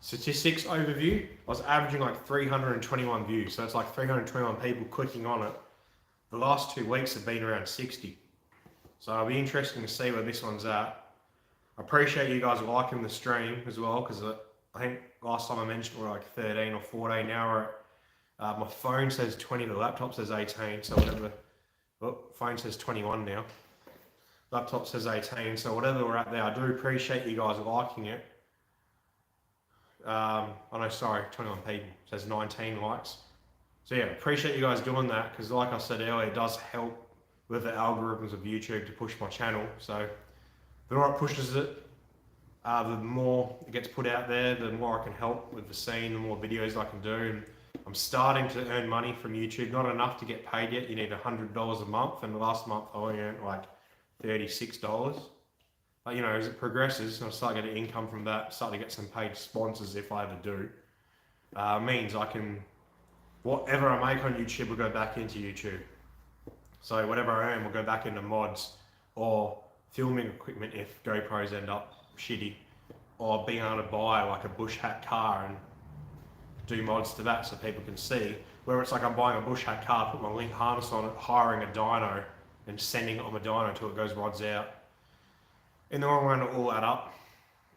statistics overview. I was averaging like 321 views, so it's like 321 people clicking on it. The last 2 weeks have been around 60. So it'll be interesting to see where this one's at. I appreciate you guys liking the stream as well, because I think last time I mentioned we're like 13 or 14. Now we're at, my phone says 20, the laptop says 18, so whatever. Oh, phone says 21 now. Laptop says 18, so whatever we're at there, I do appreciate you guys liking it. Oh no, sorry, 21 people, it says 19 likes. So yeah, appreciate you guys doing that, because like I said earlier, it does help with the algorithms of YouTube to push my channel. So the more it pushes it, the more it gets put out there, the more I can help with the scene, the more videos I can do. And I'm starting to earn money from YouTube, not enough to get paid yet. You need $100 a month, and the last month I only earned like $36. But as it progresses, I'll start getting income from that, start to get some paid sponsors if I ever do. Means I can, whatever I make on YouTube will go back into YouTube. So whatever I earn will go back into mods or filming equipment if GoPros end up shitty, or being able to buy like a bush hat car and do mods to that so people can see. Where it's like I'm buying a bush hat car, put my link harness on it, hiring a dyno and sending it on the dyno until it goes rods out. In the long run, it will add up.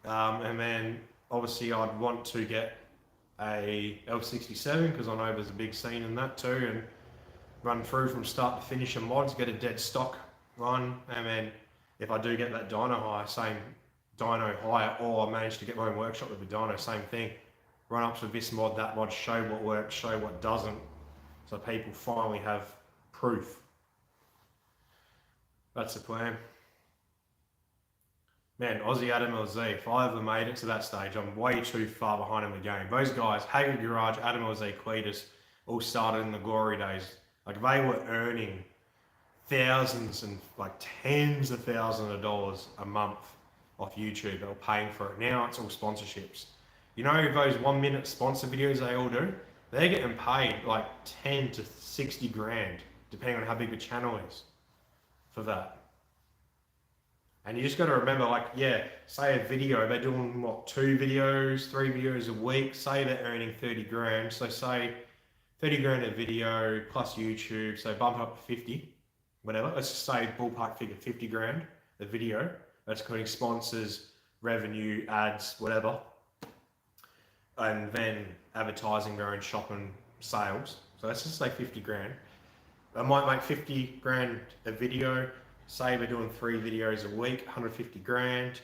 And then obviously I'd want to get a L67 because I know there's a big scene in that too, and run through from start to finish in mods, get a dead stock run, and then if I do get that dyno hire, same dyno hire, or I manage to get my own workshop with the dyno, same thing. Run ups with this mod, that mod, show what works, show what doesn't, so people finally have proof. That's the plan. Man, Aussie Adam LZ, if I ever made it to that stage, I'm way too far behind in the game. Those guys, Hager Garage, Adam LZ, Cletus, all started in the glory days. Like, they were earning thousands and like tens of thousands of dollars a month off YouTube. They were paying for it. Now it's all sponsorships. Those 1 minute sponsor videos they all do? They're getting paid like 10 to 60 grand, depending on how big the channel is for that. And you just got to remember, like, say a video, they're doing what, 2 videos, 3 videos a week, say they're earning 30 grand. So say 30 grand a video plus YouTube, so bump up to 50, whatever. Let's just say ballpark figure 50 grand a video. That's including sponsors, revenue, ads, whatever. And then advertising their own shop and sales. So let's just say 50 grand. They might make 50 grand a video. Say we're doing 3 videos a week, 150 grand,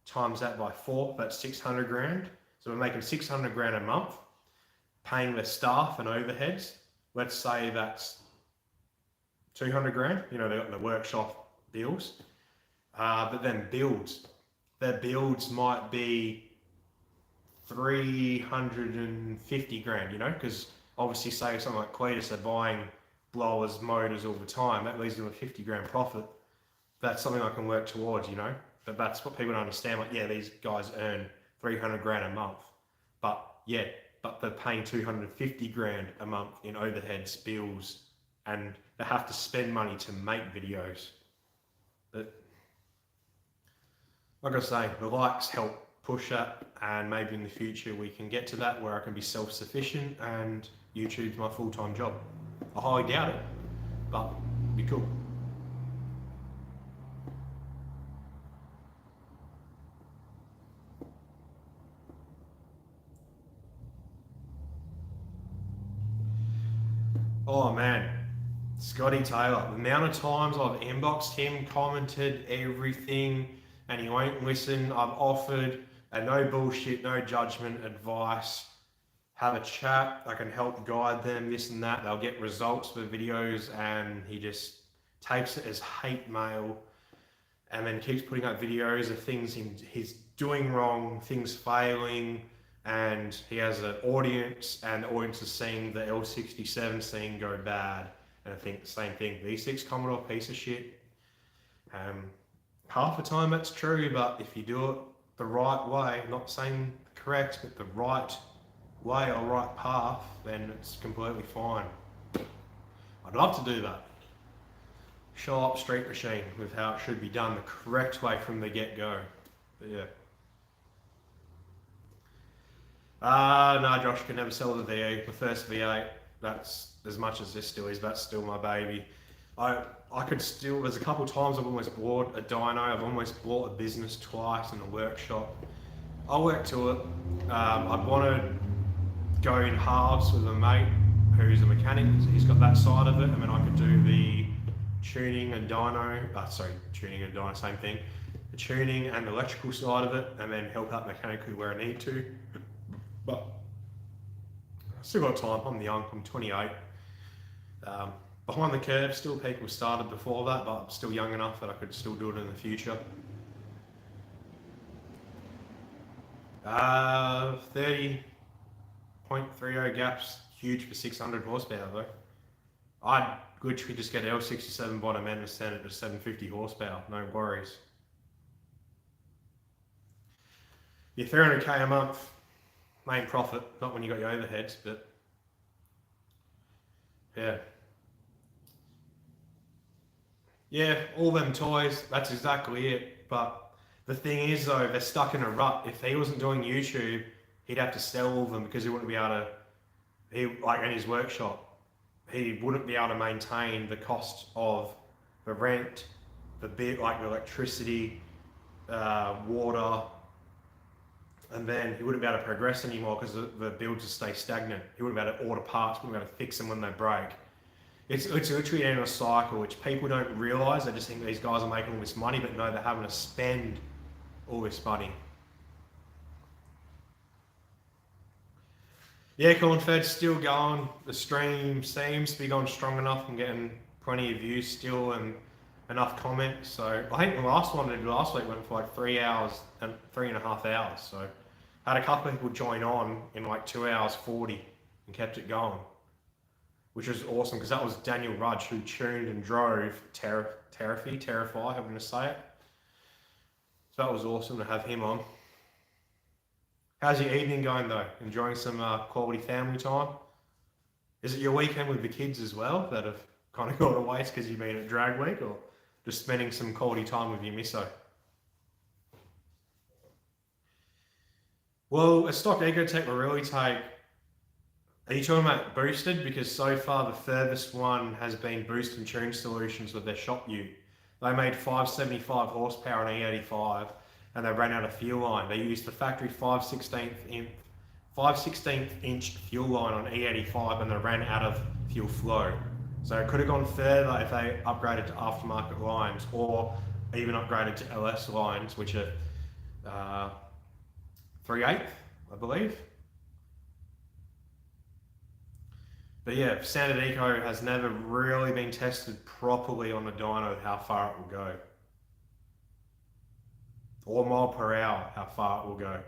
times that by 4, that's 600 grand. So we're making 600 grand a month, paying their staff and overheads. Let's say that's 200 grand, they got the workshop bills. But then their builds might be 350 grand, you know, because obviously say something like Cletus, they're buying blowers, motors all the time, that leaves them a 50 grand profit. That's something I can work towards, you know, but that's what people don't understand. Like, yeah, these guys earn 300 grand a month, but they're paying 250 grand a month in overheads, bills, and they have to spend money to make videos. But like I say, the likes help push that, and maybe in the future we can get to that where I can be self-sufficient and YouTube's my full-time job. I highly doubt it, but it'd be cool. Oh man, Scotty Taylor. The amount of times I've inboxed him, commented everything, and he won't listen. I've offered a no bullshit, no judgment advice. Have a chat. I can help guide them, this and that. They'll get results for videos, and he just takes it as hate mail, and then keeps putting up videos of things he's doing wrong, things failing, and he has an audience, and the audience is seeing the L67 scene go bad. And I think the same thing, V6 Commodore piece of shit. Half the time that's true, but if you do it the right way, not saying correct, but the right way or right path, then it's completely fine. I'd love to do that. Show up Street Machine with how it should be done the correct way from the get-go. But yeah. No, Josh can never sell the VE. The first V8, that's as much as this still is, that's still my baby. I could still, there's a couple of times I've almost bought a dyno, I've almost bought a business twice in a workshop. I'll work to it. I'd want to go in halves with a mate who's a mechanic, he's got that side of it, and then I could do the tuning and dyno, tuning and dyno, same thing. The tuning and the electrical side of it, and then help out mechanically where I need to. But I still got time, I'm young, I'm 28. Behind the curve, still people started before that, but I'm still young enough that I could still do it in the future. 30.30 gaps, huge for 600 horsepower though. I'd literally just get L67 bottom end and send it to 750 horsepower, no worries. Your 300k a month, main profit, not when you got your overheads, but yeah. Yeah, all them toys, that's exactly it. But the thing is though, they're stuck in a rut. If he wasn't doing YouTube, he'd have to sell all of them because he wouldn't be able to, like in his workshop, he wouldn't be able to maintain the cost of the rent, the bit like the electricity, water, and then he wouldn't be able to progress anymore because the builds would stay stagnant. He wouldn't be able to order parts, wouldn't be able to fix them when they break. It's literally in a cycle which people don't realise. They just think these guys are making all this money, but no, they're having to spend all this money. Yeah, Cornfed's still going. The stream seems to be going strong enough. I'm getting plenty of views still and enough comments. So I think the last one I did last week went for like 3 hours and 3.5 hours. So I had a couple of people join on in like 2 hours 40 and kept it going, which was awesome because that was Daniel Rudge who tuned and drove Terrify, having to say it. So that was awesome to have him on. How's your evening going though? Enjoying some quality family time? Is it your weekend with the kids as well that have kind of got to waste because you've been at drag week, or just spending some quality time with your misso? Well, a stock Ecotech will really take. Are you talking about boosted? Because so far the furthest one has been Boost and Tune Solutions with their shop ute. They made 575 horsepower on E85 and they ran out of fuel line. They used the factory 5/16 inch fuel line on E85 and they ran out of fuel flow. So it could have gone further if they upgraded to aftermarket lines or even upgraded to LS lines, which are 3/8, I believe. But yeah, Standard Eco has never really been tested properly on the dyno how far it will go. or mile per hour, how far it will go.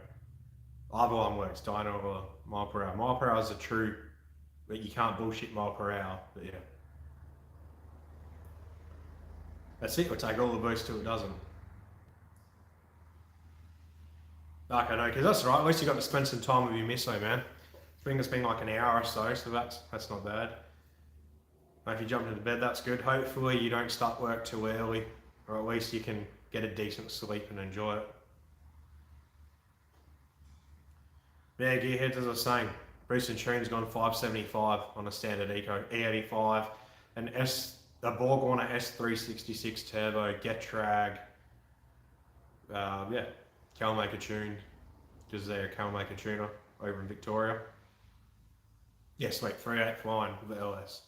Either one works, dyno or mile per hour. Mile per hour is a true, but you can't bullshit mile per hour, but yeah. That's it, it'll take all the boost till it doesn't. Okay, no, because that's right, at least you got to spend some time with your misso, man. I think it's been like an hour or so that's not bad. If you jump into bed, that's good. Hopefully you don't start work too early, or at least you can get a decent sleep and enjoy it. Yeah, gearheads, as I was saying, Boost and Tune's gone 575 on a standard Eco E85, and a BorgWarner S366 Turbo, Getrag, yeah, Calmaker tuned, because they're a Calmaker tuner over in Victoria. Yeah, sweet, 3.8 flying with the LS.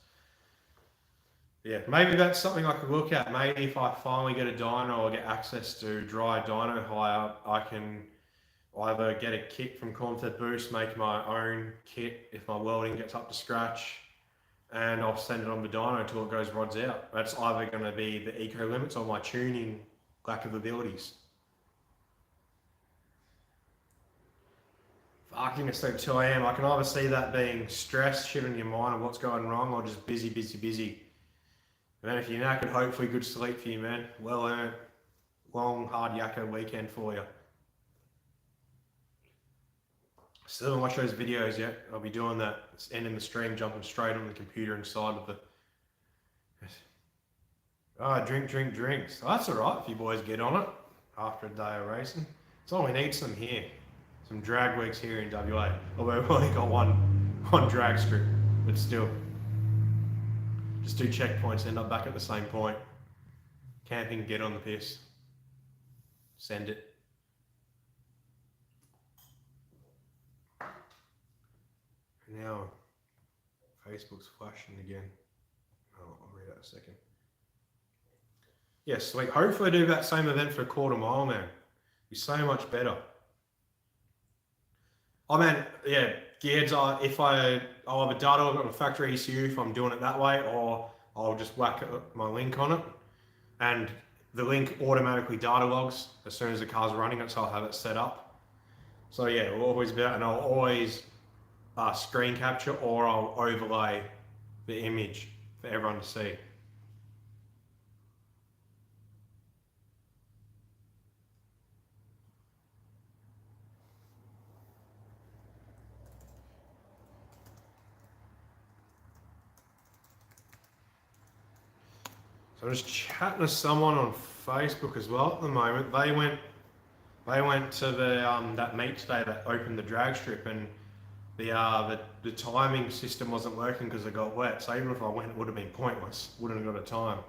Yeah, maybe that's something I could look at. Maybe if I finally get a dyno or get access to dry dyno hire, I can either get a kit from Cornfed Boost, make my own kit if my welding gets up to scratch, and I'll send it on the dyno until it goes rods out. That's either going to be the eco limits or my tuning lack of abilities. Fucking it's like 2 AM. I can either see that being stress, shit in your mind of what's going wrong, or just busy, busy, busy. Man, if you're knackered, hopefully good sleep for you, man. Well earned, long, hard yakka weekend for you. Still haven't watched those videos yet. I'll be doing that. It's ending the stream, jumping straight on the computer inside of the... drinks. So that's alright if you boys get on it after a day of racing. It's all we need some here. Some drag weeks here in WA. Although we've only got one drag strip, but still. Just do checkpoints, end up back at the same point. Camping, get on the piss. Send it. Now, Facebook's flashing again. Oh, I'll read that in a second. Yes, like hopefully I do that same event for a quarter mile, man. Be so much better. Oh man, yeah, gears are, I'll have a data log on a factory ECU if I'm doing it that way, or I'll just whack my link on it, and the link automatically data logs as soon as the car's running it, so I'll have it set up. So yeah, we'll always be out, and I'll always screen capture, or I'll overlay the image for everyone to see. So I'm just chatting to someone on Facebook as well at the moment. They went to the that meet today that opened the drag strip, and the timing system wasn't working because it got wet. So even if I went, it would have been pointless. Wouldn't have got a time.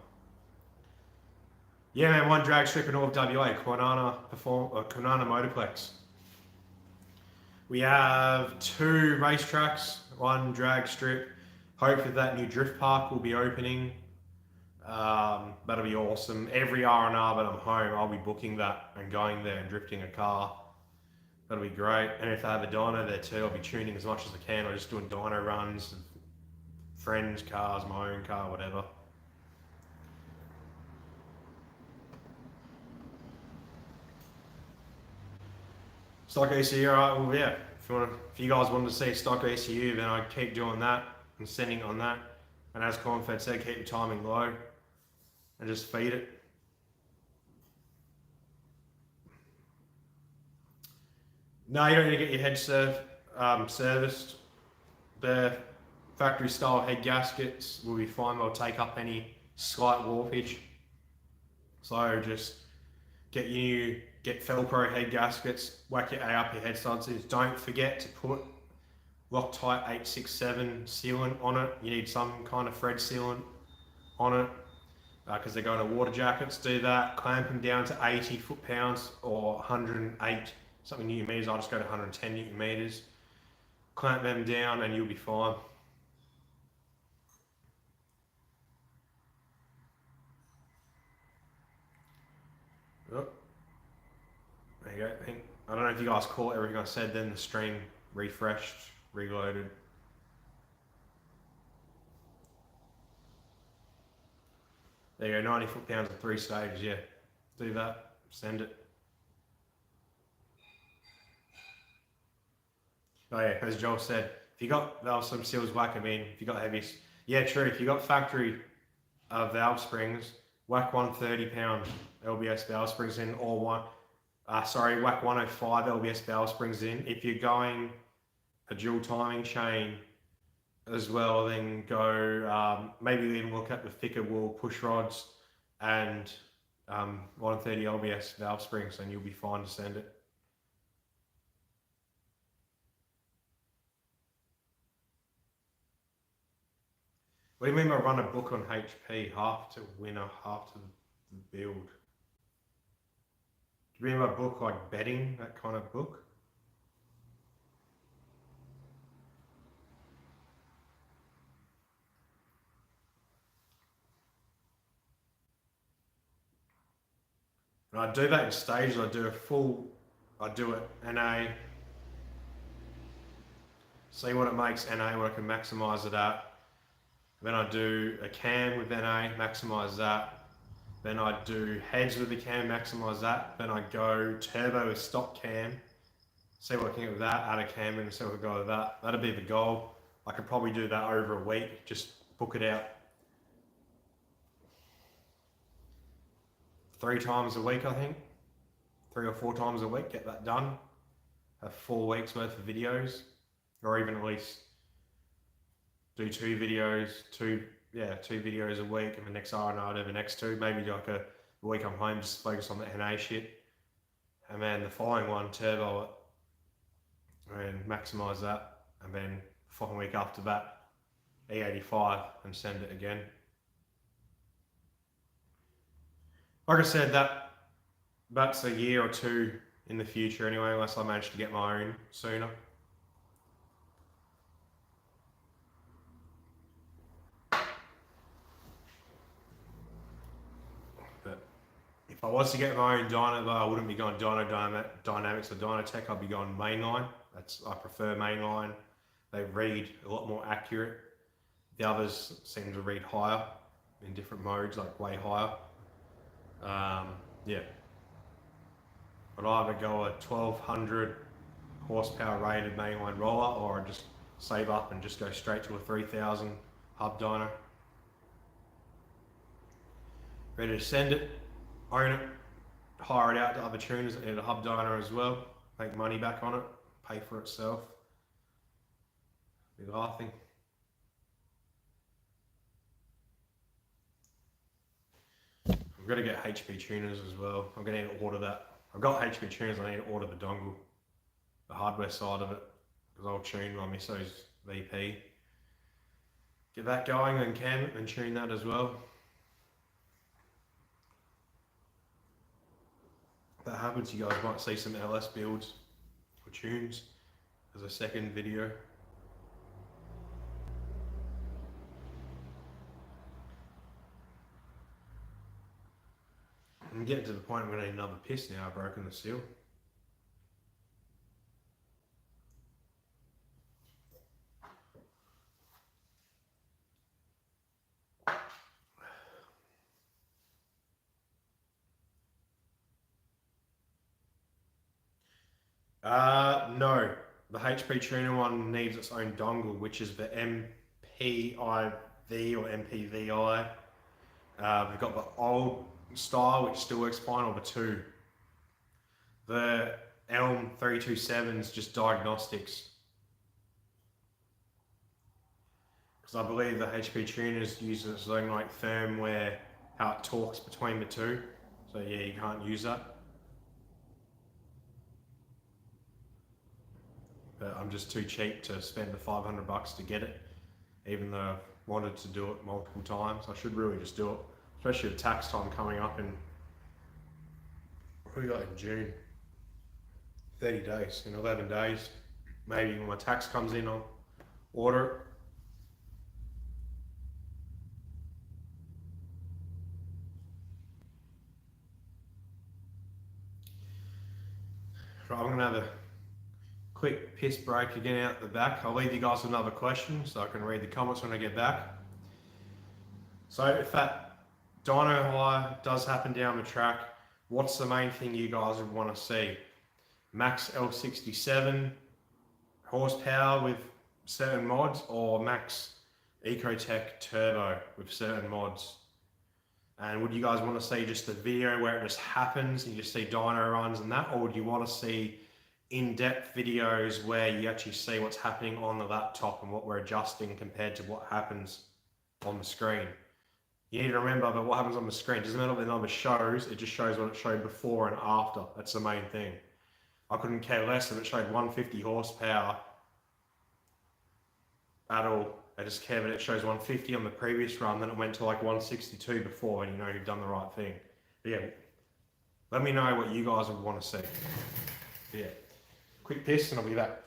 Yeah, man, one drag strip in all of WA, Kwinana Motorplex. We have 2 racetracks, 1 drag strip. Hopefully that new drift park will be opening. That'll be awesome. Every R&R that I'm home, I'll be booking that and going there and drifting a car. That'll be great. And if I have a dyno there too, I'll be tuning as much as I can. I'm just doing dyno runs, friends' cars, my own car, whatever. Stock ECU, alright, well yeah. If you guys wanted to see stock ECU, then I'd keep doing that and sending on that. And as Cornfed said, keep the timing low and just feed it. No, you don't need to get your head serviced. The factory style head gaskets will be fine. They'll take up any slight warpage. So just get Felpro head gaskets, whack your A up your head studs. Don't forget to put Loctite 867 sealant on it. You need some kind of Fred sealant on it because they're going to water jackets. Do that. Clamp them down to 80 foot-pounds or 108 something newton meters. I'll just go to 110 newton meters. Clamp them down and you'll be fine. Oh. There you go. I don't know if you guys caught everything I said then. The stream refreshed, reloaded. There you go, 90 foot-pounds at 3 stages, yeah. Do that, send it. Oh yeah, as Joel said, if you got valve stem seals, whack them in. If you got heavy, yeah, true. If you got factory valve springs, whack 130-pound LBS valve springs in, or whack 105 LBS valve springs in. If you're going a dual timing chain as well, then go maybe even look at the thicker wool push rods and 130 LBS valve springs, and you'll be fine to send it. What do you mean by run a book on HP? Half to winner, half to build. Do you mean by book like betting, that kind of book? And I do that in stages. I do it NA, see what it makes NA, what I can maximise it at. Then I do a cam with NA, maximise that. Then I do heads with the cam, maximise that. Then I go turbo with stock cam, see what I can get with that, add a cam and see what I go with that. That'd be the goal. I could probably do that over a week, just book it out 3 times a week, I think. 3 or 4 times a week, get that done. Have 4 weeks worth of videos, or even at least do 2 videos, 2 videos a week, and the next R&R do the next 2. Maybe like a week I'm home, just focus on the NA shit. And then the following one, turbo it, and maximise that. And then the following week after that, E85 and send it again. Like I said, that's a year or 2 in the future anyway, unless I manage to get my own sooner. But if I was to get my own dyno, though, I wouldn't be going Dynamics or Dynatech. I'd be going mainline. I prefer mainline. They read a lot more accurate. The others seem to read higher in different modes, like way higher. Yeah. I'd either go a 1200 horsepower rated mainline roller, or I'd just save up and just go straight to a 3000 hub dyno. Ready to send it, own it, hire it out to other tuners that need a hub dyno as well, make money back on it, pay for itself. Be laughing. I've got to get HP tuners as well. I'm going to need to order that. I've got HP tuners, I need to order the dongle, the hardware side of it, because I'll tune my Misso's VP. Get that going and tune that as well. If that happens, you guys might see some LS builds or tunes as a second video. I'm getting to the point I'm going to need another piss now. I've broken the seal. No. The HP tuner one needs its own dongle, which is the MPIV or MPVI. We've got the old style, which still works fine, or the 2. The Elm 327 is just diagnostics. Because I believe the HP tuners use its own like firmware, how it talks between the 2. So yeah, you can't use that. But I'm just too cheap to spend the $500 to get it, even though I've wanted to do it multiple times. I should really just do it, especially with tax time coming up in, what do we got in June? 30 days, in 11 days. Maybe when my tax comes in, I'll order it. Right, I'm gonna have a quick piss break again out the back. I'll leave you guys with another question so I can read the comments when I get back. So if that dyno high does happen down the track, what's the main thing you guys would want to see? Max L67, horsepower with certain mods, or max Ecotech turbo with certain mods? And would you guys want to see just a video where it just happens and you just see dyno runs and that, or would you want to see in-depth videos where you actually see what's happening on the laptop and what we're adjusting compared to what happens on the screen? You need to remember that what happens on the screen doesn't matter what the number shows, it just shows what it showed before and after. That's the main thing. I couldn't care less if it showed 150 horsepower at all. I just care that it shows 150 on the previous run, then it went to like 162 before, and you know you've done the right thing. But yeah, let me know what you guys would want to see. Yeah, quick piss and I'll be back.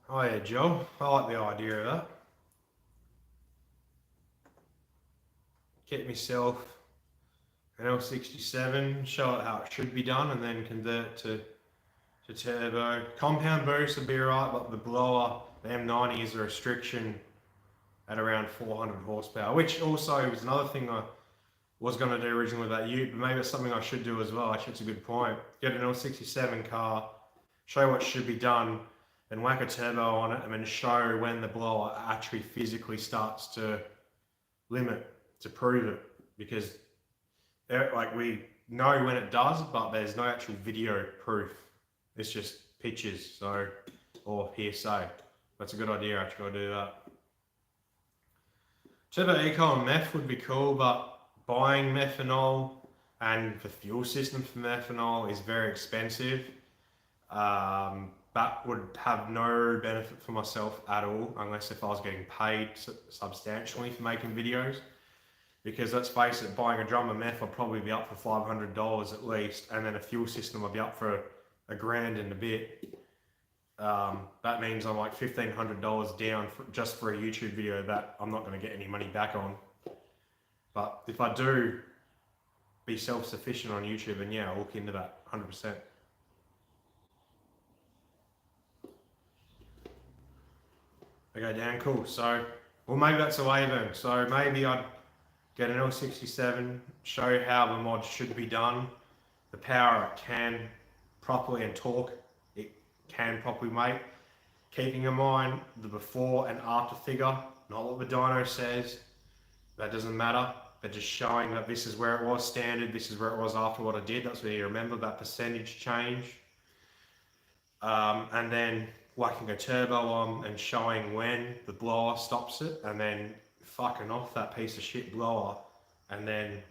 Oh yeah, Joe, I like the idea of that. Get myself an L67, show it how it should be done, and then convert to turbo. Compound boost would be right, but the blower, the M90 is a restriction at around 400 horsepower, which also was another thing I was going to do originally with that Ute, but maybe it's something I should do as well. Actually, it's a good point. Get an L67 car, show what should be done, and whack a turbo on it, and then show when the blower actually physically starts to limit, to prove it. Because like we know when it does, but there's no actual video proof. It's just pictures, so, or hearsay. That's a good idea, actually, I'll do that. Turbo Eco and meth would be cool, but buying methanol and the fuel system for methanol is very expensive. That would have no benefit for myself at all, unless if I was getting paid substantially for making videos. Because let's face it, buying a drum of meth will probably be up for $500 at least, and then a fuel system will be up for a grand and a bit. That means I'm like $1,500 down just for a YouTube video that I'm not going to get any money back on. But if I do be self-sufficient on YouTube, and yeah, I'll look into that 100%. Okay, Dan, cool. So, well, maybe that's a way then. So maybe I'd get an L67, show how the mod should be done, the power it can properly, and torque it can properly make, keeping in mind the before and after figure, not what the dyno says. That doesn't matter, but just showing that this is where it was standard, this is where it was after what I did. That's where you remember that percentage change. And then whacking a turbo on and showing when the blower stops it, and then fucking off that piece of shit blower, and then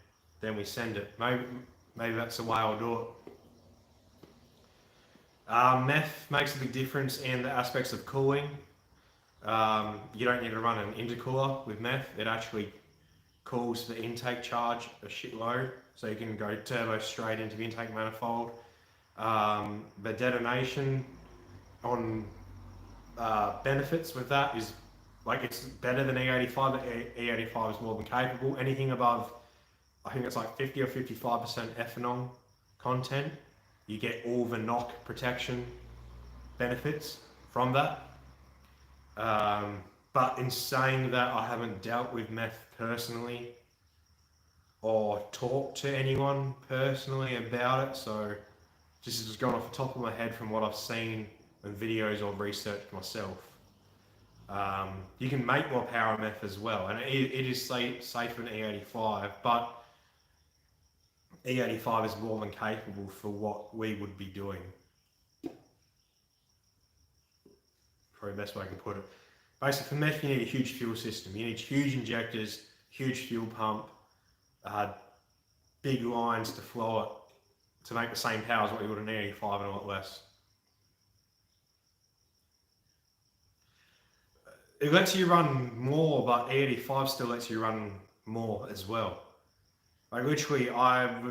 we send it. Maybe that's the way I'll do it. Meth makes a big difference in the aspects of cooling. You don't need to run an intercooler with meth. It actually cools the intake charge a shitload, so you can go turbo straight into the intake manifold. The detonation on benefits with that is, like, it's better than E85, but E85 is more than capable. Anything above, I think it's like 50 or 55% ethanol content, you get all the knock protection benefits from that. But in saying that, I haven't dealt with meth personally or talked to anyone personally about it, so this is just going off the top of my head from what I've seen in videos or researched myself. You can make more power meth as well, and it is safer than E85, but E85 is more than capable for what we would be doing. Probably the best way I can put it. Basically, for meth, you need a huge fuel system. You need huge injectors, huge fuel pump, big lines to flow it to make the same power as what you would in E85 and a lot less. It lets you run more, but E85 still lets you run more as well. Like literally,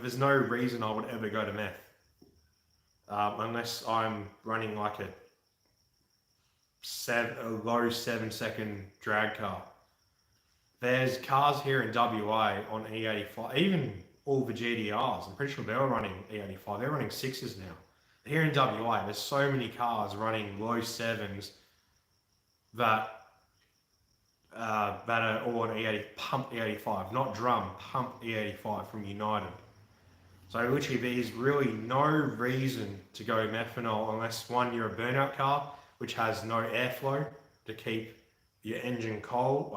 there's no reason I would ever go to meth. Unless I'm running like a low 7-second drag car. There's cars here in WA on E85, even all the GDRs, I'm pretty sure they're running E85, they're running 6s now. Here in WA, there's so many cars running low 7s that are all on pump E85, not drum, pump E85 from United. So literally there's really no reason to go methanol unless one, you're a burnout car, which has no airflow to keep your engine cold,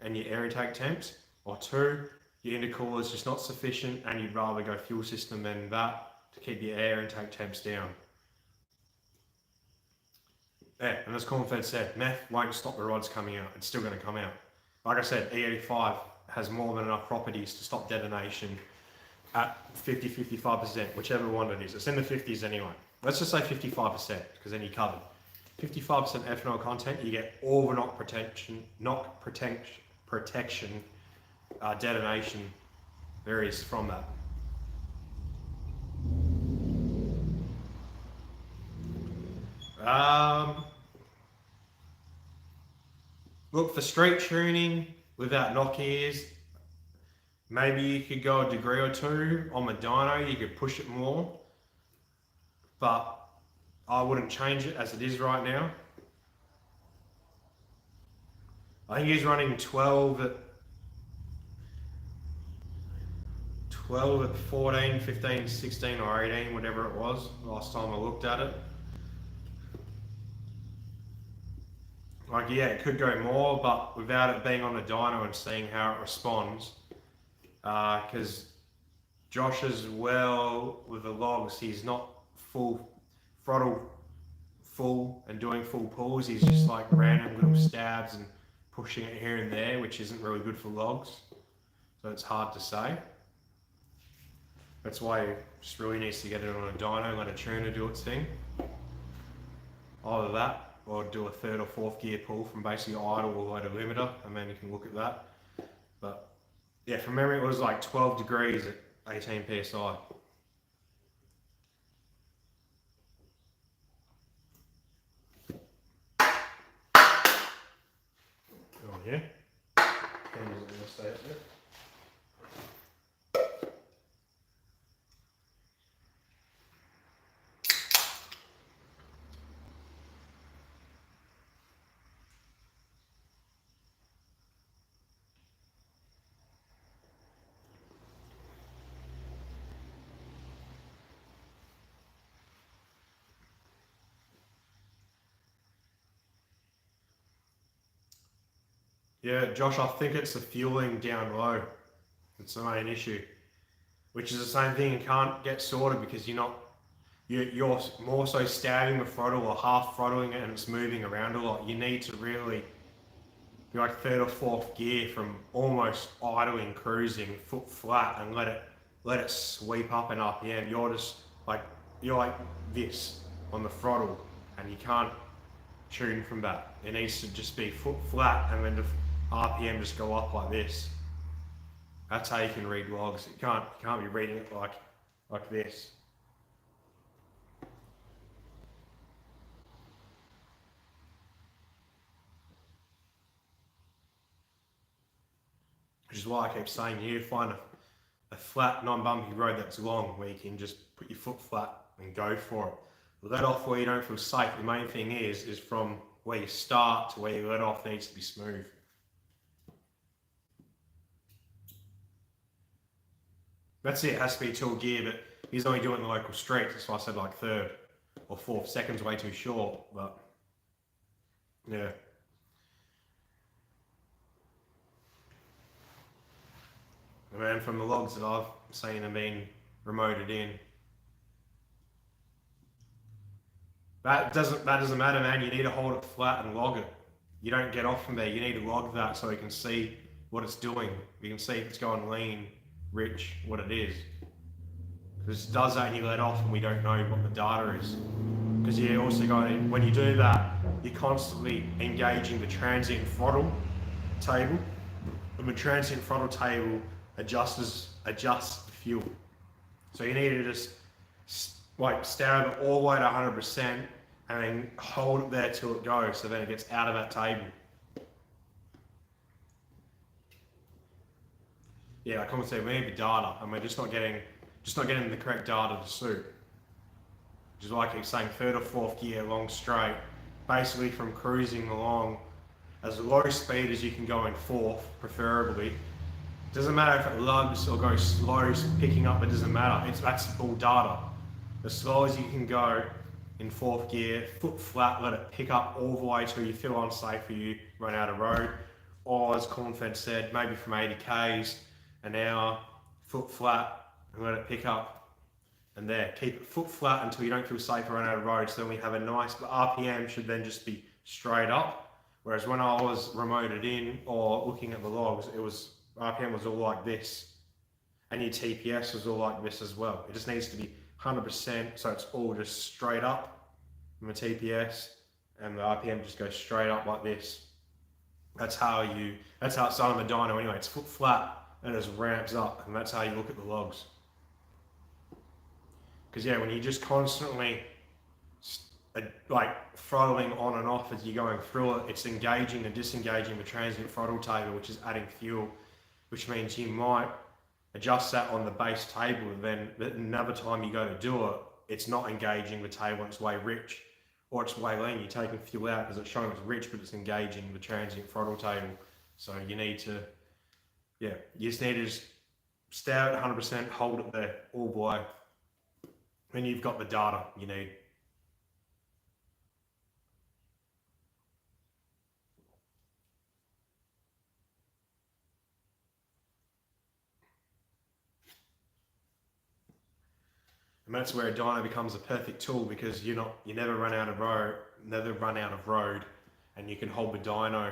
and your air intake temps, or two, your intercooler is just not sufficient and you'd rather go fuel system than that to keep your air intake temps down. Yeah, and as Corn Fed said, meth won't stop the rods coming out. It's still going to come out. Like I said, E85 has more than enough properties to stop detonation at 50-55%, whichever one it is. It's in the 50s anyway. Let's just say 55%, because then you're covered. 55% ethanol content, you get all the knock protection, detonation varies from that. Look, for street tuning without knock ears, maybe you could go a degree or two on the dyno, you could push it more, but I wouldn't change it as it is right now. I think he's running 12 at 14, 15, 16 or 18, whatever it was, last time I looked at it. Like, yeah, it could go more, but without it being on the dyno and seeing how it responds, because Josh as well with the logs, he's not full throttle full and doing full pulls, he's just like random little stabs and pushing it here and there, which isn't really good for logs, so it's hard to say. That's why he just really needs to get it on a dyno, let a tuner do its thing. Either that, or do a third or fourth gear pull from basically idle or load a limiter, and then you can look at that. But yeah, from memory it was like 12 degrees at 18 psi. Oh yeah. Camera's not gonna stay up there. Yeah, Josh, I think it's the fueling down low. It's the main issue. Which is the same thing, you can't get sorted because you're more so stabbing the throttle or half throttling it and it's moving around a lot. You need to really be like third or fourth gear from almost idling, cruising, foot flat, and let it sweep up in RPM. You're like this on the throttle and you can't tune from that. It needs to just be foot flat and then the RPM just go up like this. That's how you can read logs. You can't be reading it like this. Which is why I keep saying you find a flat, non-bumpy road that's long where you can just put your foot flat and go for it. Let off where you don't feel safe. The main thing is from where you start to where you let off needs to be smooth. That's it has to be 2 gear, but he's only doing it in the local streets. That's why I said like third or fourth. Second's way too short, but Yeah. And from the logs that I've seen have been remoted in, that doesn't matter, man. You need to hold it flat and log it. You don't get off from there. You need to log that so you can see what it's doing. You can see if it's going lean, rich, what it is. Because it does that and you let off and we don't know what the data is. Because you also got to, when you do that, you're constantly engaging the transient throttle table. And the transient throttle table adjusts the fuel. So you need to just like stare it all the way to 100% and then hold it there till it goes, so then it gets out of that table. Yeah, like I said, we need the data, and we're just not getting the correct data to suit. Which is why I keep saying third or fourth gear, long straight, basically from cruising along as low speed as you can go in fourth, preferably. Doesn't matter if it lugs or goes slow, picking up, it doesn't matter. That's all data. As slow as you can go in fourth gear, foot flat, let it pick up all the way till you feel unsafe for you, run out of road. Or as Cornfed said, maybe from 80 Ks an hour, foot flat, and let it pick up. And there, keep it foot flat until you don't feel safe or run out of road. So then we have a nice, but RPM should then just be straight up. Whereas when I was remoted in or looking at the logs, it was RPM was all like this, and your TPS was all like this as well. It just needs to be 100%, so it's all just straight up from the TPS, and the RPM just goes straight up like this. That's how it's on the dyno anyway. It's foot flat and it just ramps up, and that's how you look at the logs. Because yeah, when you just constantly like throttling on and off as you're going through it, it's engaging and disengaging the transient throttle table, which is adding fuel, which means you might adjust that on the base table, and then another time you go to do it, it's not engaging the table and it's way rich, or it's way lean. You're taking fuel out because it's showing it's rich, but it's engaging the transient throttle table. So you need to, you just need to just stay at 100%, hold it there all the way. Then you've got the data you need. And that's where a dyno becomes a perfect tool, because you never run out of road, and you can hold the dyno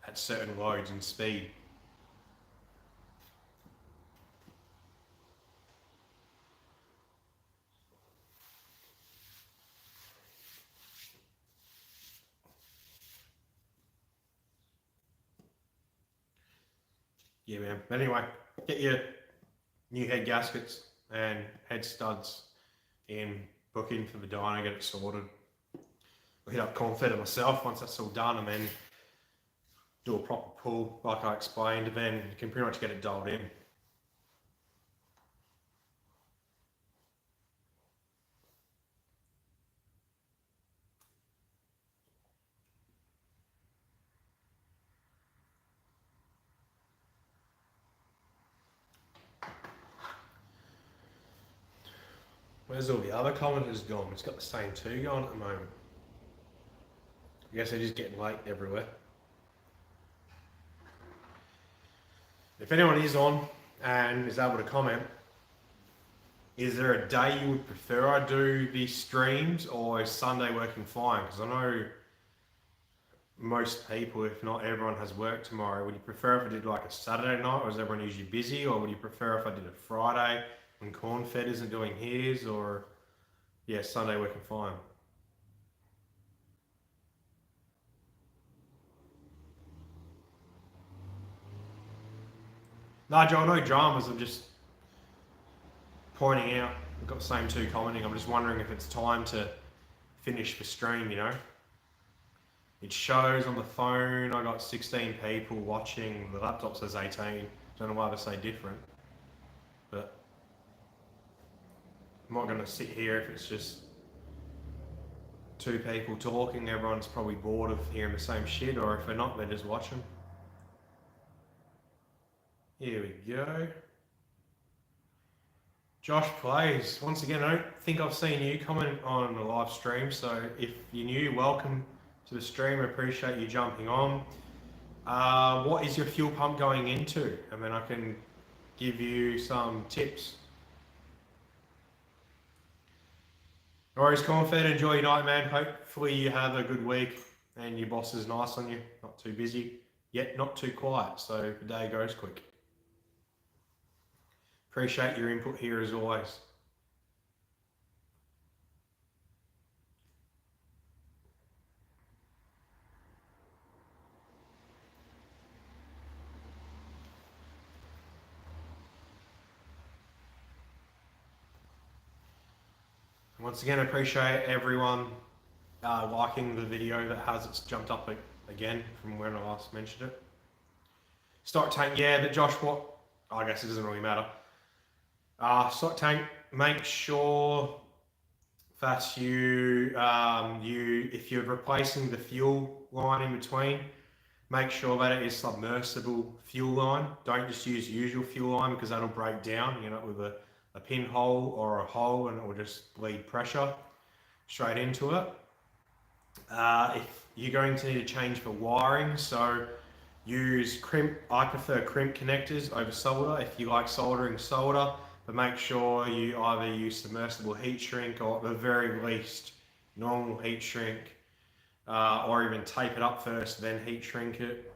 at certain loads and speed. Yeah, man. But anyway, get your new head gaskets and head studs in, book in for the dyno, get it sorted. I'll hit up Cornfed myself once that's all done, and then do a proper pull like I explained, and then you can pretty much get it dialed in. Where's all the other commenters gone? It's got the same two going at the moment. I guess they're just getting late everywhere. If anyone is on and is able to comment, is there a day you would prefer I do these streams, or is Sunday working fine? Because I know most people, if not everyone, has work tomorrow. Would you prefer if I did like a Saturday night, or is everyone usually busy? Or would you prefer if I did a Friday when Cornfed isn't doing his? Or yeah, Sunday working fine. No, Joel, no dramas. I'm just pointing out. I've got the same two commenting. I'm just wondering if it's time to finish the stream, you know? It shows on the phone I got 16 people watching. The laptop says 18. Don't know why they say different. But I'm not going to sit here if it's just two people talking. Everyone's probably bored of hearing the same shit, or if they're not, they're just watching. Here we go. Josh Plays. Once again, I don't think I've seen you comment on the live stream, so if you're new, welcome to the stream. I appreciate you jumping on. What is your fuel pump going into? And then I can give you some tips. No worries, Cornfed. Enjoy your night, man. Hopefully you have a good week and your boss is nice on you. Not too busy, yet not too quiet. So the day goes quick. Appreciate your input here as always. Once again, I appreciate everyone liking the video that has it's jumped up again from when I last mentioned it. Stock tank, yeah, but Josh, what? I guess it doesn't really matter. Stock tank, make sure that if you're replacing the fuel line in between, make sure that it is submersible fuel line. Don't just use usual fuel line because that'll break down, with a pinhole or a hole, and it will just bleed pressure straight into it. If you're going to need to change the wiring, so use crimp. I prefer crimp connectors over solder if you like soldering solder, but make sure you either use submersible heat shrink or at the very least normal heat shrink, or even tape it up first then heat shrink it.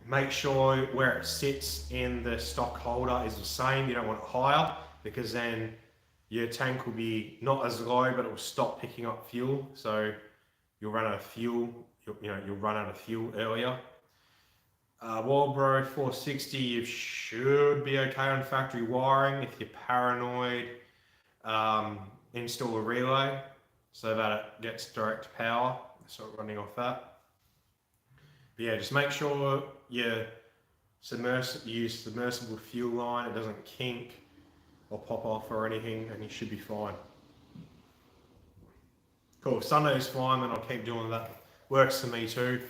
Make sure where it sits in the stock holder is the same. You don't want it higher because then your tank will be not as low, but it will stop picking up fuel. So you'll run out of fuel. You'll run out of fuel earlier. Walbro 460, you should be okay on factory wiring. If you're paranoid, install a relay so that it gets direct power. Start running off that. But yeah, just make sure you use submersible fuel line. It doesn't kink or pop off or anything, and you should be fine. Cool. Sunday's fine, then I'll keep doing that. Works for me too.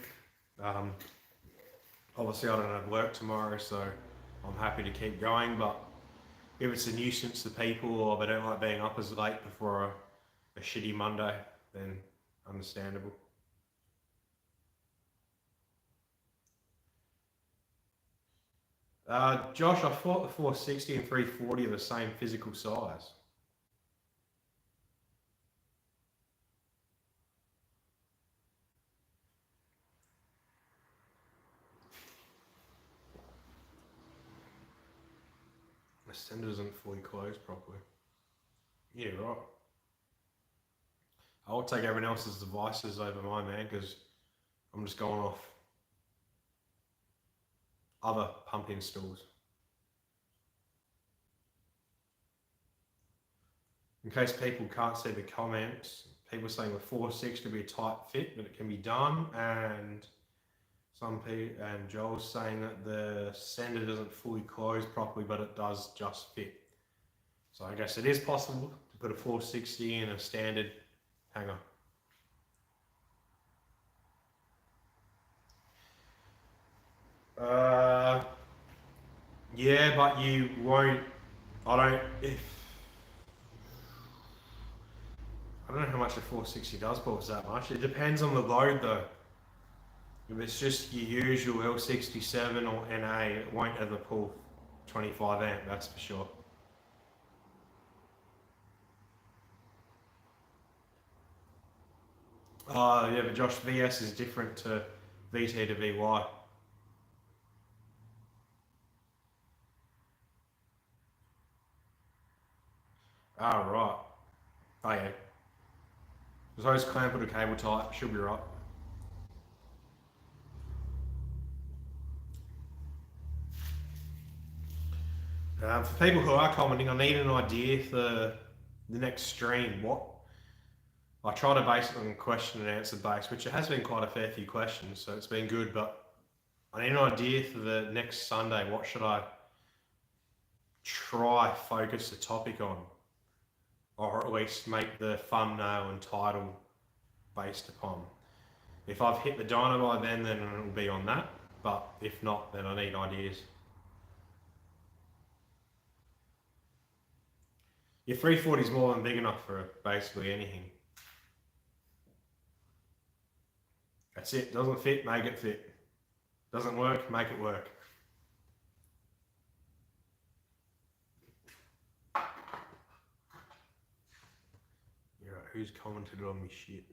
Obviously, I don't have work tomorrow, so I'm happy to keep going. But if it's a nuisance to people or they don't like being up as late before a shitty Monday, then understandable. Josh, I thought the 460 and 340 are the same physical size. The sender isn't fully closed properly. Yeah, right. I'll take everyone else's devices over mine, man, because I'm just going off other pump installs. In case people can't see the comments, people are saying the 460 will be a tight fit, but it can be done, and and Joel's saying that the sender doesn't fully close properly, but it does just fit. So I guess it is possible to put a 460 in a standard hanger. Yeah, but you won't. I don't know how much the 460 does pulse that much. It depends on the load though. If it's just your usual L67 or NA, it won't ever pull 25 amp, that's for sure. Yeah, but Josh, VS is different to VT to VY. Ah, right. Oh, yeah. As long as clamp or cable tight, should be right. For people who are commenting, I need an idea for the next stream. I try to base it on question and answer base, which it has been quite a fair few questions, so it's been good, but I need an idea for the next Sunday. What should I try focus the topic on? Or at least make the thumbnail and title based upon. If I've hit the dyno by then it'll be on that, but if not, then I need ideas. Your 340 is more than big enough for basically anything. That's it. Doesn't fit, make it fit. Doesn't work, make it work. Yeah, right, who's commented on me shit?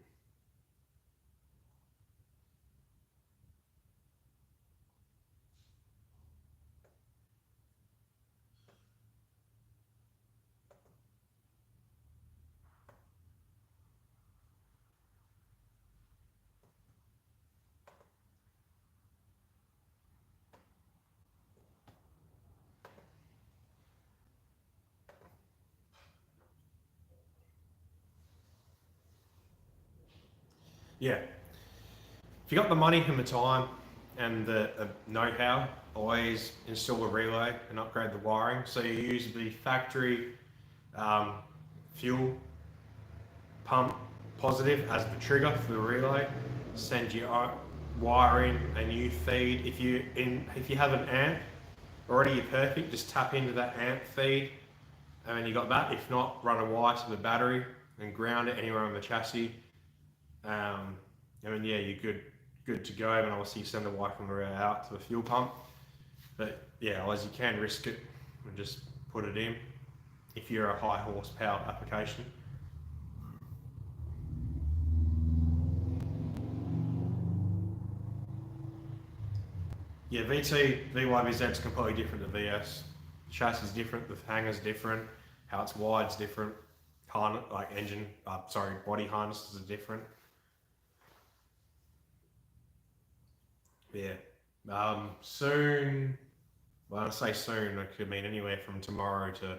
Yeah. If you got the money and the time and the know-how, always install a relay and upgrade the wiring. So you use the factory um, fuel pump positive as the trigger for the relay. Send your wire in a new feed. If you have an amp already, you're perfect. Just tap into that amp feed, and then you got that. If not, run a wire to the battery and ground it anywhere on the chassis. Yeah, you're good to go. And obviously, you send the wire from the relay out to the fuel pump. But yeah, otherwise you can risk it and just put it in if you're a high horsepower application. Yeah, VT, VYBZ is completely different to VS. The chassis is different, the hanger's different, how it's wired's different, body harnesses are different. Yeah. Soon, when I say soon, it could mean anywhere from tomorrow to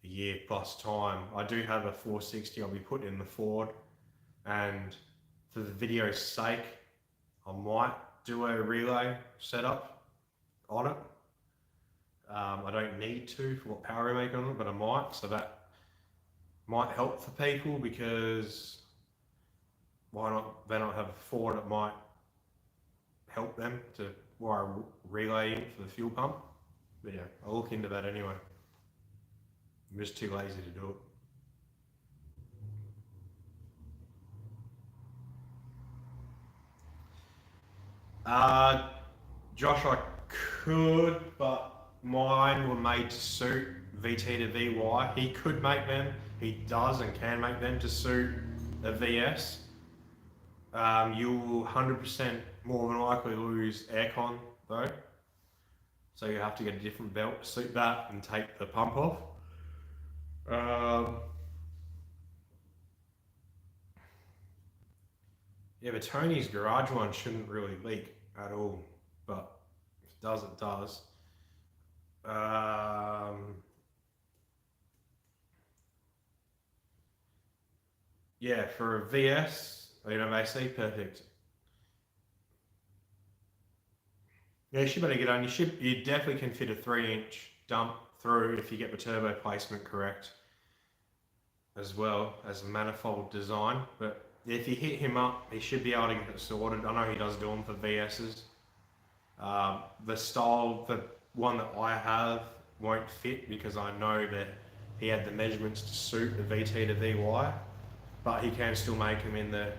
a year plus time. I do have a 460 I'll be putting in the Ford, and for the video's sake, I might do a relay setup on it. I don't need to for what power we make on it, but I might, so that might help for people, because why not? They don't have a Ford, it might help them to wire a relay in for the fuel pump. But yeah, I'll look into that anyway. I'm just too lazy to do it. Josh, I could, but mine were made to suit VT to VY. He could make them, he does and can make them to suit a VS. You'll 100% more than likely lose aircon though. So you have to get a different belt to suit that and take the pump off. Yeah, but Tony's garage one shouldn't really leak at all, but if it does, it does. Yeah, for a VS, AC, perfect. Yeah, you should better get on. You definitely can fit a 3-inch dump through if you get the turbo placement correct, as well as a manifold design. But if you hit him up, he should be able to get it sorted. I know he does do them for VSs. The one that I have won't fit, because I know that he had the measurements to suit the VT to VY, but he can still make them in the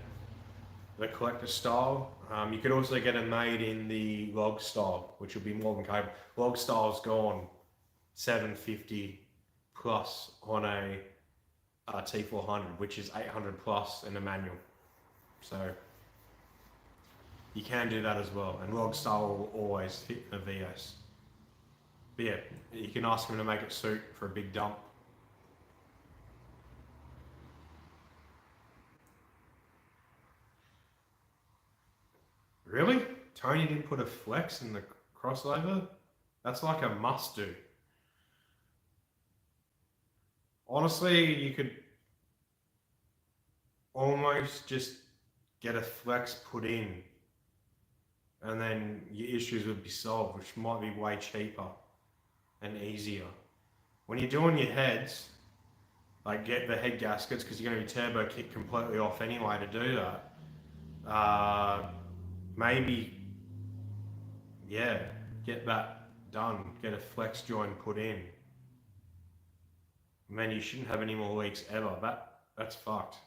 collector style. You could also get them made in the log style, which will be more than capable. Log style's gone 750 plus on a T400, which is 800 plus in a manual. So you can do that as well, and log style will always fit the VS. But yeah, you can ask him to make it suit for a big dump. Really? Tony didn't put a flex in the crossover? That's like a must do. Honestly, you could almost just get a flex put in, and then your issues would be solved, which might be way cheaper and easier. When you're doing your heads, like get the head gaskets, because you're going to be turbo kick completely off anyway to do that. Maybe, yeah, get that done. Get a flex joint put in. Man, you shouldn't have any more leaks ever. That's fucked.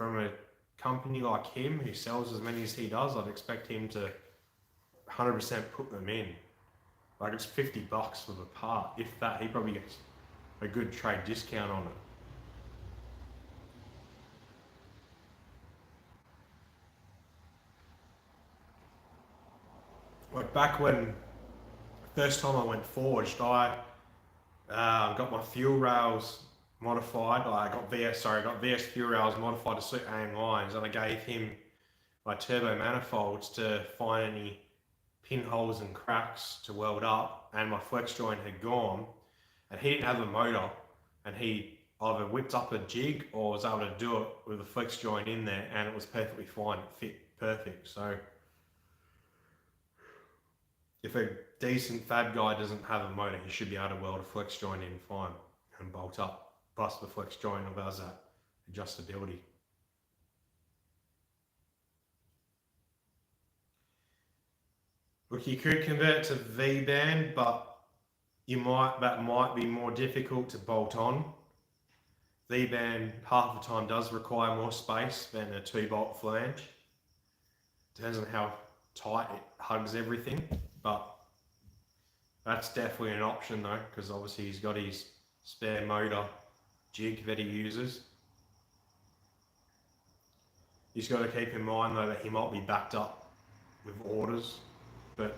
from a company like him who sells as many as he does, I'd expect him to 100% put them in. Like it's $50 for the part. If that, he probably gets a good trade discount on it. Like back when first time I went forged, I got my fuel rails modified. I got VS fuel rails modified to suit AIM lines, and I gave him my turbo manifolds to find any pinholes and cracks to weld up, and my flex joint had gone, and he didn't have a motor, and he either whipped up a jig or was able to do it with a flex joint in there, and it was perfectly fine. It fit perfect. So if a decent fab guy doesn't have a motor, he should be able to weld a flex joint in fine and bolt up. Plus the flex joint allows that adjustability. Look, you could convert to V-band, but that might be more difficult to bolt on. V-band half the time does require more space than a 2-bolt flange. Depends on how tight it hugs everything, but that's definitely an option though, because obviously he's got his spare motor jig that he uses. He's got to keep in mind though that he might be backed up with orders, but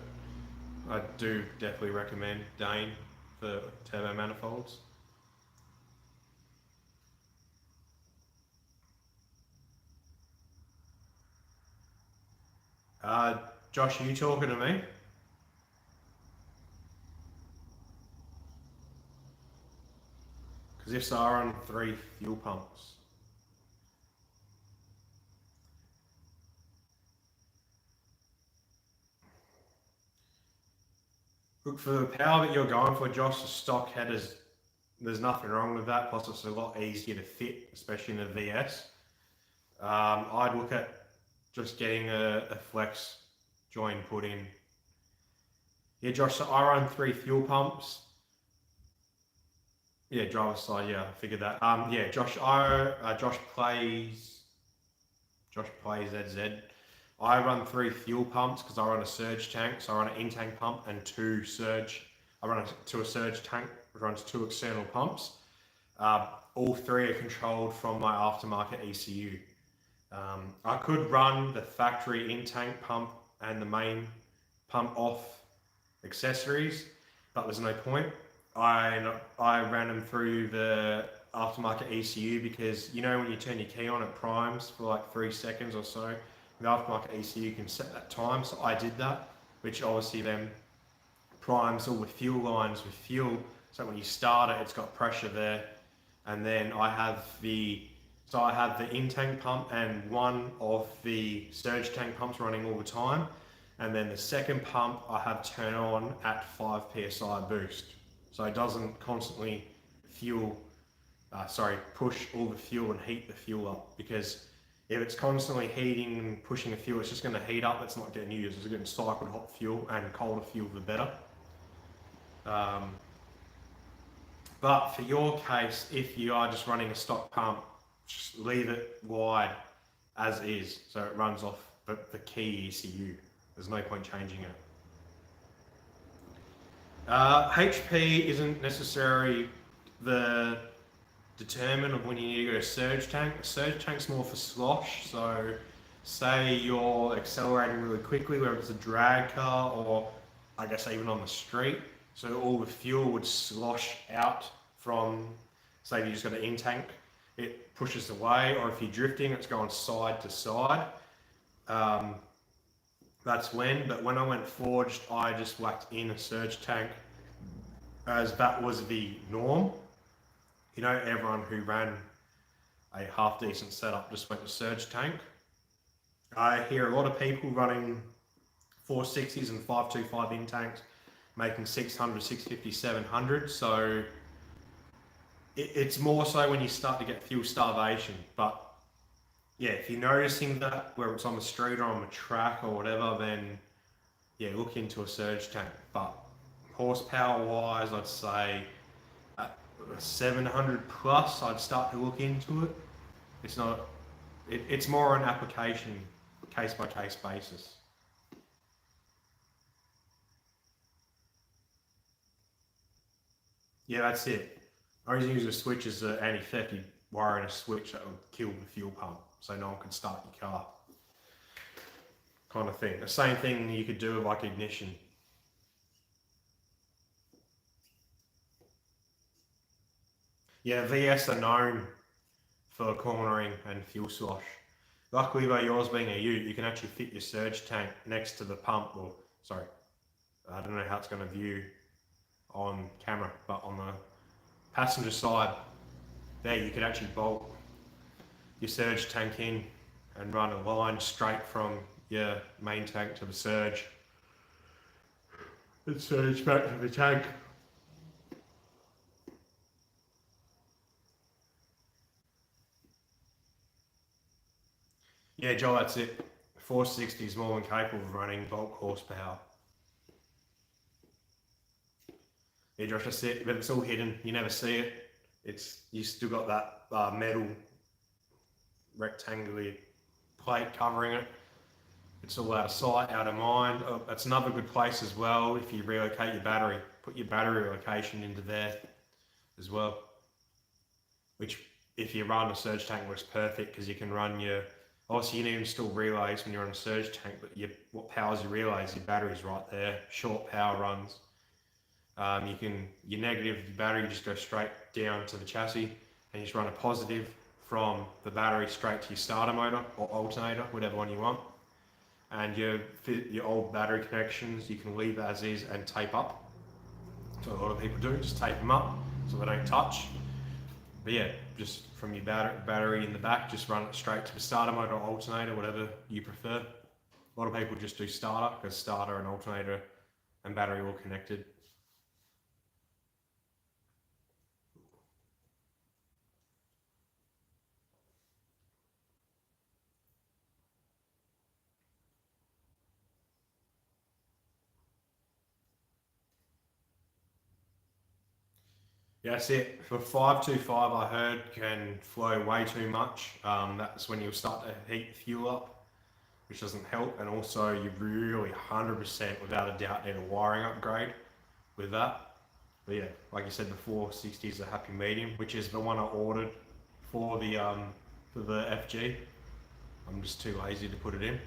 I do definitely recommend Dane for turbo manifolds. Josh, are you talking to me? Because if so, I run 3 fuel pumps. Look, for the power that you're going for, Josh, the stock headers, there's nothing wrong with that. Plus, it's a lot easier to fit, especially in a VS. I'd look at just getting a flex joint put in. Yeah, Josh, so I run 3 fuel pumps. Yeah, driver's side, yeah, I figured that. Yeah, Josh plays ZZ. I run 3 fuel pumps because I run a surge tank. So I run an in-tank pump and 2 surge. I run to a surge tank, which runs 2 external pumps. All 3 are controlled from my aftermarket ECU. I could run the factory in-tank pump and the main pump off accessories, but there's no point. I ran them through the aftermarket ECU because you know when you turn your key on, it primes for like 3 seconds or so. The aftermarket ECU can set that time, so I did that, which obviously then primes all the fuel lines with fuel. So when you start it, it's got pressure there, and then I have the in-tank pump and one of the surge tank pumps running all the time, and then the second pump I have turn on at 5 psi boost, so it doesn't constantly push all the fuel and heat the fuel up, because if it's constantly heating and pushing the fuel, it's just going to heat up. It's not getting used. It's getting cycled hot fuel, and colder fuel the better. But for your case, if you are just running a stock pump, just leave it wide as is, so it runs off the key ECU. There's no point changing it. HP isn't necessarily the determinant of when you need to go to surge tank. A surge tank's more for slosh, so say you're accelerating really quickly, whether it's a drag car or I guess even on the street, so all the fuel would slosh out from, say you just got an in-tank, it pushes away, or if you're drifting, it's going side to side. That's but when I went forged, I just whacked in a surge tank, as that was the norm. You know, everyone who ran a half decent setup just went to surge tank. I hear a lot of people running 460s and 525 in tanks, making 600, 650, 700. So it's more so when you start to get fuel starvation. But yeah, if you're noticing that, whether it's on the street or on the track or whatever, then yeah, look into a surge tank. But horsepower wise, I'd say 700 plus, I'd start to look into it. It's not It's more an application, case by case basis. Yeah, that's it. I always use a switch as an anti-theft. You wire in a switch that will kill the fuel pump, so no one can start your car. Kind of thing. The same thing you could do with like ignition. Yeah, VS are known for cornering and fuel slosh. Luckily, by yours being a ute, you can actually fit your surge tank next to the pump. Or sorry, I don't know how it's going to view on camera, but on the passenger side, there you could actually bolt your surge tank in and run a line straight from your main tank to the surge. And surge back to the tank. Yeah, Joel, that's it. 460 is more than capable of running bulk horsepower. Yeah, Josh, that's it. But it's all hidden. You never see it. You still got that metal rectangular plate covering it. It's all out of sight, out of mind. Oh, that's another good place as well. If you relocate your battery, put your battery location into there as well. Which, if you run a surge tank, works perfect because you can run your. Obviously, you need to install relays when you're on a surge tank, but what powers your relays? Your battery's right there. Short power runs. Your negative battery just goes straight down to the chassis, and you just run a positive from the battery straight to your starter motor or alternator, whatever one you want. And your old battery connections, you can leave as is and tape up. So a lot of people do, just tape them up so they don't touch. But yeah, just from your battery in the back, just run it straight to the starter motor or alternator, whatever you prefer. A lot of people just do starter because starter and alternator and battery are all connected. Yeah, that's it. For 525, I heard can flow way too much. That's when you'll start to heat the fuel up, which doesn't help. And also, you really 100% without a doubt need a wiring upgrade with that. But yeah, like you said before, 60 is a happy medium, which is the one I ordered for the FG. I'm just too lazy to put it in.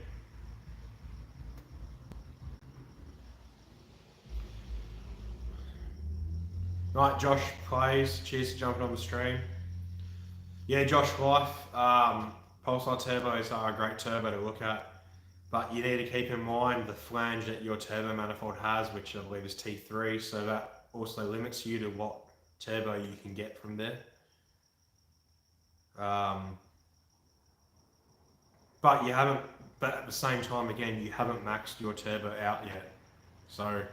Right, Josh plays. Cheers for jumping on the stream. Yeah, Josh Life. Pulsar turbos are a great turbo to look at, but you need to keep in mind the flange that your turbo manifold has, which I believe is T3, so that also limits you to what turbo you can get from there. But at the same time, again, you haven't maxed your turbo out yet. So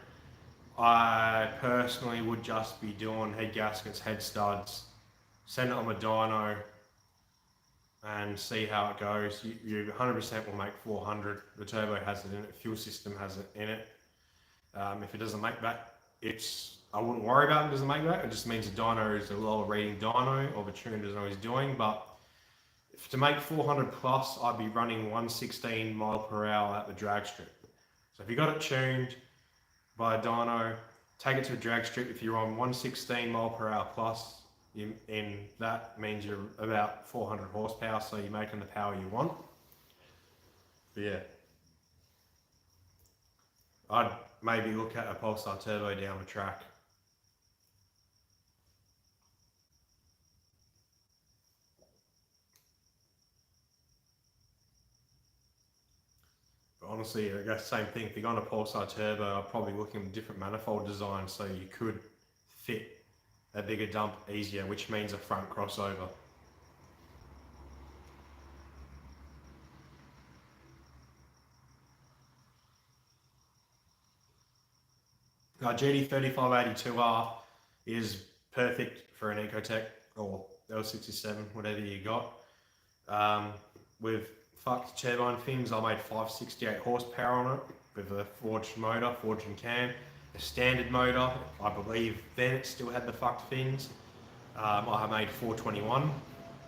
I personally would just be doing head gaskets, head studs, send it on the dyno and see how it goes. You 100% will make 400. The turbo has it in it, fuel system has it in it. If it doesn't make that, I wouldn't worry about it doesn't make that. It just means the dyno is a lower reading dyno, or the tuner doesn't know what he's doing. But to make 400 plus, I'd be running 116 mile per hour at the drag strip. So if you got it tuned by a dyno, take it to a drag strip. If you're on 116 mile per hour plus, in that means you're about 400 horsepower, so you're making the power you want. But yeah, I'd maybe look at a Pulsar turbo down the track. But honestly, I guess same thing. If you're going to Pulsar turbo, I'm probably looking at different manifold design so you could fit a bigger dump easier, which means a front crossover. GT3582R is perfect for an Ecotec or L67, whatever you got. With fucked turbine fins, I made 568 horsepower on it with a forged motor, forged and cam. A standard motor, I believe then it still had the fucked fins. I made 421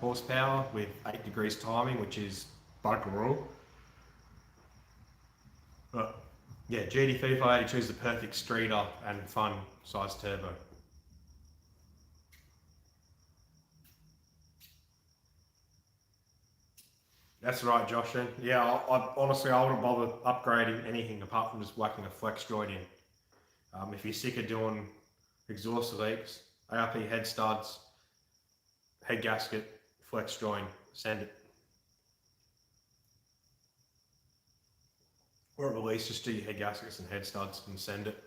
horsepower with 8 degrees timing, which is bugger all. But yeah, GT3582 is the perfect streeter and fun size turbo. That's right, Josh. Yeah, honestly, I wouldn't bother upgrading anything apart from just whacking a flex joint in. If you're sick of doing exhaust leaks, ARP head studs, head gasket, flex joint, send it. Or at least just do your head gaskets and head studs and send it.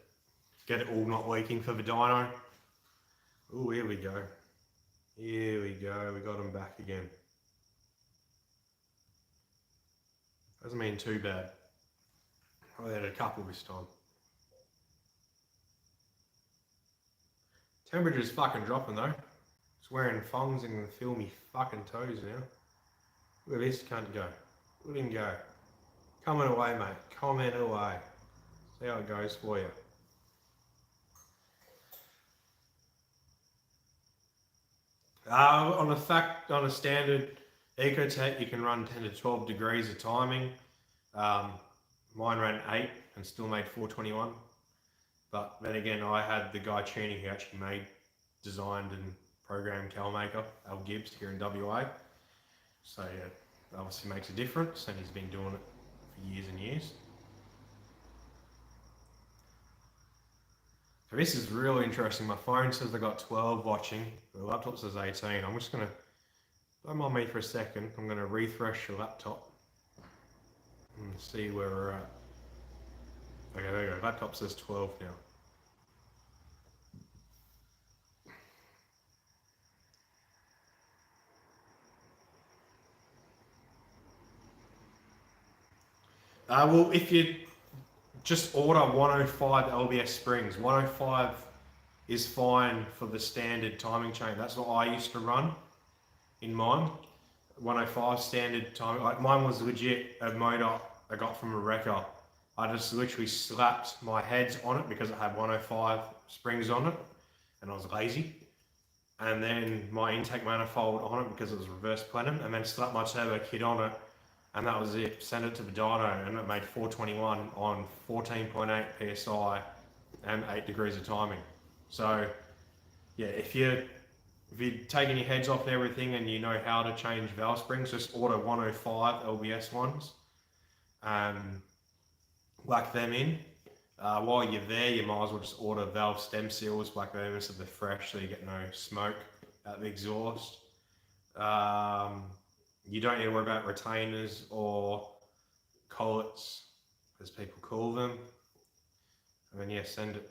Get it all not leaking for the dyno. Oh, here we go. Here we go. We got them back again. Doesn't mean too bad. I had a couple this time. Temperature's fucking dropping though. It's wearing thongs and can feel me fucking toes now. Look at this cunt go. Look at him go. Comment away, mate. Comment away. See how it goes for you. On a standard Ecotec, you can run 10 to 12 degrees of timing. Mine ran 8 and still made 421. But then again, I had the guy tuning who actually designed and programmed CalMaker, Al Gibbs, here in WA. So yeah, obviously makes a difference, and he's been doing it for years and years. So this is really interesting. My phone says I got 12 watching, the laptop says 18. I'm just gonna, don't mind me for a second, I'm gonna refresh the laptop and see where we're at. Okay, there you go, laptop says 12 now. Well, if you just order 105 LBS springs, 105 is fine for the standard timing chain. That's what I used to run in mine. 105 standard timing. Like mine was legit a motor I got from a wrecker. I just literally slapped my heads on it because it had 105 springs on it, and I was lazy. And then my intake manifold on it because it was reverse plenum, and then slapped my turbo kit on it, and that was it. Sent it to the dyno, and it made 421 on 14.8 psi and 8 degrees of timing. So yeah, if you're taking your heads off and everything and you know how to change valve springs, just order 105 LBS ones. Whack them in. While you're there, you might as well just order valve stem seals, whack them in so they're fresh so you get no smoke out the exhaust. You don't need to worry about retainers or collets, as people call them. And then yeah, send it.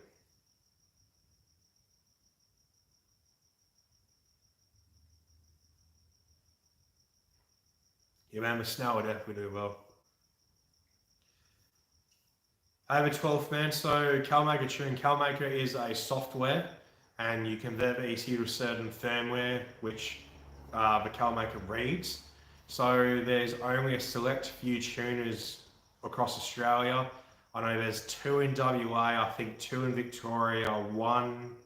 Yeah man, the Snow would definitely do well. I have a 12th man, so CalMaker Tune. CalMaker is a software, and you convert the ECU to a certain firmware, which the CalMaker reads. So there's only a select few tuners across Australia. I know there's 2 in WA, I think 2 in Victoria, 1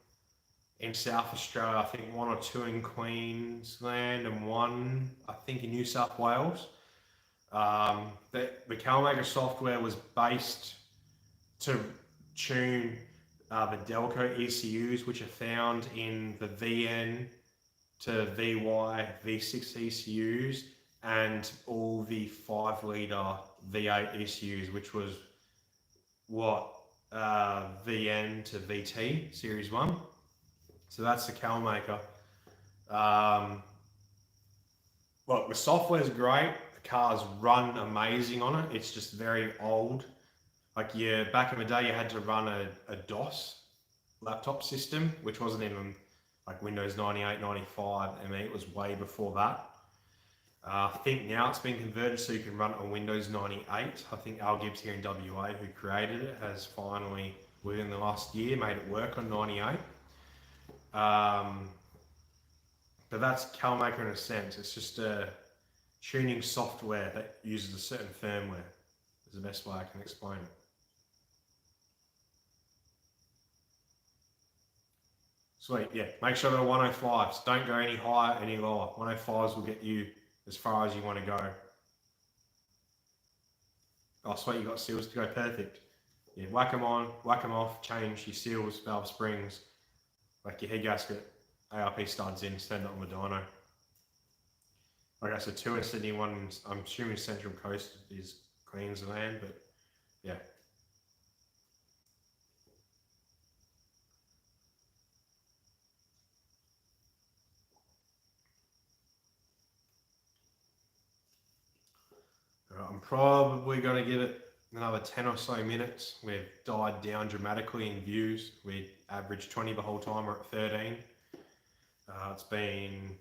in South Australia, I think 1 or 2 in Queensland, and 1 I think in New South Wales. The CalMaker software was based to tune the Delco ECUs, which are found in the VN to VY V6 ECUs and all the 5 litre V8 ECUs, which was what VN to VT Series 1. So that's the CalMaker. Look, the software's great. The cars run amazing on it. It's just very old. Like back in the day, you had to run a DOS laptop system, which wasn't even like Windows 98, 95. I mean, it was way before that. I think now it's been converted so you can run it on Windows 98. I think Al Gibbs here in WA, who created it, has finally, within the last year, made it work on 98. But that's CalMaker in a sense. It's just a tuning software that uses a certain firmware. Is the best way I can explain it. Sweet, yeah. Make sure they're 105s. Don't go any higher, any lower. 105s will get you as far as you want to go. Oh, sweet, you got seals to go. Perfect. Yeah, whack them on, whack them off, change your seals, valve springs, like your head gasket, ARP studs in, stand it on the dyno. Like I said, 2 in Sydney, 1 in, I'm assuming Central Coast is Queensland, but yeah. Right, I'm probably going to give it another 10 or so minutes. We've died down dramatically in views. We averaged 20 the whole time, we're at 13. It's been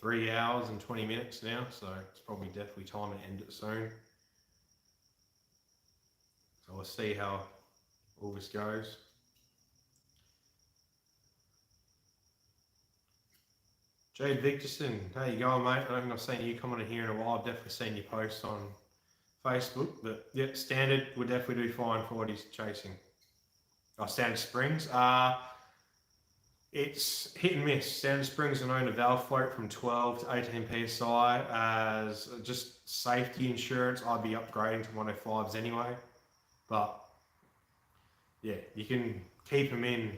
3 hours and 20 minutes now, so it's probably definitely time to end it soon. So we'll see how all this goes. Jade Victorson, how you going, mate? I don't think I've seen you commenting here in a while. I've definitely seen your posts on Facebook, but yeah, standard would definitely do fine for what he's chasing. Oh, Standard Springs. It's hit and miss. Standard Springs are known to valve float from 12 to 18 psi as just safety insurance. I'd be upgrading to 105s anyway, but yeah, you can keep them in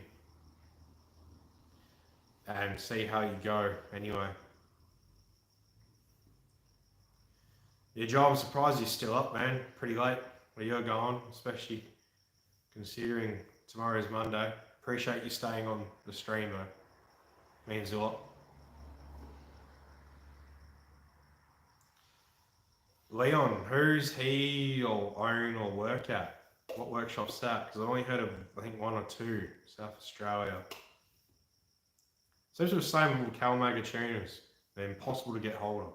and see how you go anyway. Yeah, Joe, I'm surprised you're still up, man. Pretty late where you're going, especially considering tomorrow's Monday. Appreciate you staying on the stream though. Means a lot. Leon, who's he or own or work at? What workshop's that? Because I've only heard of, I think, 1 or 2, South Australia. Seems to be the same with Calmaga tuners. They're impossible to get hold of.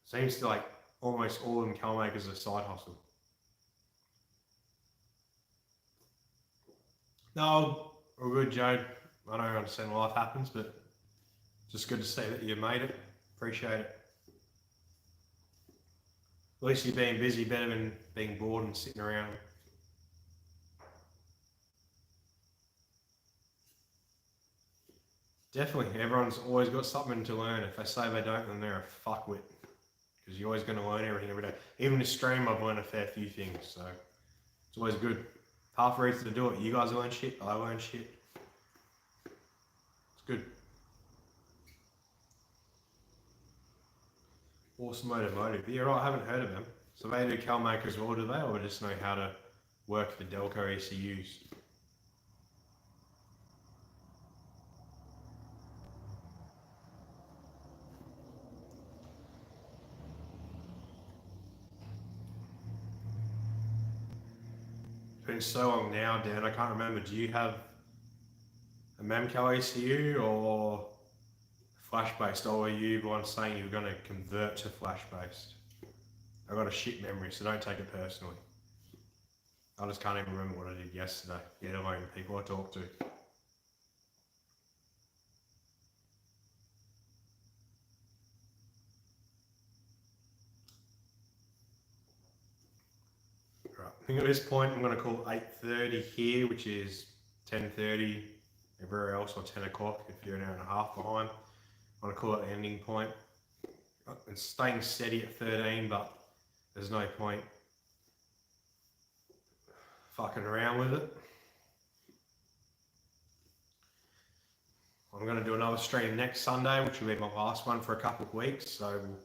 Seems to like almost all of them Calmagas are side hustle. No, all good, Joe. I don't understand life happens, but just good to see that you made it. Appreciate it. At least you're being busy, better than being bored and sitting around. Definitely, everyone's always got something to learn. If they say they don't, then they're a fuckwit. Because you're always going to learn everything every day. Even this stream, I've learned a fair few things, so it's always good. Half reason to do it. You guys learn shit, I learn shit. It's good. Awesome Automotive. Yeah, right, I haven't heard of them. So they do Calmaker as well, do they? Or just know how to work the Delco ECUs? It's been so long now, Dan, I can't remember. Do you have a Memcal ECU or flash-based? Or were you the one saying you were going to convert to flash-based? I've got a shit memory, so don't take it personally. I just can't even remember what I did yesterday, let alone the people I talked to. Right, I think at this point I'm going to call 8:30 here, which is 10:30 everywhere else, or 10 o'clock if you're an hour and a half behind. I'm going to call it the ending point. It's staying steady at 13, but there's no point fucking around with it. I'm going to do another stream next Sunday, which will be my last one for a couple of weeks, so we'll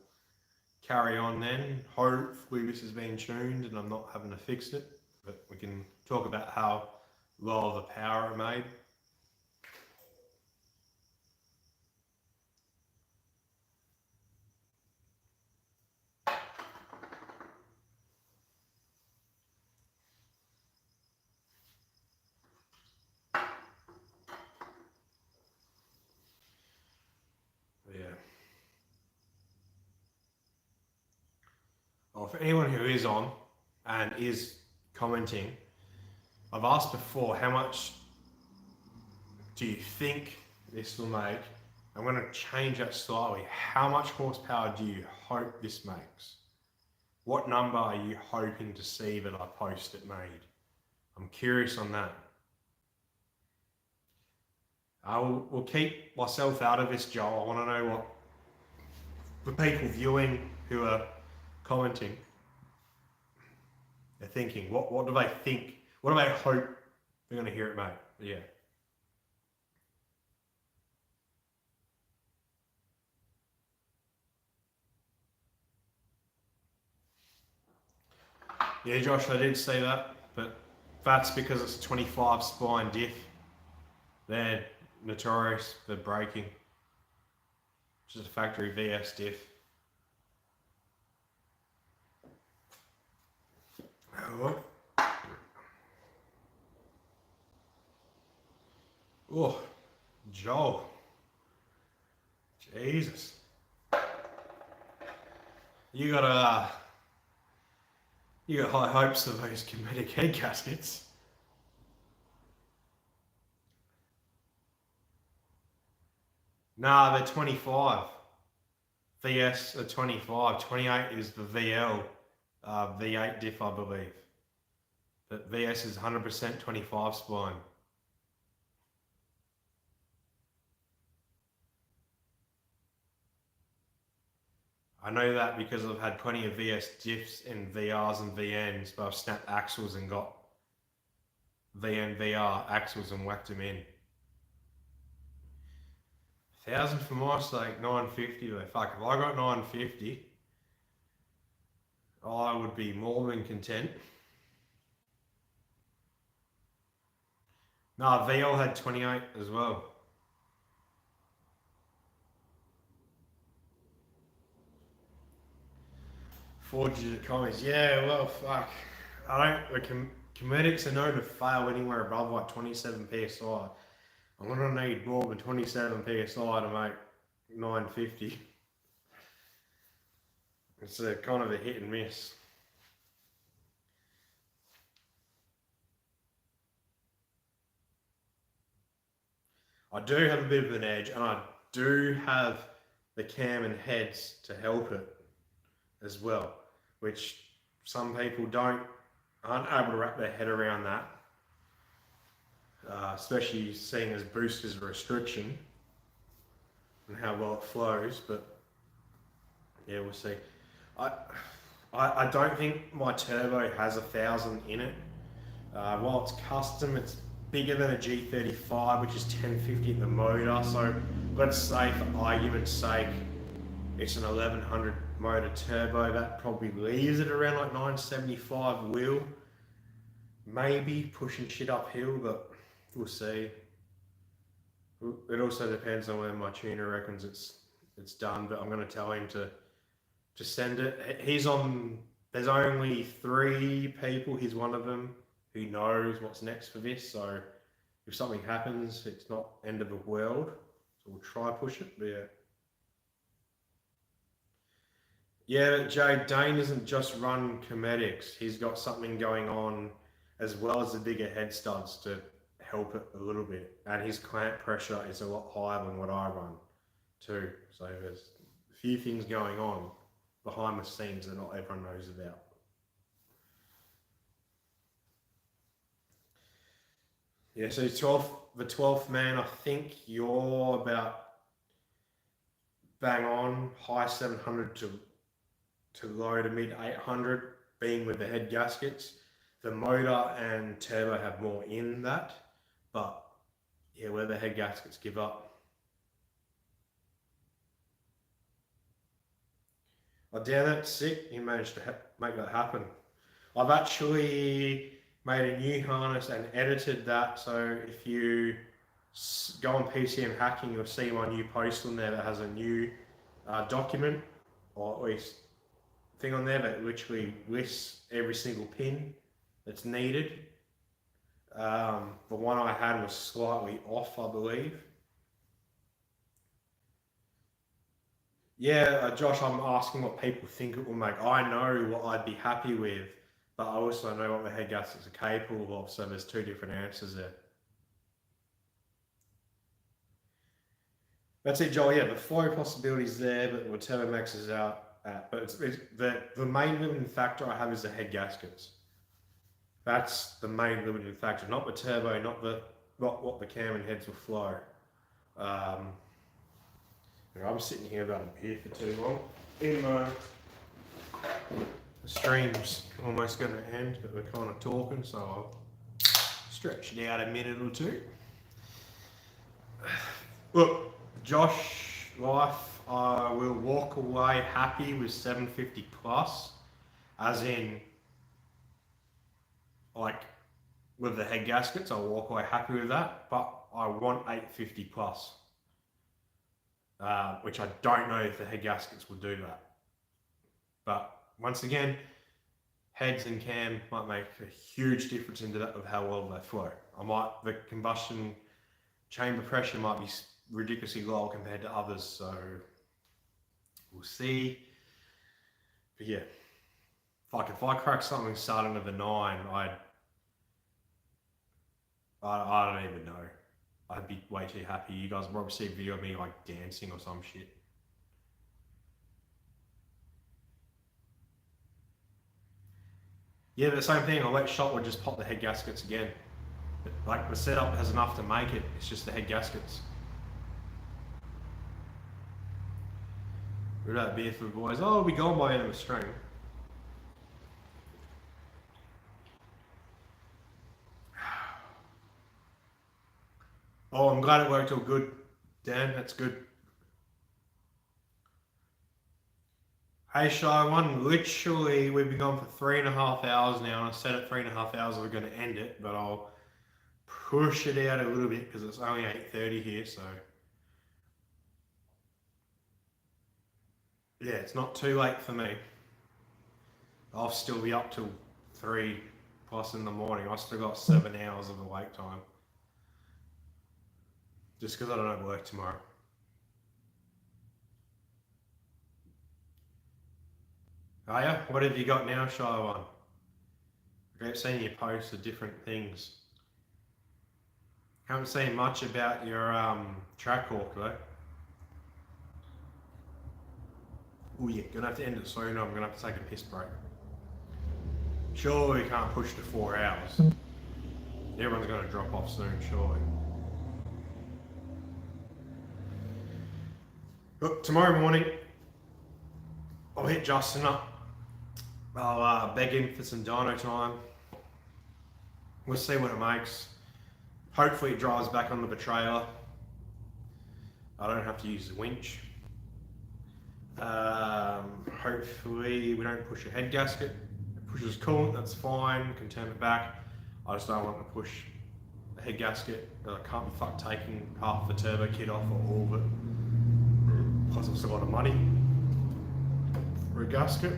carry on then. Hopefully this has been tuned and I'm not having to fix it, but we can talk about how low the power it made. Yeah. Well, for anyone who is on and is commenting, I've asked before, how much do you think this will make? I'm going to change that slightly. How much horsepower do you hope this makes? What number are you hoping to see that I post it made? I'm curious on that. We'll keep myself out of this, Joel. I want to know what the people viewing who are commenting are thinking. What do they think? What do they hope they're going to hear it, mate? Yeah. Yeah, Josh, I did see that, but that's because it's a 25 spine diff. They're notorious for breaking, which is a factory VS diff. Oh, Joel. Jesus. You got high hopes of those Kinetic head gaskets. Nah, they're 25. VS are 25. 28 is the VL V8 diff, I believe. But VS is 100% 25 spline. I know that because I've had plenty of VS diffs in VRs and VNs, but I've snapped axles and got VN VR axles and whacked them in. 1,000 for my sake, 950 though. Fuck, if I got 950, I would be more than content. Nah, VL had 28 as well. Four-digit comments. Yeah, well, fuck. The Kinetics are known to fail anywhere above like 27 psi. I'm gonna need more than 27 psi to make 950. It's a kind of a hit and miss. I do have a bit of an edge, and I do have the cam and heads to help it as well, which some people aren't able to wrap their head around that, especially seeing as boost is a restriction and how well it flows. But yeah, we'll see. I don't think my turbo has 1,000 in it. While it's custom, it's bigger than a G35, which is 1050 in the motor. So let's say, for argument's sake, it's an 1100 motor turbo. That probably leaves it around like 975 wheel. Maybe pushing shit uphill, but we'll see. It also depends on where my tuner reckons it's done, but I'm going to tell him to send it. There's only 3 people, he's one of them, who knows what's next for this. So if something happens, it's not end of the world. So we'll try push it, but yeah. Yeah, Jay, Dane doesn't just run Cometics. He's got something going on as well as the bigger head studs to help it a little bit. And his clamp pressure is a lot higher than what I run too. So there's a few things going on behind the scenes that not everyone knows about. Yeah, so the 12th man, I think you're about bang on, high 700 to low to mid 800, being with the head gaskets. The motor and turbo have more in that, but yeah, where the head gaskets give up. Oh, damn, that's sick. You managed to make that happen. I've actually made a new harness and edited that, so if you go on PCM Hacking, you'll see my new post on there that has a new document, or at least thing on there that literally lists every single pin that's needed. The one I had was slightly off, I believe. Yeah, Josh, I'm asking what people think it will make. I know what I'd be happy with, but I also know what the head gaskets are capable of, so there's 2 different answers there. That's it, Joel. Yeah, the flow possibilities there, but the turbo maxes out at. But it's the main limiting factor I have is the head gaskets. That's the main limiting factor, not the turbo, not what the cam and heads will flow. I'm sitting here without a beer for too long. The stream's almost going to end, but we're kind of talking, so I'll stretch it out a minute or two. Look, Josh Life, I will walk away happy with 750 plus, as in, like, with the head gaskets, I'll walk away happy with that, but I want 850 plus, which I don't know if the head gaskets will do that. But once again, heads and cam might make a huge difference into that of how well they flow. The combustion chamber pressure might be ridiculously low compared to others, so we'll see. But yeah, if I crack something starting with a 9, I don't even know. I'd be way too happy. You guys will probably see a video of me like dancing or some shit. Yeah, the same thing. I'll let Shotwood just pop the head gaskets again. But, like, the setup has enough to make it. It's just the head gaskets. We're out beer for the boys. Oh, we gone by end of a string. Oh, I'm glad it worked all good, Dan. That's good. Hey, Shy One. Literally, we've been gone for 3.5 hours now, and I said at 3.5 hours we're going to end it, but I'll push it out a little bit because it's only 8:30 here, so yeah, it's not too late for me. I'll still be up till 3+ in the morning. I still got 7 hours of awake time, just because I don't have work tomorrow. Oh yeah, what have you got now, Shy One? I keep seeing you post the different things. Haven't seen much about your Trackhawk though. Oh yeah, gonna have to end it soon. I'm gonna have to take a piss break. Surely we can't push to 4 hours. Everyone's gonna drop off soon, surely. Look, tomorrow morning, I'll hit Justin up. I'll beg him for some dyno time. We'll see what it makes. Hopefully it drives back onto the trailer. I don't have to use the winch. Hopefully we don't push a head gasket. It pushes coolant, that's fine, can turn it back. I just don't want to push the head gasket. I can't be fucked taking half the turbo kit off or all of it. Plus I've still got money for a gasket.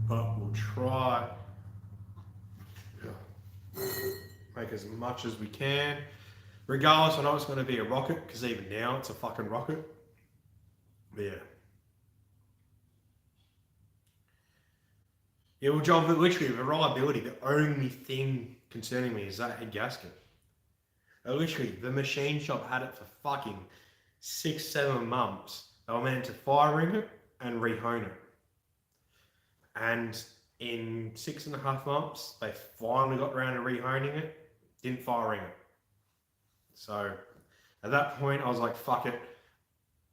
But we'll try make as much as we can. Regardless, I know it's going to be a rocket, because even now it's a fucking rocket. But yeah. Yeah, well, John, but literally, reliability, the only thing concerning me is that head gasket. Literally, the machine shop had it for fucking 6-7 months. They were meant to fire ring it and rehone it. And in 6.5 months, they finally got around to rehoning it, didn't fire ring it. So at that point, I was like, fuck it.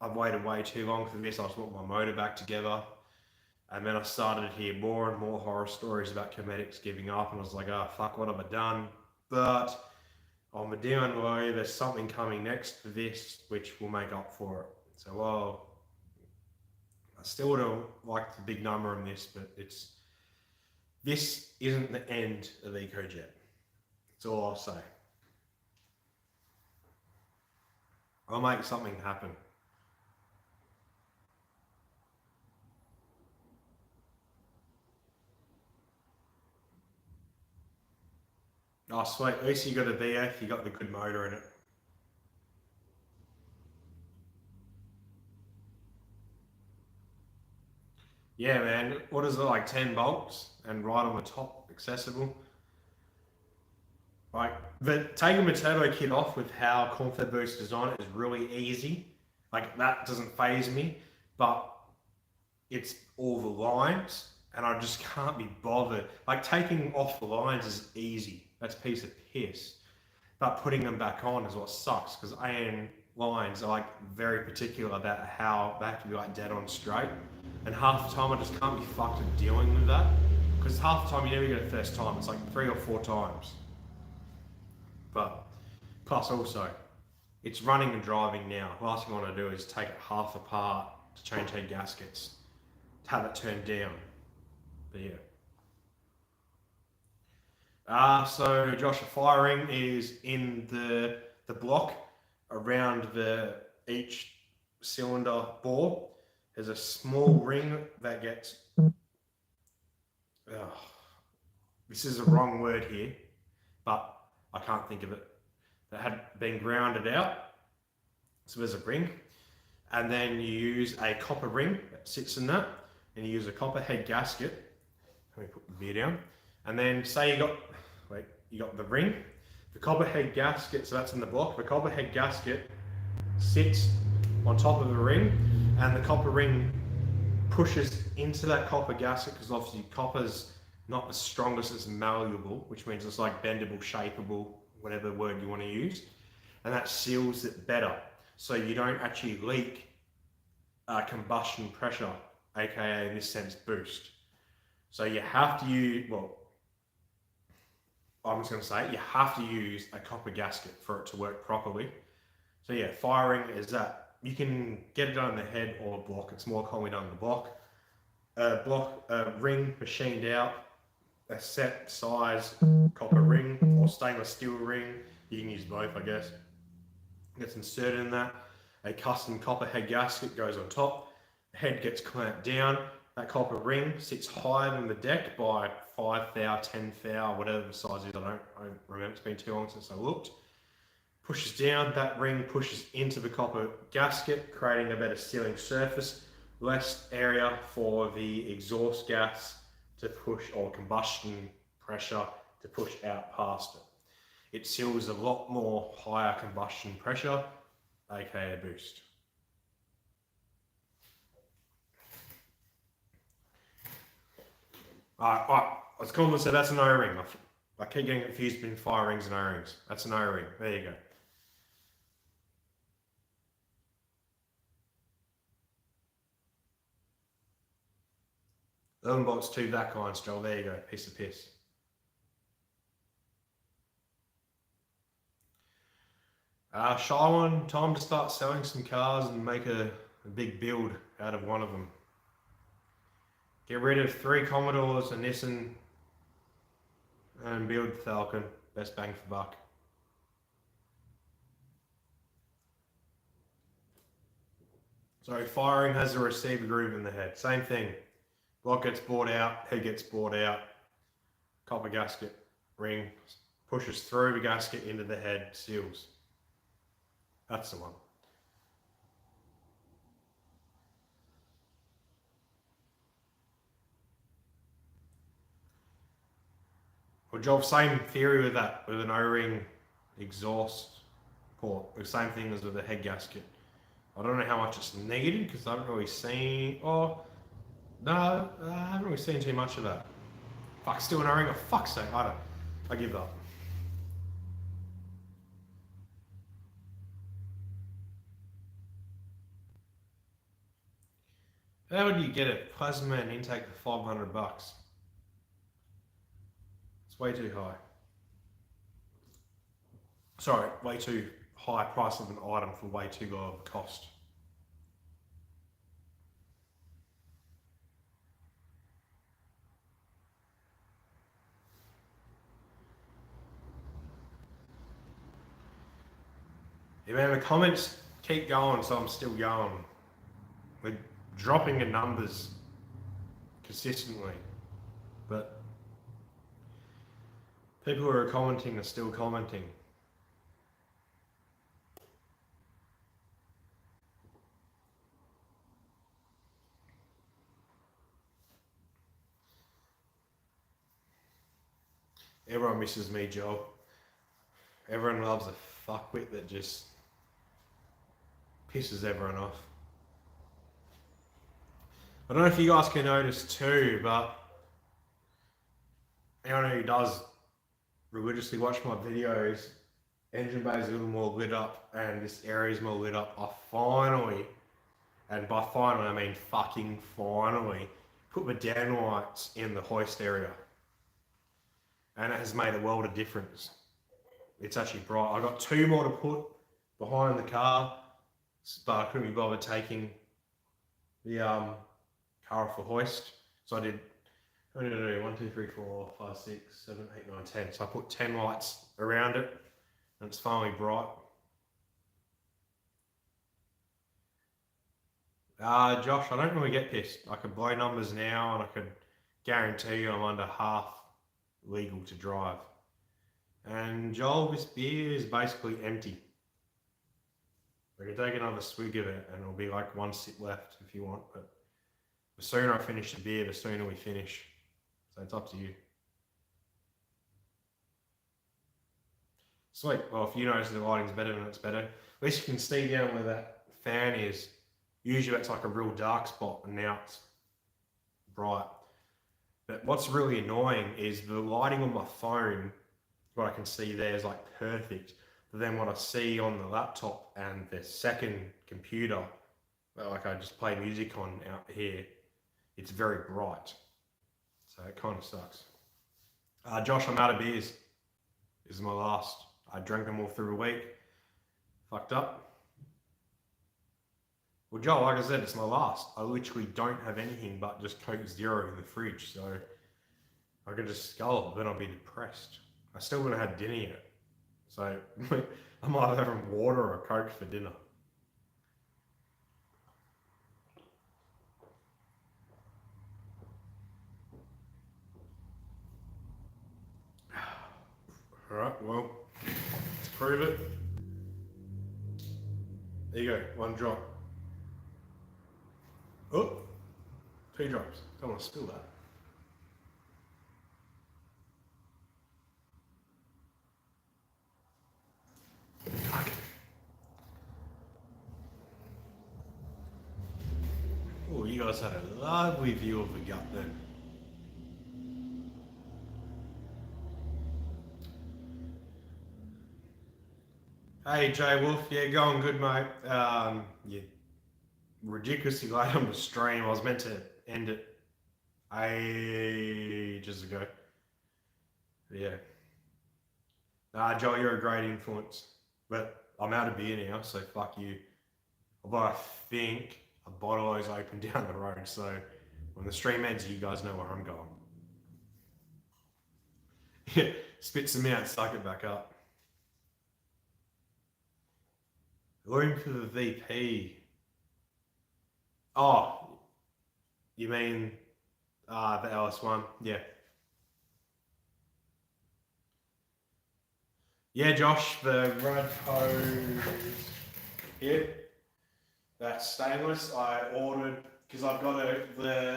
I've waited way too long for this. I just want my motor back together. And then I started to hear more and more horror stories about Cometics giving up. And I was like, oh, fuck, what have I done? But on the down low, there's something coming next for this, which will make up for it. So, well, I still don't like the big number on this, but this isn't the end of EcoJet. That's all I'll say. I'll make something happen. Oh, sweet. At least you got a VF, you got the good motor in it. Yeah, man. What is it, like 10 bolts and right on the top, accessible? Like, taking the turbo kit off with how Confed Boost designed it is really easy. Like, that doesn't faze me, but it's all the lines, and I just can't be bothered. Like, taking off the lines is easy. That's a piece of piss. But putting them back on is what sucks, because lines are like very particular about how they have to be like dead on straight. And half the time I just can't be fucked at dealing with that. Because half the time you never get a first time. It's like 3 or 4 times. But plus also, it's running and driving now. Last thing I want to do is take it half apart to change head gaskets, to have it turned down. But yeah. So Josh, the firing is in the block around each cylinder bore. There's a small ring that gets. This is a wrong word here, but I can't think of it. That had been grounded out. So there's a ring, and then you use a copper ring that sits in that, and you use a copper head gasket. Let me put the beer down, and then say you got the ring, the copper head gasket. So that's in the block. The copper head gasket sits on top of the ring, and the copper ring pushes into that copper gasket because obviously copper's not the strongest, it's malleable, which means it's like bendable, shapeable, whatever word you want to use, and that seals it better, so you don't actually leak combustion pressure, aka in this sense boost. So you have to use, well, I'm just going to say it, you have to use a copper gasket for it to work properly. So yeah, firing is that. You can get it done in the head or a block. It's more commonly done in the block. Ring machined out, a set size copper ring or stainless steel ring. You can use both, I guess. Gets inserted in that. A custom copper head gasket goes on top. The head gets clamped down. That copper ring sits higher than the deck by 5 thou, 10 thou, whatever the size is. I don't remember. It's been too long since I looked. Pushes down, that ring pushes into the copper gasket, creating a better sealing surface, less area for the exhaust gas to push, or combustion pressure to push out past it. It seals a lot more higher combustion pressure, aka boost. Alright, let's call this, so that's an O-ring. I keep getting confused between fire rings and O-rings. That's an O-ring, there you go. 11 volts, 2 vac lines, Joel. There you go. Piece of piss. Shy one, time to start selling some cars and make a big build out of one of them. Get rid of 3 Commodores, a Nissan, and build Falcon. Best bang for buck. So firing has a receiver groove in the head. Same thing. Block gets bought out, head gets bought out, copper gasket ring pushes through the gasket into the head, seals. That's the one. Well, Joel, same theory with that, with an O-ring exhaust port. The same thing as with the head gasket. I don't know how much it's needed because I haven't really seen, no, I haven't really seen too much of that. Fuck, still an O-ring, for fuck's sake, I give up. How would you get a plasma and intake for $500? It's way too high. Sorry, way too high price of an item for way too low of a cost. Yeah, man, the comments keep going, so I'm still going. We're dropping the numbers consistently, but people who are commenting are still commenting. Everyone misses me, Joe. Everyone loves a fuckwit that just pisses everyone off. I don't know if you guys can notice too, but anyone who does religiously watch my videos engine bay is a little more lit up, and this area is more lit up. I finally, and by finally I mean fucking finally, put the downlights in the hoist area, and it has made a world of difference. It's actually bright. I got 2 more to put behind the car, but I couldn't be bothered taking the car off the hoist. So I did, what did I do? 1, 2, 3, 4, 5, 6, 7, 8, 9, 10. So I put 10 lights around it, and it's finally bright. Josh, I don't really get pissed. I could blow numbers now, and I could guarantee you I'm under half legal to drive. And Joel, this beer is basically empty. I can take another swig of it, and it'll be like 1 sip left if you want. But the sooner I finish the beer, the sooner we finish. So it's up to you. Sweet. Well, if you notice the lighting's better, then it's better. At least you can see down where that fan is. Usually it's like a real dark spot, and now it's bright. But what's really annoying is the lighting on my phone, what I can see there is like perfect. But then what I see on the laptop and the second computer, like I just play music on out here, it's very bright. So it kind of sucks. Josh, I'm out of beers. This is my last. I drank them all through the week. Fucked up. Well, Joel, like I said, it's my last. I literally don't have anything but just Coke Zero in the fridge, so I could just scull it, then I'll be depressed. I still haven't had dinner yet, so I might have having water or Coke for dinner. Alright, well, let's prove it. There you go, 1 drop. Oh, 2 drops. Don't want to spill that. Okay. Oh, you guys had a lovely view of the gut then. Hey, Jay Wolf. Yeah, going good, mate. Yeah, ridiculously late on the stream. I was meant to end it ages ago. Yeah. Nah, Joel, you're a great influence. But I'm out of beer now, so fuck you. Although I think a bottle is open down the road, so when the stream ends, you guys know where I'm going. Yeah, spit some out, suck it back up. Room for the VP. Oh, you mean the LS1? Yeah. Yeah, Josh, the red hose here, that's stainless. I ordered, because I've got the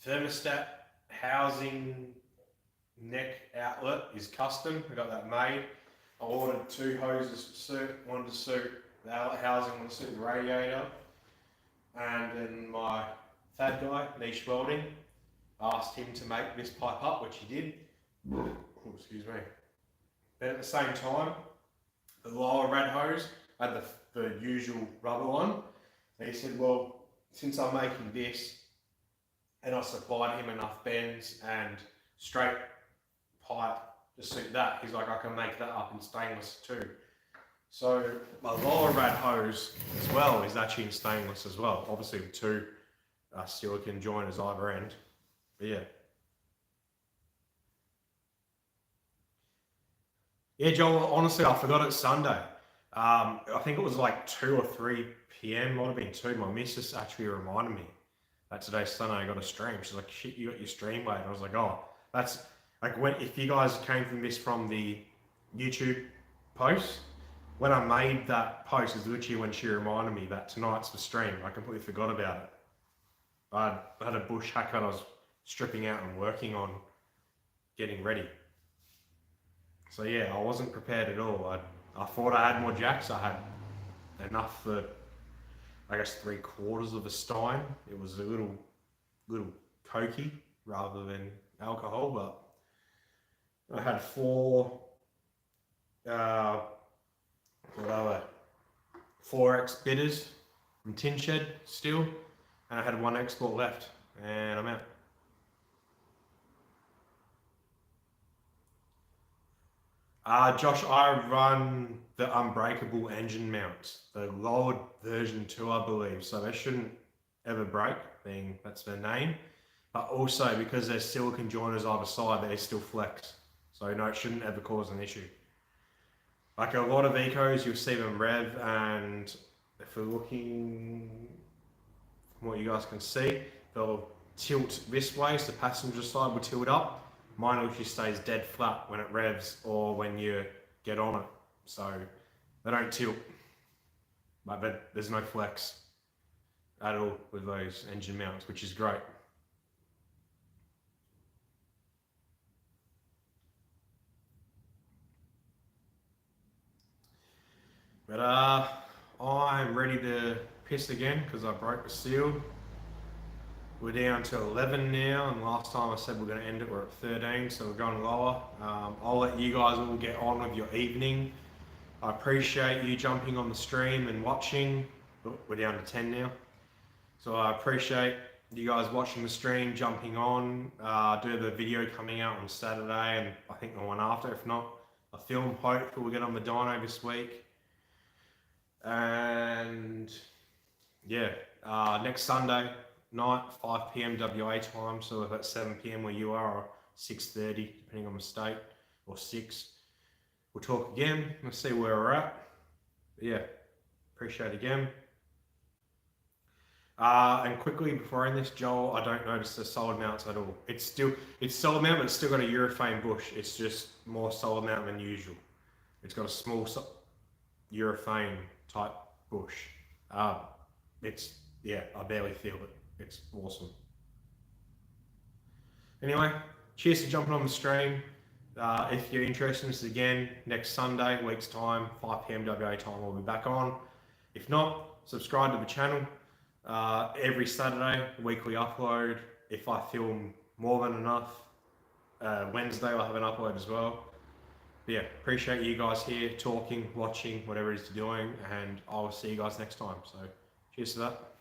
thermostat housing neck outlet is custom. I got that made. I ordered 2 hoses to suit, one to suit the outlet housing, one to suit the radiator. And then my Thad guy, Niche Welding, asked him to make this pipe up, which he did. Oh, excuse me. Then at the same time, the lower rad hose had the usual rubber one. And he said, well, since I'm making this, and I supplied him enough bends and straight pipe to suit that, he's like, I can make that up in stainless too. So my lower rad hose as well is actually in stainless as well. Obviously with 2 silicon joiners either end. But yeah. Yeah, Joel, honestly, I forgot it's Sunday. I think it was like 2 or 3 p.m. Might have been 2. My missus actually reminded me that today's Sunday I got a stream. She's like, shit, you got your stream late. And I was like, oh, that's like if you guys came from this from the YouTube post, when I made that post is literally when she reminded me that tonight's the stream. I completely forgot about it. I had a bush haircut I was stripping out and working on getting ready. So yeah, I wasn't prepared at all. I thought I had more jacks. I had enough for, I guess, 3/4 of a stein. It was a little cokey rather than alcohol, but I had 4 what are they? 4X bitters from Tin Shed still, and I had one export left, and I'm out. Josh, I run the unbreakable engine mounts, the lowered version 2, I believe, so they shouldn't ever break, being that's their name. But also because there's silicon joiners either side, they still flex. So no, it shouldn't ever cause an issue. Like a lot of Ecos, you'll see them rev, and if we're looking from what you guys can see, they'll tilt this way, so the passenger side will tilt up. Mine literally stays dead flat when it revs or when you get on it. So they don't tilt, but there's no flex at all with those engine mounts, which is great. But I'm ready to piss again because I broke the seal. We're down to 11 now, and last time I said we're going to end it, we're at 13, so we're going lower. I'll let you guys all get on with your evening. I appreciate you jumping on the stream and watching. We're down to 10 now. So I appreciate you guys watching the stream, jumping on. Do the video coming out on Saturday, and I think the one after. If not, a film. Hopefully we'll get on the dyno this week. And yeah, next Sunday night, 5 p.m. WA time, so if it's 7 p.m. where you are, or 6:30 depending on the state, or 6, we'll talk again. Let's see where we're at. But yeah, appreciate it again. And quickly before I end this, Joel, I don't notice the solid mounts at all. It's solid mount, but it's still got a urethane bush. It's just more solid mount than usual. It's got a small urethane type bush. Yeah, I barely feel it. It's awesome. Anyway, cheers for jumping on the stream. If you're interested in this again, next Sunday, week's time, 5 p.m. WA time, we'll be back on. If not, subscribe to the channel. Every Saturday, weekly upload. If I film more than enough, Wednesday I'll have an upload as well. But yeah, appreciate you guys here talking, watching, whatever it is you're doing, and I will see you guys next time. So cheers to that.